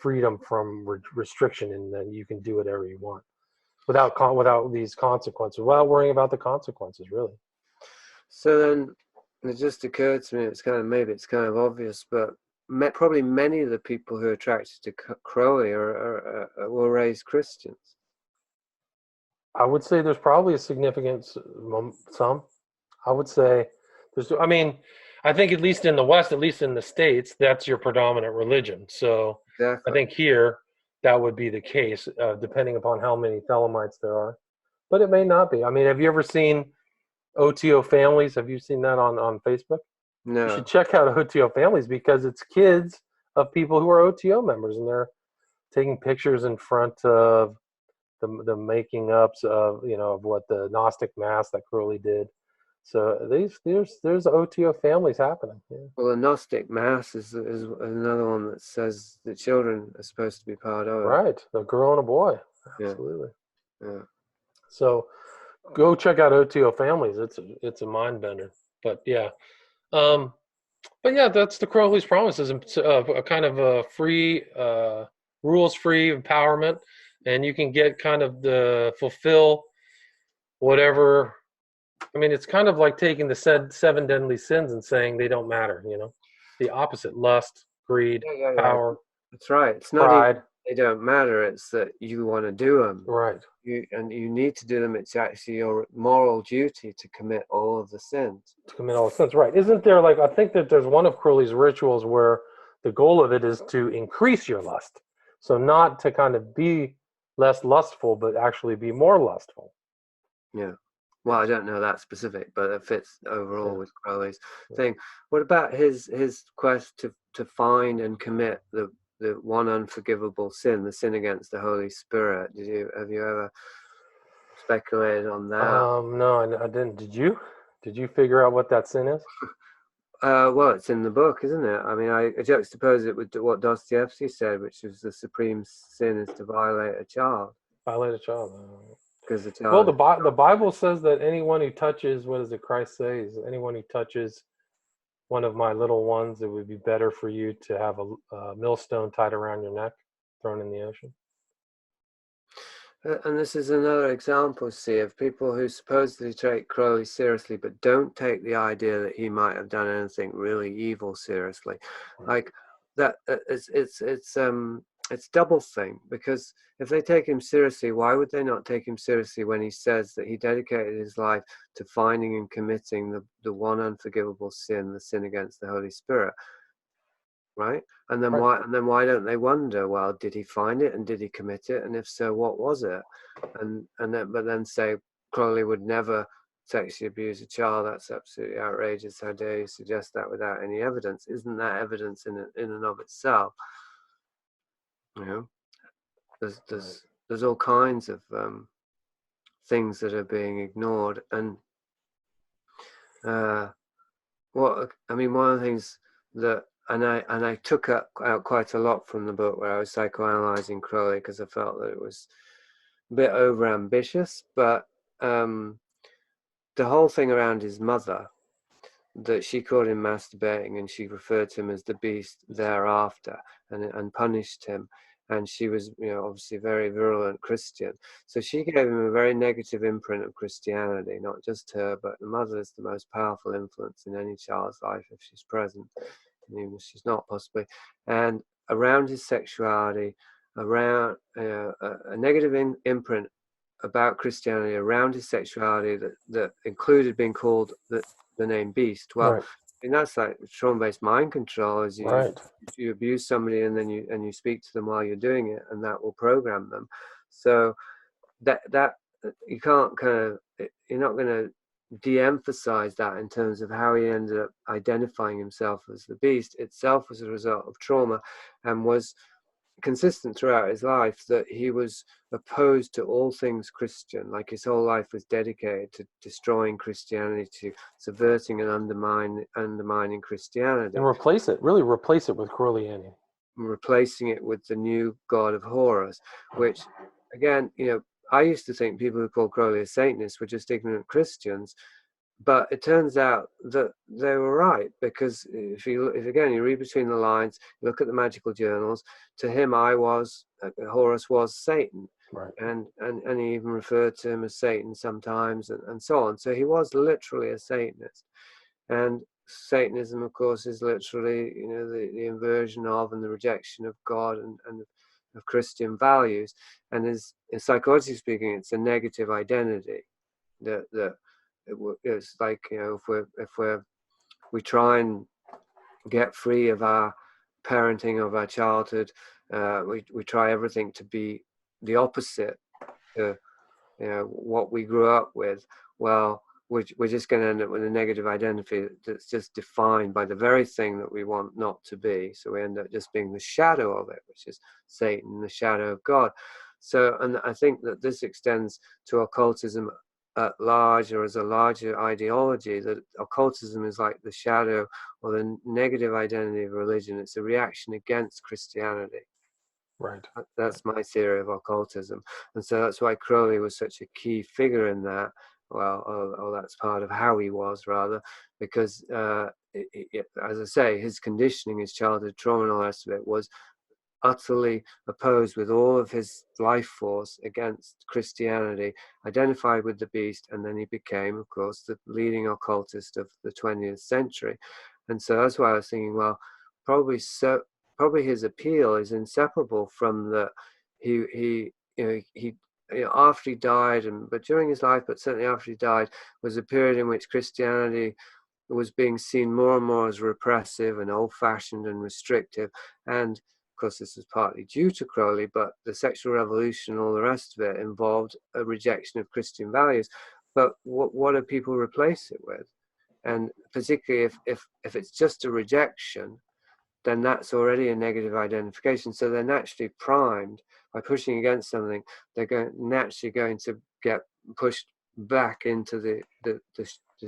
freedom from restriction, and then you can do whatever you want without these consequences, without worrying about the consequences, really. So then it just occurred to me, maybe it's kind of obvious, but probably many of the people who are attracted to Crowley were raised Christians. I would say there's probably a significant some. I would say I think at least in the West, at least in the States, that's your predominant religion. So exactly. I think here that would be the case, depending upon how many Thelemites there are. But it may not be. I mean, have you ever seen OTO Families? Have you seen that on Facebook? No. You should check out OTO Families, because it's kids of people who are OTO members, and they're taking pictures in front of the making ups of of what the Gnostic Mass that Crowley did. So there's OTO families happening. Yeah. Well, the Gnostic Mass is another one that says the children are supposed to be part of it. Right, a girl and a boy. Absolutely. Yeah. So go check out OTO Families. It's a mind bender. But yeah, that's the Crowley's promises, a kind of a free, rules-free empowerment, and you can get kind of fulfill whatever. I mean, it's kind of like taking the 7 deadly sins and saying they don't matter, the opposite: lust, greed, power. That's right. It's pride. Not even they don't matter. It's that you want to do them. Right. You need to do them. It's actually your moral duty to commit all of the sins. Right. Isn't there, I think that there's one of Crowley's rituals where the goal of it is to increase your lust. So not to kind of be less lustful, but actually be more lustful. Yeah. Well, I don't know that specific, but it fits overall with Crowley's thing. What about his quest to find and commit the one unforgivable sin, the sin against the Holy Spirit? Have you ever speculated on that? No, I didn't. Did you? Did you figure out what that sin is? Well, it's in the book, isn't it? I mean, I juxtapose it with what Dostoevsky said, which is the supreme sin is to violate a child. Violate a child. Because the child. Well, the Bible says that anyone who touches, what does the Christ say? Anyone who touches one of my little ones, it would be better for you to have a millstone tied around your neck, thrown in the ocean. And this is another example, see, of people who supposedly take Crowley seriously, but don't take the idea that he might have done anything really evil seriously. Like that, it's double thing, because if they take him seriously, why would they not take him seriously when he says that he dedicated his life to finding and committing the one unforgivable sin, the sin against the Holy Spirit? Right? And then why don't they wonder, well, did he find it and did he commit it, and if so, what was it? But then say Crowley would never sexually abuse a child. That's absolutely outrageous. How dare you suggest that without any evidence? Isn't that evidence in and of itself? There's all kinds of things that are being ignored. And one of the things that, and I took out quite a lot from the book where I was psychoanalyzing Crowley, because I felt that it was a bit overambitious, but the whole thing around his mother, that she caught him masturbating and she referred to him as the beast thereafter, and punished him. And she was, obviously a very virulent Christian. So she gave him a very negative imprint of Christianity, not just her, but the mother is the most powerful influence in any child's life if she's present, and even if she's not, possibly. And around his sexuality, around a negative imprint about Christianity around his sexuality that included being called the name beast. Well, right. And that's like trauma-based mind control. Is you abuse somebody and then you speak to them while you're doing it, and that will program them. So that you can't you're not going to de-emphasize that in terms of how he ended up identifying himself as the beast. Itself was a result of trauma, and was consistent throughout his life that he was opposed to all things Christian. Like his whole life was dedicated to destroying Christianity, to subverting and undermining Christianity, and replace it with Crowleyanian, replacing it with the new god of horrors, which again, I used to think people who called Crowley a Satanist were just ignorant Christians. But it turns out that they were right, because if you read between the lines, look at the magical journals, to him Horus was Satan. right? And he even referred to him as Satan sometimes, and so on. So he was literally a Satanist. And Satanism, of course, is literally, the inversion of and the rejection of God and of Christian values. And as psychologically speaking, it's a negative identity that it's like, if we try and get free of our parenting, of our childhood, we try everything to be the opposite to what we grew up with. Well, we're just going to end up with a negative identity that's just defined by the very thing that we want not to be. So we end up just being the shadow of it, which is Satan, the shadow of God. So, and I think that this extends to occultism at large, or as a larger ideology, that occultism is like the shadow or the negative identity of religion. It's a reaction against Christianity. Right. That's my theory of occultism. And so that's why Crowley was such a key figure in that. Well, that's part of how he was, rather, because as I say, his conditioning, his childhood trauma and all the rest of it was utterly opposed with all of his life force against Christianity, identified with the beast, and then he became, of course, the leading occultist of the 20th century. And so that's why I was thinking, well, probably his appeal is inseparable from the he after he died, but during his life, but certainly after he died, was a period in which Christianity was being seen more and more as repressive and old-fashioned and restrictive. And of course, this was partly due to Crowley, but the sexual revolution and all the rest of it involved a rejection of Christian values. But what do people replace it with? And particularly if it's just a rejection, then that's already a negative identification. So they're naturally primed by pushing against something. They're naturally going to get pushed back into the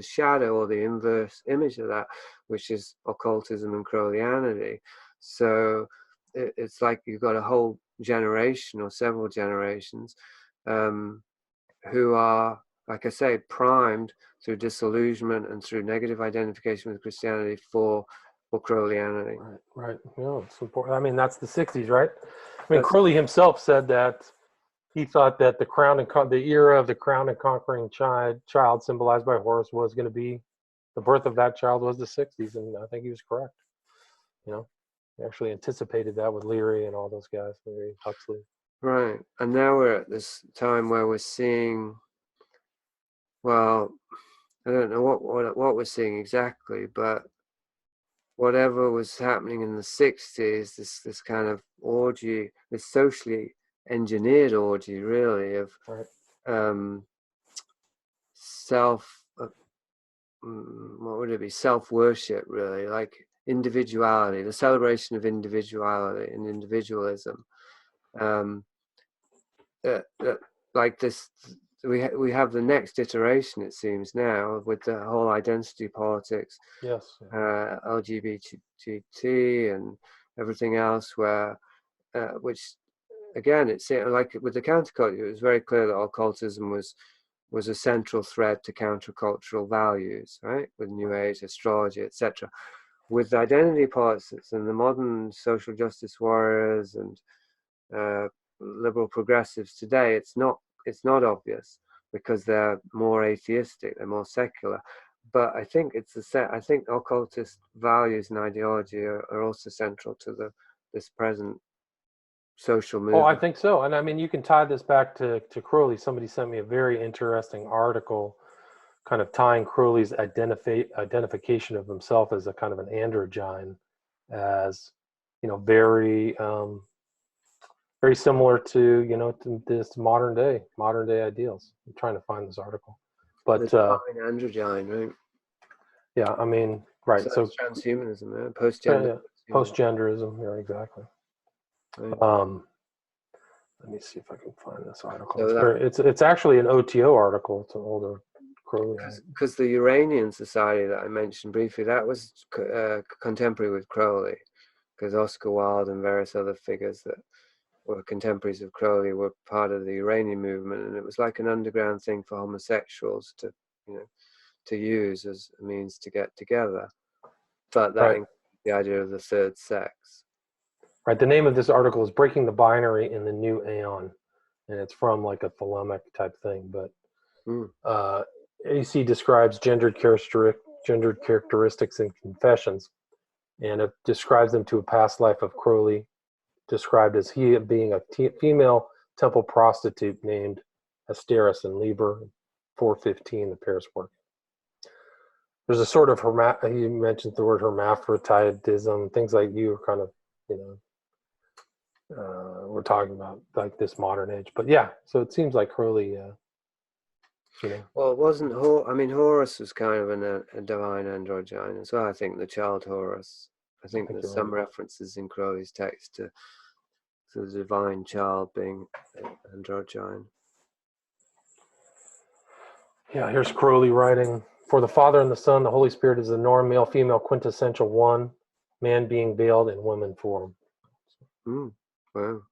shadow or the inverse image of that, which is occultism and Crowleyanity. So it's like you've got a whole generation or several generations who are, like I say, primed through disillusionment and through negative identification with Christianity for Crowleyanity. Right. It's important. I mean, that's the 60s, right? I mean, Crowley himself said that he thought that the era of the crown and conquering child symbolized by Horus was going to be, the birth of that child was the 60s, and I think he was correct. He actually anticipated that with Leary and all those guys, Leary, Huxley. Right. And now we're at this time where we're seeing, well, I don't know what we're seeing exactly, but whatever was happening in the 60s, this kind of orgy, this socially engineered orgy, really, of what would it be? Self-worship, really, like individuality, the celebration of individuality and individualism. Like this we have the next iteration, it seems now, with the whole identity politics, Yes. LGBT and everything else, where which again, it's like with the counterculture, it was very clear that occultism was a central thread to countercultural values, right? With New Age, astrology, etc. With identity politics and the modern social justice warriors and liberal progressives today, it's not obvious because they're more atheistic, they're more secular. But I think I think occultist values and ideology are also central to this present social movement. Oh, I think so. And I mean, you can tie this back to Crowley. Somebody sent me a very interesting article kind of tying Crowley's identification of himself as a kind of an androgyne as, very very similar to, to this modern day ideals. I'm trying to find this article. But androgyne, right? Yeah, I mean, right. So transhumanism, right? Post-gender. Yeah, post-genderism, yeah, exactly. Right. Let me see if I can find this article. So it's actually an OTO article. It's an older Crowley. Because the Uranian Society that I mentioned briefly, that was contemporary with Crowley, because Oscar Wilde and various other figures that were contemporaries of Crowley were part of the Uranian movement, and it was like an underground thing for homosexuals to use as a means to get together. But that includes the idea of the third sex. Right. The name of this article is "Breaking the Binary in the New Aeon," and it's from like a Thelemic type thing. But AC describes gendered characteristics in Confessions, and it describes them to a past life of Crowley, described as he being a female temple prostitute named Asteris in Liber 415, the Paris work. There's a sort of he mentions the word hermaphroditism, things like you were kind of, we're talking about like this modern age. But yeah, so it seems like Crowley, Well, it wasn't Horus was kind of a divine androgyne as well. I think the child Horus. I think there's some references in Crowley's text to the divine child being androgyne. Yeah, here's Crowley writing, "For the Father and the Son, the Holy Spirit is the norm, male, female, quintessential one, man being veiled in woman form." Wow.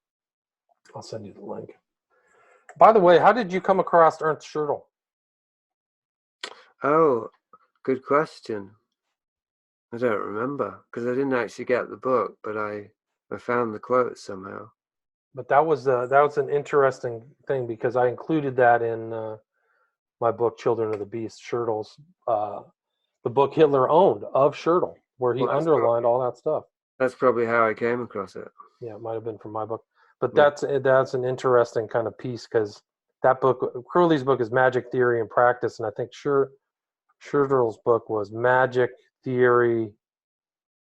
I'll send you the link. By the way, how did you come across Ernst Schertl? Oh, good question. I don't remember because I didn't actually get the book, but I found the quote somehow. But that was an interesting thing because I included that in my book, Children of the Beast, Schertl's, the book Hitler owned of Schertl, where he underlined all that stuff. That's probably how I came across it. Yeah, it might have been from my book. But that's an interesting kind of piece because that book, Crowley's book, is Magic Theory and Practice, and I think Schertl's book was Magic Theory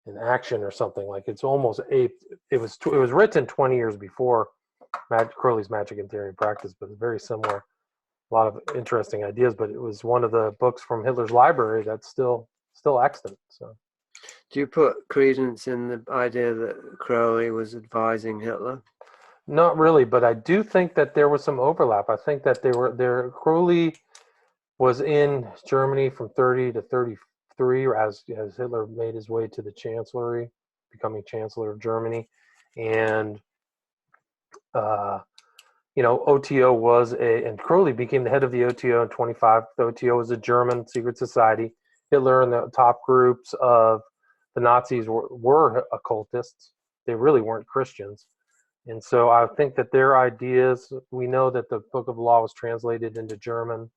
in Action or something. Like it's almost it was written 20 years before Crowley's Magic and Theory and Practice, but it's very similar. A lot of interesting ideas, but it was one of the books from Hitler's library that's still extant. So, do you put credence in the idea that Crowley was advising Hitler? Not really, but I do think that there was some overlap. I think that Crowley was in Germany from 30 to 33 as Hitler made his way to the chancellery, becoming Chancellor of Germany, and OTO and Crowley became the head of the OTO in 25. The OTO was a German secret society. Hitler and the top groups of the Nazis were occultists. They really weren't Christians. And so I think that their ideas, we know that the Book of the Law was translated into German.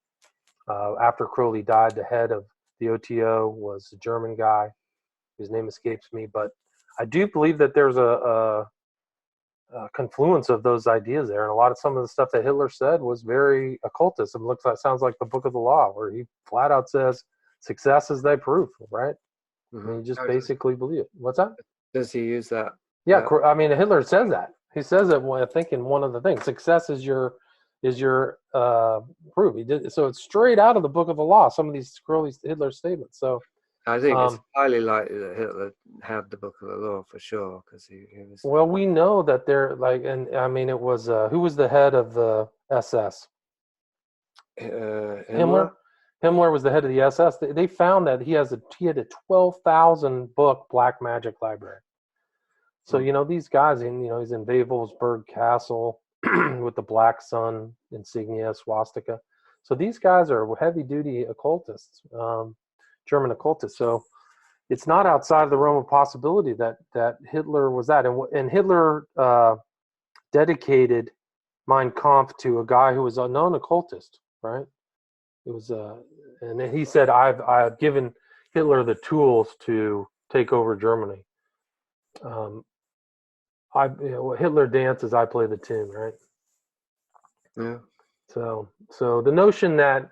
After Crowley died, the head of the OTO was a German guy whose name escapes me. But I do believe that there's a confluence of those ideas there, and some of the stuff that Hitler said was very occultist. It sounds like the Book of the Law, where he flat out says, "Success is thy proof," right? Mm-hmm. And you just basically believe it. What's that? Does he use that? Yeah, I mean, Hitler says that. He says it. I think in one of the things, success is your proof. He did so. It's straight out of the Book of the Law. Some of these Hitler statements. So I think it's highly likely that Hitler had the Book of the Law for sure, because he was. Well, we know that they're like, and I mean, it was who was the head of the SS? Himmler? Himmler was the head of the SS. They found that he had a 12,000 book black magic library. So these guys, he's in Wewelsburg Castle with the black sun insignia swastika. So these guys are heavy duty occultists, German occultists. So it's not outside the realm of possibility that Hitler was that. And Hitler dedicated Mein Kampf to a guy who was a known occultist, right? It was and then he said, I've given Hitler the tools to take over Germany. Hitler dances, I play the tune, right? Yeah. So the notion that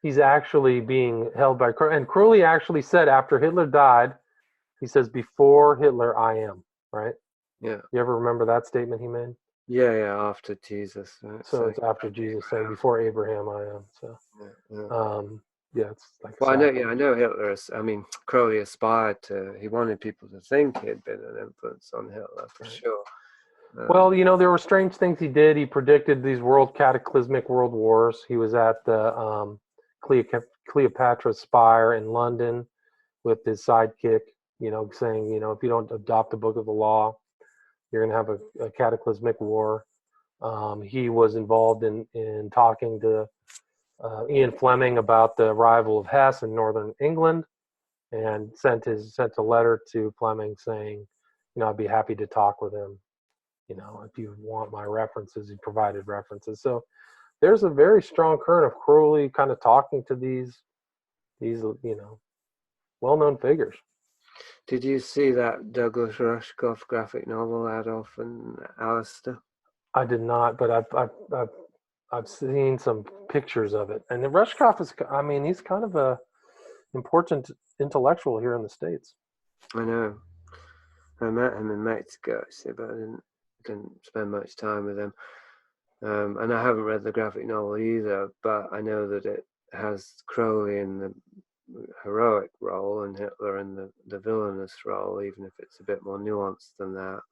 he's actually being held by and Crowley actually said after Hitler died, he says, "Before Hitler, I am." Right? Yeah. You ever remember that statement he made? Yeah. After Jesus. Right? So it's after Jesus saying, "Before Abraham, I am." So it's like. Well, I know Hitler. Crowley aspired to. He wanted people to think he had been an influence on Hitler for sure. Well, there were strange things he did. He predicted these cataclysmic world wars. He was at the Cleopatra's Spire in London with his sidekick, saying, if you don't adopt the book of the law, you're going to have a cataclysmic war. He was involved in talking to Ian Fleming about the arrival of Hess in northern England, and sent a letter to Fleming saying, I'd be happy to talk with him. If you want my references, he provided references. So there's a very strong current of Crowley kind of talking to these well-known figures. Did you see that Douglas Rushkoff graphic novel, Adolf and Alistair? I did not, but I've seen some pictures of it. And Rushkoff he's kind of a important intellectual here in the States. I know. I met him in Mexico, but I didn't spend much time with him. And I haven't read the graphic novel either, but I know that it has Crowley in the heroic role and Hitler in the villainous role, even if it's a bit more nuanced than that.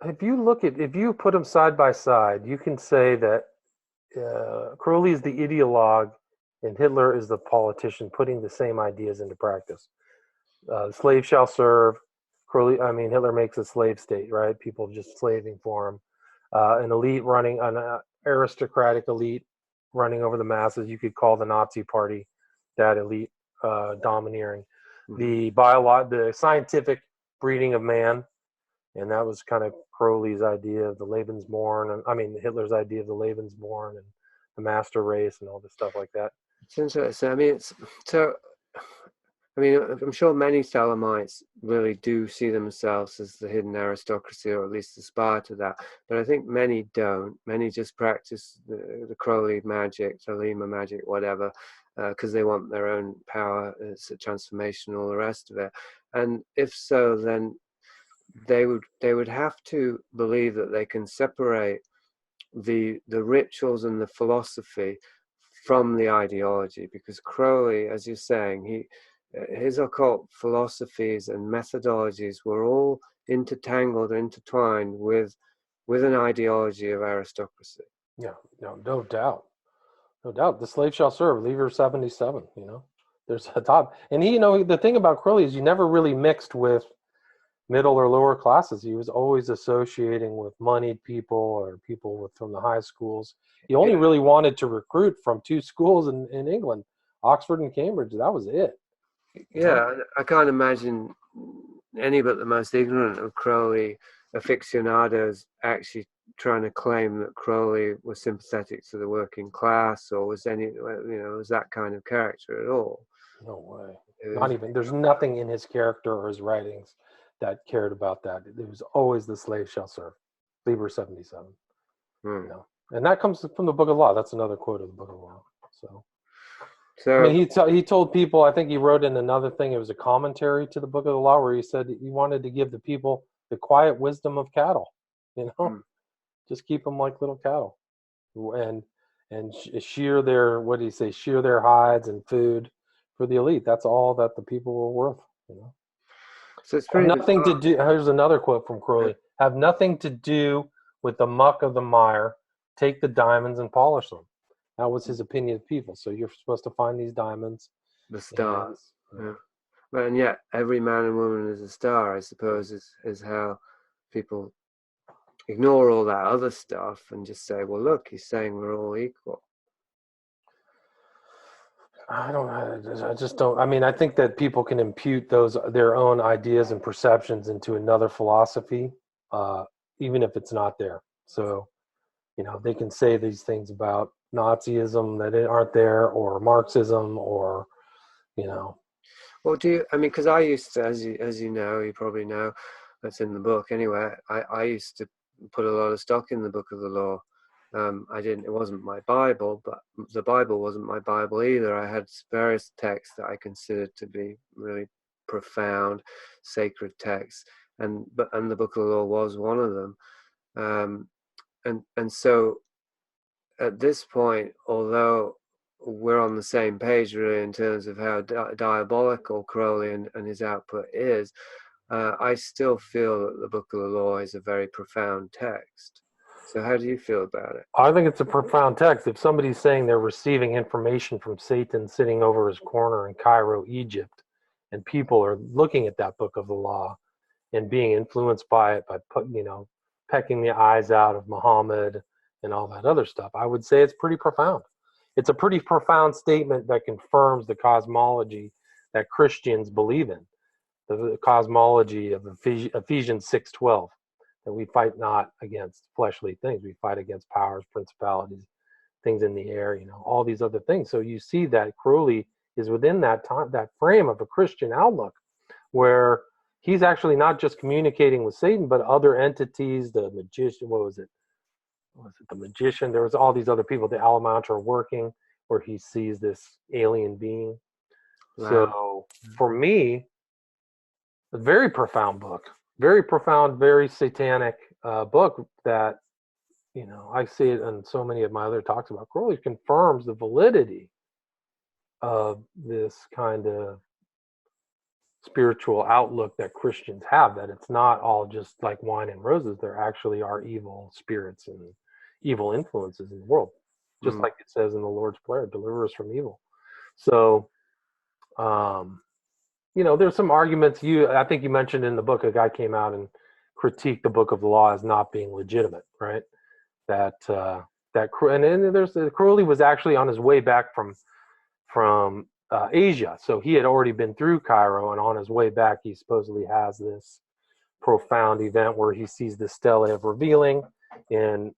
If you put them side by side, you can say that Crowley is the ideologue and Hitler is the politician putting the same ideas into practice. Slave shall serve. Hitler makes a slave state, right? People just slaving for him. An aristocratic elite running over the masses. You could call the Nazi Party that elite domineering. Mm-hmm. The scientific breeding of man, and that was kind of Crowley's idea of the Lebensborn, and Hitler's idea of the Lebensborn and the master race and all this stuff like that. It's interesting. I'm sure many Thelemites really do see themselves as the hidden aristocracy, or at least aspire to that. But I think many don't. Many just practice the Crowley magic, Thelema magic, whatever, because they want their own power, it's a transformation, all the rest of it. And if so, then they would have to believe that they can separate the rituals and the philosophy from the ideology, because Crowley, as you're saying, his occult philosophies and methodologies were all intertwined with an ideology of aristocracy. Yeah, no doubt. The slave shall serve, Lever 77, there's a top. And the thing about Crowley is you never really mixed with middle or lower classes. He was always associating with moneyed people or people from the high schools. He only really wanted to recruit from two schools in England, Oxford and Cambridge. That was it. Yeah, I can't imagine any but the most ignorant of Crowley aficionados actually trying to claim that Crowley was sympathetic to the working class or was that kind of character at all. No way. There's nothing in his character or his writings that cared about that. It was always the slave shall serve, Liber 77. And that comes from the Book of Law. That's another quote of the Book of Law. So he told people, I think he wrote in another thing, it was a commentary to the Book of the Law, where he said he wanted to give the people the quiet wisdom of cattle, just keep them like little cattle, and shear their, what did he say, shear their hides and food for the elite. That's all that the people were worth, So it's pretty nothing to do. Here's another quote from Crowley: "Have nothing to do with the muck of the mire. Take the diamonds and polish them." That was his opinion of people. So you're supposed to find these diamonds. The stars. Yeah. But and yet every man and woman is a star, I suppose, is how people ignore all that other stuff and just say, well, look, he's saying we're all equal. I just don't. I mean, I think that people can impute their own ideas and perceptions into another philosophy, even if it's not there. So, they can say these things about Nazism that aren't there, or Marxism, or, Well, because I used to, as you know, you probably know, that's in the book anyway, I used to put a lot of stock in the Book of the Law. It wasn't my Bible, but the Bible wasn't my Bible either. I had various texts that I considered to be really profound, sacred texts, and the Book of the Law was one of them. And so at this point, although we're on the same page really in terms of how diabolical Crowley and his output is, I still feel that the Book of the Law is a very profound text. So how do you feel about it? I think it's a profound text. If somebody's saying they're receiving information from Satan sitting over his corner in Cairo, Egypt, and people are looking at that Book of the Law and being influenced by it, by pecking the eyes out of Muhammad and all that other stuff, I would say it's pretty profound. It's a pretty profound statement that confirms the cosmology that Christians believe in, the cosmology of Ephesians 6:12, that we fight not against fleshly things, we fight against powers, principalities, things in the air, all these other things. So you see that Crowley is within that frame of a Christian outlook, where he's actually not just communicating with Satan, but other entities, the magician, what was it, the magician? There was all these other people, the Alamantra are working, where he sees this alien being. Wow. So for me, a very profound book, very profound, very satanic book that, I see it in so many of my other talks about Crowley, confirms the validity of this kind of spiritual outlook that Christians have, that it's not all just like wine and roses. There actually are evil spirits and evil influences in the world, just like it says in the Lord's Prayer, deliver us from evil. So, there's some arguments. I think you mentioned in the book, a guy came out and critiqued the Book of the Law as not being legitimate, right? Crowley was actually on his way back from Asia. So he had already been through Cairo, and on his way back, he supposedly has this profound event where he sees the stele of revealing in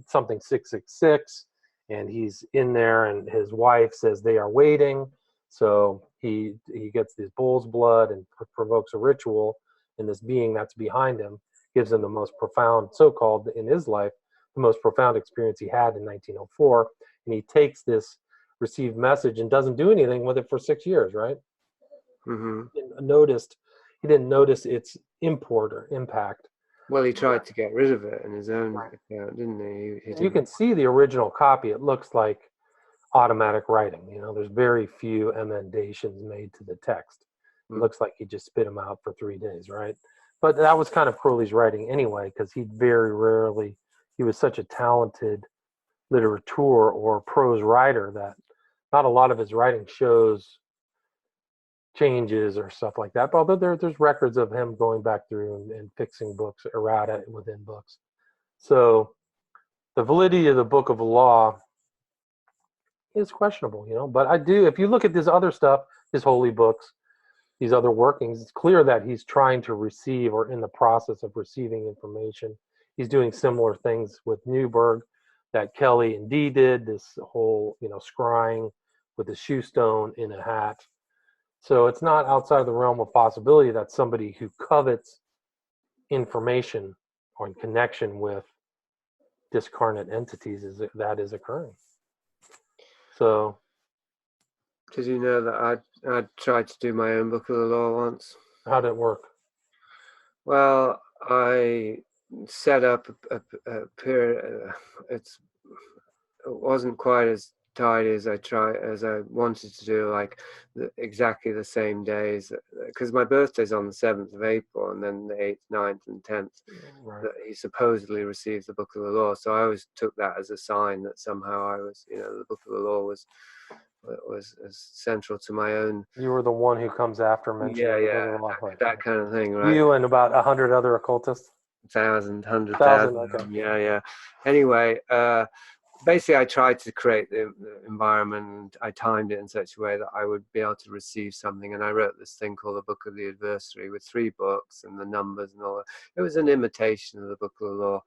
something 666, and he's in there, and his wife says they are waiting. So he gets this bull's blood and provokes a ritual, and this being that's behind him gives him the most profound, so-called, in his life, the most profound experience he had in 1904, and he takes this received message and doesn't do anything with it for 6 years, right? Mm-hmm. He didn't notice its import or impact. Well, he tried to get rid of it in his own account, didn't he? You can see the original copy. It looks like automatic writing. There's very few emendations made to the text. It looks like he just spit them out for 3 days, right? But that was kind of Crowley's writing anyway, because he was such a talented literateur or prose writer that not a lot of his writing shows changes or stuff like that. But although there's records of him going back through and fixing books, errata within books. So the validity of the Book of the Law is questionable, But if you look at this other stuff, his holy books, these other workings, it's clear that he's trying to receive, or in the process of receiving, information. He's doing similar things with Newberg that Kelly and Dee did, this whole, scrying with a shoe stone in a hat. So it's not outside of the realm of possibility that somebody who covets information or in connection with discarnate entities that is occurring. So, did you know that I tried to do my own Book of the Law once? How did it work? Well, I set up a period. It wasn't quite as tidy as I wanted to do, like exactly the same days, because my birthday's on the 7th of April, and then the 8th, 9th, and 10th Right. that he supposedly received the Book of the Law. So I always took that as a sign that somehow I was, the Book of the Law was as central to my own. You were the one who comes after mentioning the Book of the Law. That kind of thing, right? You and about 100 other occultists. 100,000. Okay. Yeah. Anyway, basically, I tried to create the environment, and I timed it in such a way that I would be able to receive something. And I wrote this thing called the Book of the Adversary with 3 books and the numbers and all that. It was an imitation of the Book of the Law.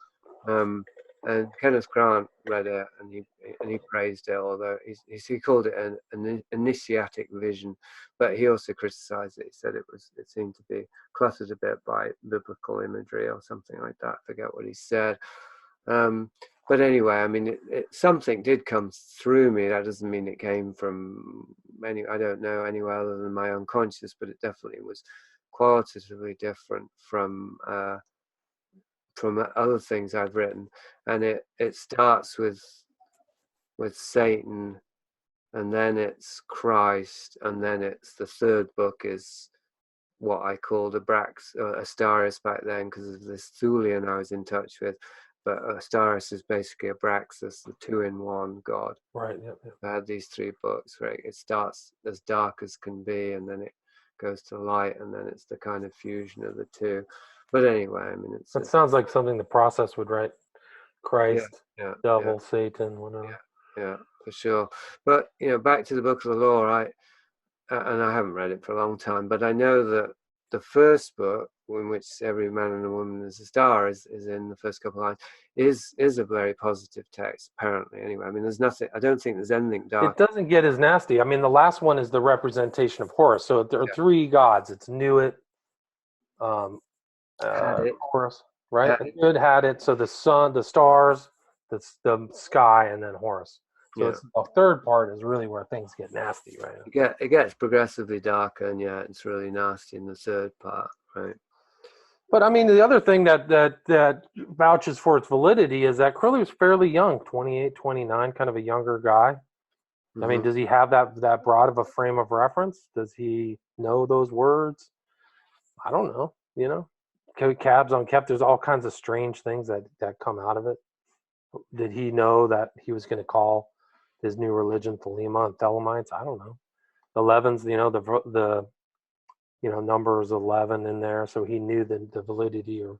And Kenneth Grant read it, and he praised it, although he called it an initiatic vision, but he also criticized it. He said it seemed to be cluttered a bit by biblical imagery or something like that. I forget what he said. But anyway, I mean, something did come through me. That doesn't mean it came from I don't know, anywhere other than my unconscious, but it definitely was qualitatively different from other things I've written. And it starts with Satan, and then it's Christ, and then it's the 3rd book is what I called Astarius back then, because of this Thulian I was in touch with. But Astarius is basically Abraxas, the 2-in-1 God. Right. Yep. I had these 3 books, right? It starts as dark as can be, and then it goes to light, and then it's the kind of fusion of the 2. But anyway, I mean, That sounds like something the process would write. Christ, devil, Satan, whatever. Yeah, for sure. But back to the Book of the Law, and I haven't read it for a long time, but I know that the first book, in which every man and a woman is a star, is in the first couple of lines, is a very positive text, apparently. Anyway, I mean, there's nothing. I don't think there's anything dark. It doesn't get as nasty. I mean, the last one is the representation of Horus. So there are 3 gods. It's Nuit, Horus, right? Good had it. So the sun, the stars, the sky, and then Horus. So it's the 3rd part is really where things get nasty, right? It gets progressively darker, and it's really nasty in the 3rd part, right? But I mean, the other thing that vouches for its validity is that Crowley was fairly young, 28, 29, kind of a younger guy. I mean, does he have that broad of a frame of reference? Does he know those words? I don't know. Cabs on Kep, there's all kinds of strange things that come out of it. Did he know that he was going to call his new religion Thelema and Thelemites? I don't know. 11's, the numbers 11 in there, so he knew the validity or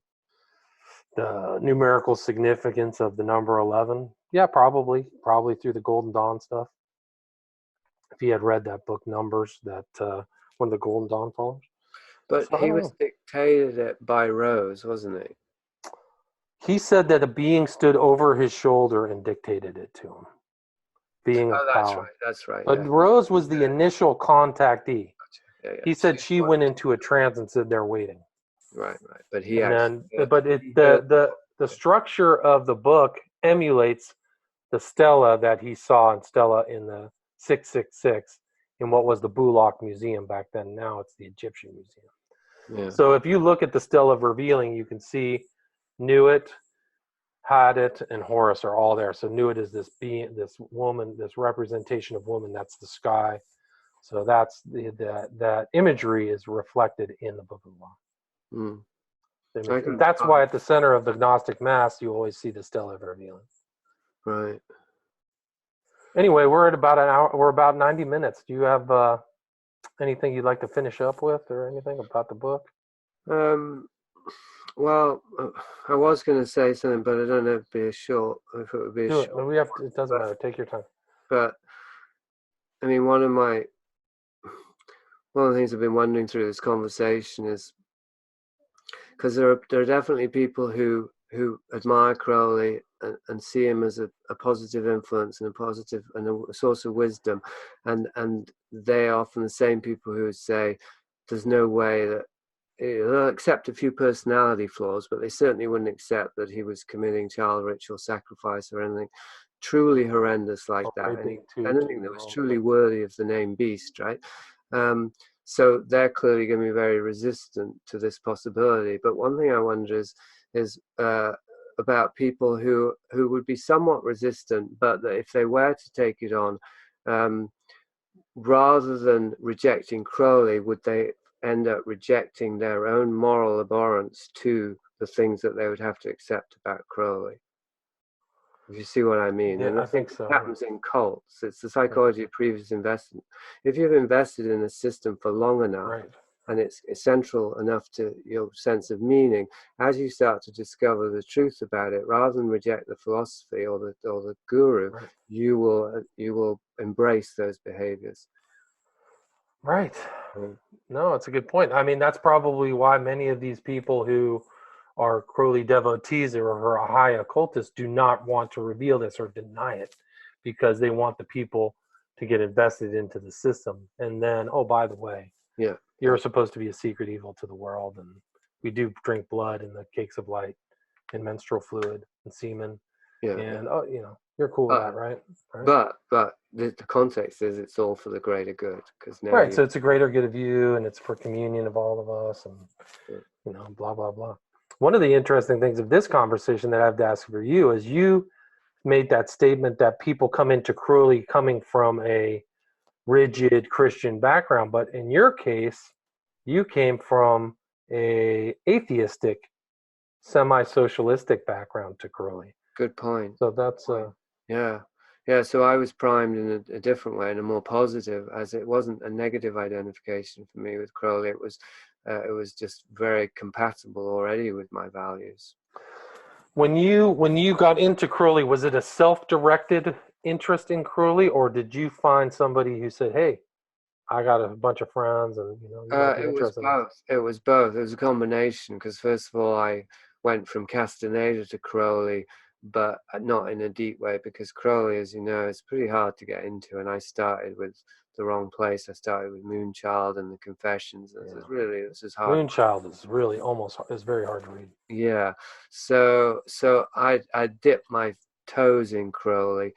the numerical significance of the number 11. Yeah, probably through the Golden Dawn stuff. If he had read that book, Numbers, that one of the Golden Dawn followers. But he was dictated it by Rose, wasn't he? He said that a being stood over his shoulder and dictated it to him. Being of power. That's right. But Rose was the initial contactee. Yeah. He said she went into a trance and stood there waiting. Right. But the structure of the book emulates the stela that he saw in the 666 in what was the Bulak Museum back then. Now it's the Egyptian Museum. Yeah. So if you look at the stela of revealing, you can see Nuit, Hadit, and Horus are all there. So Nuit is this being, this woman, this representation of woman. That's the sky. So that's that imagery is reflected in the Book of the Law. That's why at the center of the Gnostic Mass, you always see the stela of revealing. Right. Anyway, we're at about an hour. We're about 90 minutes. Do you have anything you'd like to finish up with, or anything about the book? Well, I was going to say something, but I don't know if it would be Do it. We have to, it doesn't matter. Take your time. But I mean, one of the things I've been wondering through this conversation is because there are definitely people who admire Crowley and see him as a positive influence and a source of wisdom, and they are often the same people who say there's no way that they'll accept a few personality flaws, but they certainly wouldn't accept that he was committing child ritual sacrifice or anything truly horrendous like that. Anything that was truly worthy of the name beast, right? So they're clearly going to be very resistant to this possibility. But one thing I wonder is about people who would be somewhat resistant, but that if they were to take it on, rather than rejecting Crowley, would they end up rejecting their own moral abhorrence to the things that they would have to accept about Crowley? If you see what I mean. Yeah, And I think so. it happens in cults. It's the psychology of previous investment. If you've invested in a system for long enough, Right. and it's central enough to your sense of meaning, as you start to discover the truth about it, rather than reject the philosophy or the guru, Right. you will embrace those behaviors. Right. No, it's a good point. I mean, that's probably why many of these people who are Crowley devotees or are high occultists do not want to reveal this or deny it, because they want the people to get invested into the system. And then, oh, by the way, Yeah, you're supposed to be a secret evil to the world, and we do drink blood and the cakes of light and menstrual fluid and semen. yeah. And oh, you're cool with that, right? But the context is it's all for the greater good, because now Right. So it's a greater good of you, and it's for communion of all of us, and blah blah blah. One of the interesting things of this conversation that I have to ask for you is you made that statement that people come into Crowley coming from a rigid Christian background, but in your case, you came from a atheistic, semi-socialistic background to Crowley. Good point. So that's yeah. So I was primed in a different way, in a more positive, as it wasn't a negative identification for me with Crowley. It was just very compatible already with my values. When you got into Crowley, was it a self-directed interest in Crowley, or did you find somebody who said, "Hey, I got a bunch of friends, and It was both. It was both. It was a combination, because first of all, I went from Castaneda to Crowley, but not in a deep way, because Crowley, as you know, is pretty hard to get into, and I started with the wrong place. I started with Moonchild and the Confessions. This is hard. Moonchild is really is very hard to read. Yeah, so I dipped my toes in Crowley,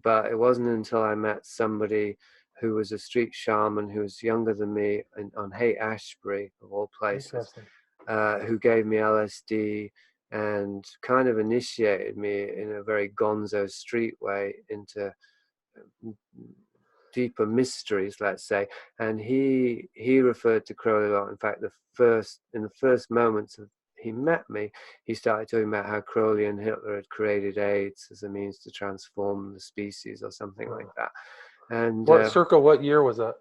but it wasn't until I met somebody who was a street shaman who was younger than me on Haight-Ashbury, of all places, who gave me LSD and kind of initiated me in a very gonzo street way into deeper mysteries, let's say. And he referred to Crowley a lot. In fact, in the first moments of he met me, he started talking about how Crowley and Hitler had created AIDS as a means to transform the species or something like that. And what year was that?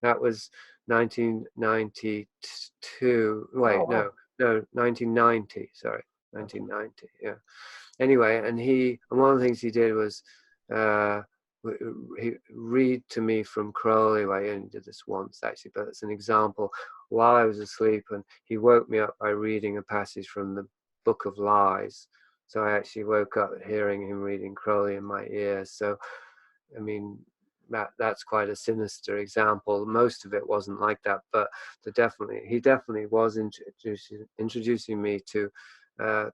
That was 1992. Wait, no, 1990. Sorry, 1990. Yeah. Anyway, and one of the things he did was he read to me from Crowley. Well, he only did this once actually, but it's an example. While I was asleep, and he woke me up by reading a passage from the Book of Lies. So I actually woke up hearing him reading Crowley in my ears. So, I mean, that's quite a sinister example. Most of it wasn't like that, but he definitely was introducing me to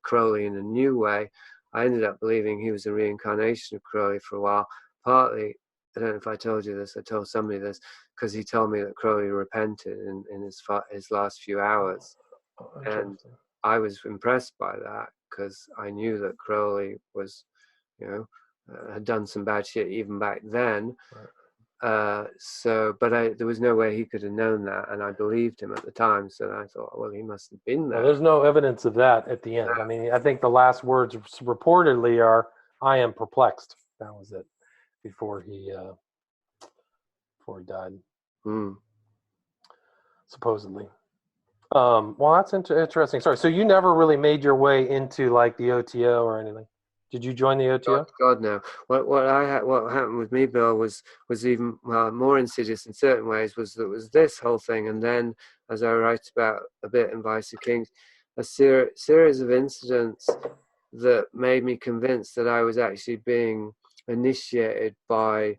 Crowley in a new way. I ended up believing he was a reincarnation of Crowley for a while. Partly, I don't know if I told you this, I told somebody this, because he told me that Crowley repented in his last few hours. And I was impressed by that, because I knew that Crowley was, had done some bad shit even back then. Right. But there was no way he could have known that, and I believed him at the time. So I thought, well, he must have been there. Well, there's no evidence of that at the end. I mean, I think the last words reportedly are, "I am perplexed." That was it before he died. Supposedly. Well, that's interesting. Sorry, so you never really made your way into like the OTO or anything? Did you join the OTO? God no. What happened with me, Bill, was even more insidious in certain ways. Was this whole thing, and then, as I write about a bit in Vice of Kings, a series of incidents that made me convinced that I was actually being initiated by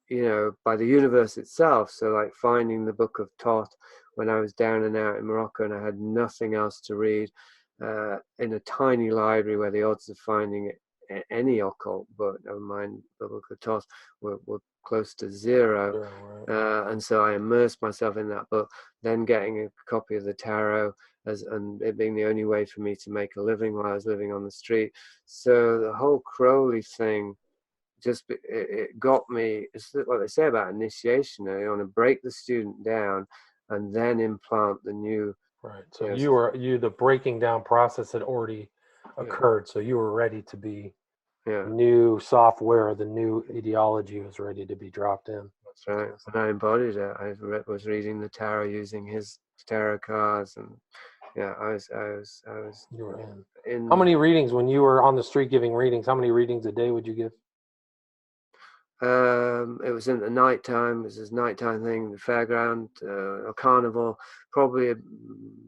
the universe itself. So like finding the Book of Thoth when I was down and out in Morocco and I had nothing else to read, in a tiny library where the odds of finding any occult book, never mind the Book of Thoth, were close to zero. And so I immersed myself in that book, then getting a copy of the tarot, and it being the only way for me to make a living while I was living on the street. So the whole Crowley thing it got me. It's what they say about initiation. You want to break the student down and then implant the new. Right. So the breaking down process had already occurred. So you were ready to be new software. The new ideology was ready to be dropped in. That's right. And I embodied it. I was reading the tarot using his tarot cards, and I was. You were in. How many readings when you were on the street giving readings? How many readings a day would you give? It was in the nighttime. It was this nighttime thing, the fairground, a carnival, probably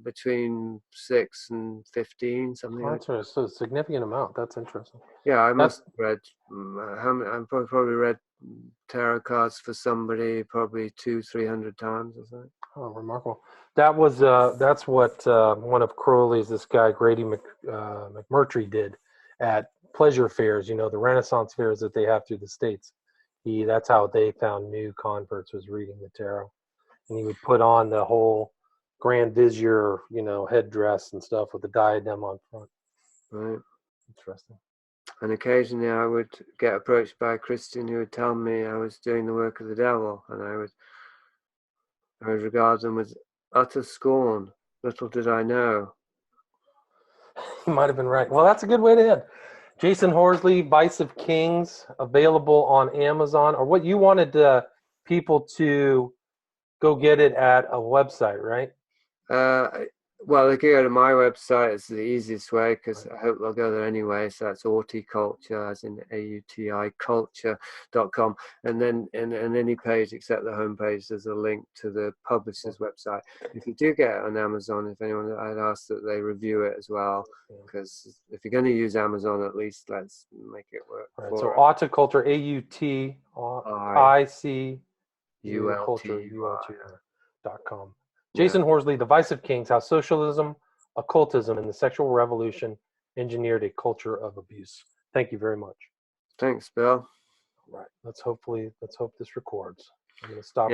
between 6 and 15, something like that. So a significant amount. That's interesting. Yeah, I must have read. I probably read tarot cards for somebody probably 200-300 times or something. Oh, remarkable! That's what one of Crowley's, this guy Grady McMurtry, did at pleasure fairs. The Renaissance fairs that they have through the States. That's how they found new converts, was reading the tarot, and he would put on the whole Grand Vizier, headdress and stuff with the diadem on front. Right. Interesting. And occasionally I would get approached by a Christian who would tell me I was doing the work of the devil, and I would regard them with utter scorn. Little did I know. You might have been right. Well, that's a good way to end. Jasun Horsley, Vice of Kings, available on Amazon, or what you wanted people to go get it at a website, right? Well, they can go to my website. It's the easiest way, because I hope they'll go there anyway. So that's Horticulture, as in AUTI culture.com. And then in any page except the homepage, there's a link to the publisher's website. If you do get it on Amazon, if anyone, I'd ask that they review it as well, because if you're going to use Amazon, at least let's make it work. Right. So Horticulture, AUTICULTURE.com. Jasun Horsley, The Vice of Kings, How Socialism, Occultism, and the Sexual Revolution Engineered a Culture of Abuse. Thank you very much. Thanks, Bill. Right. Let's hope this records. I'm going to stop.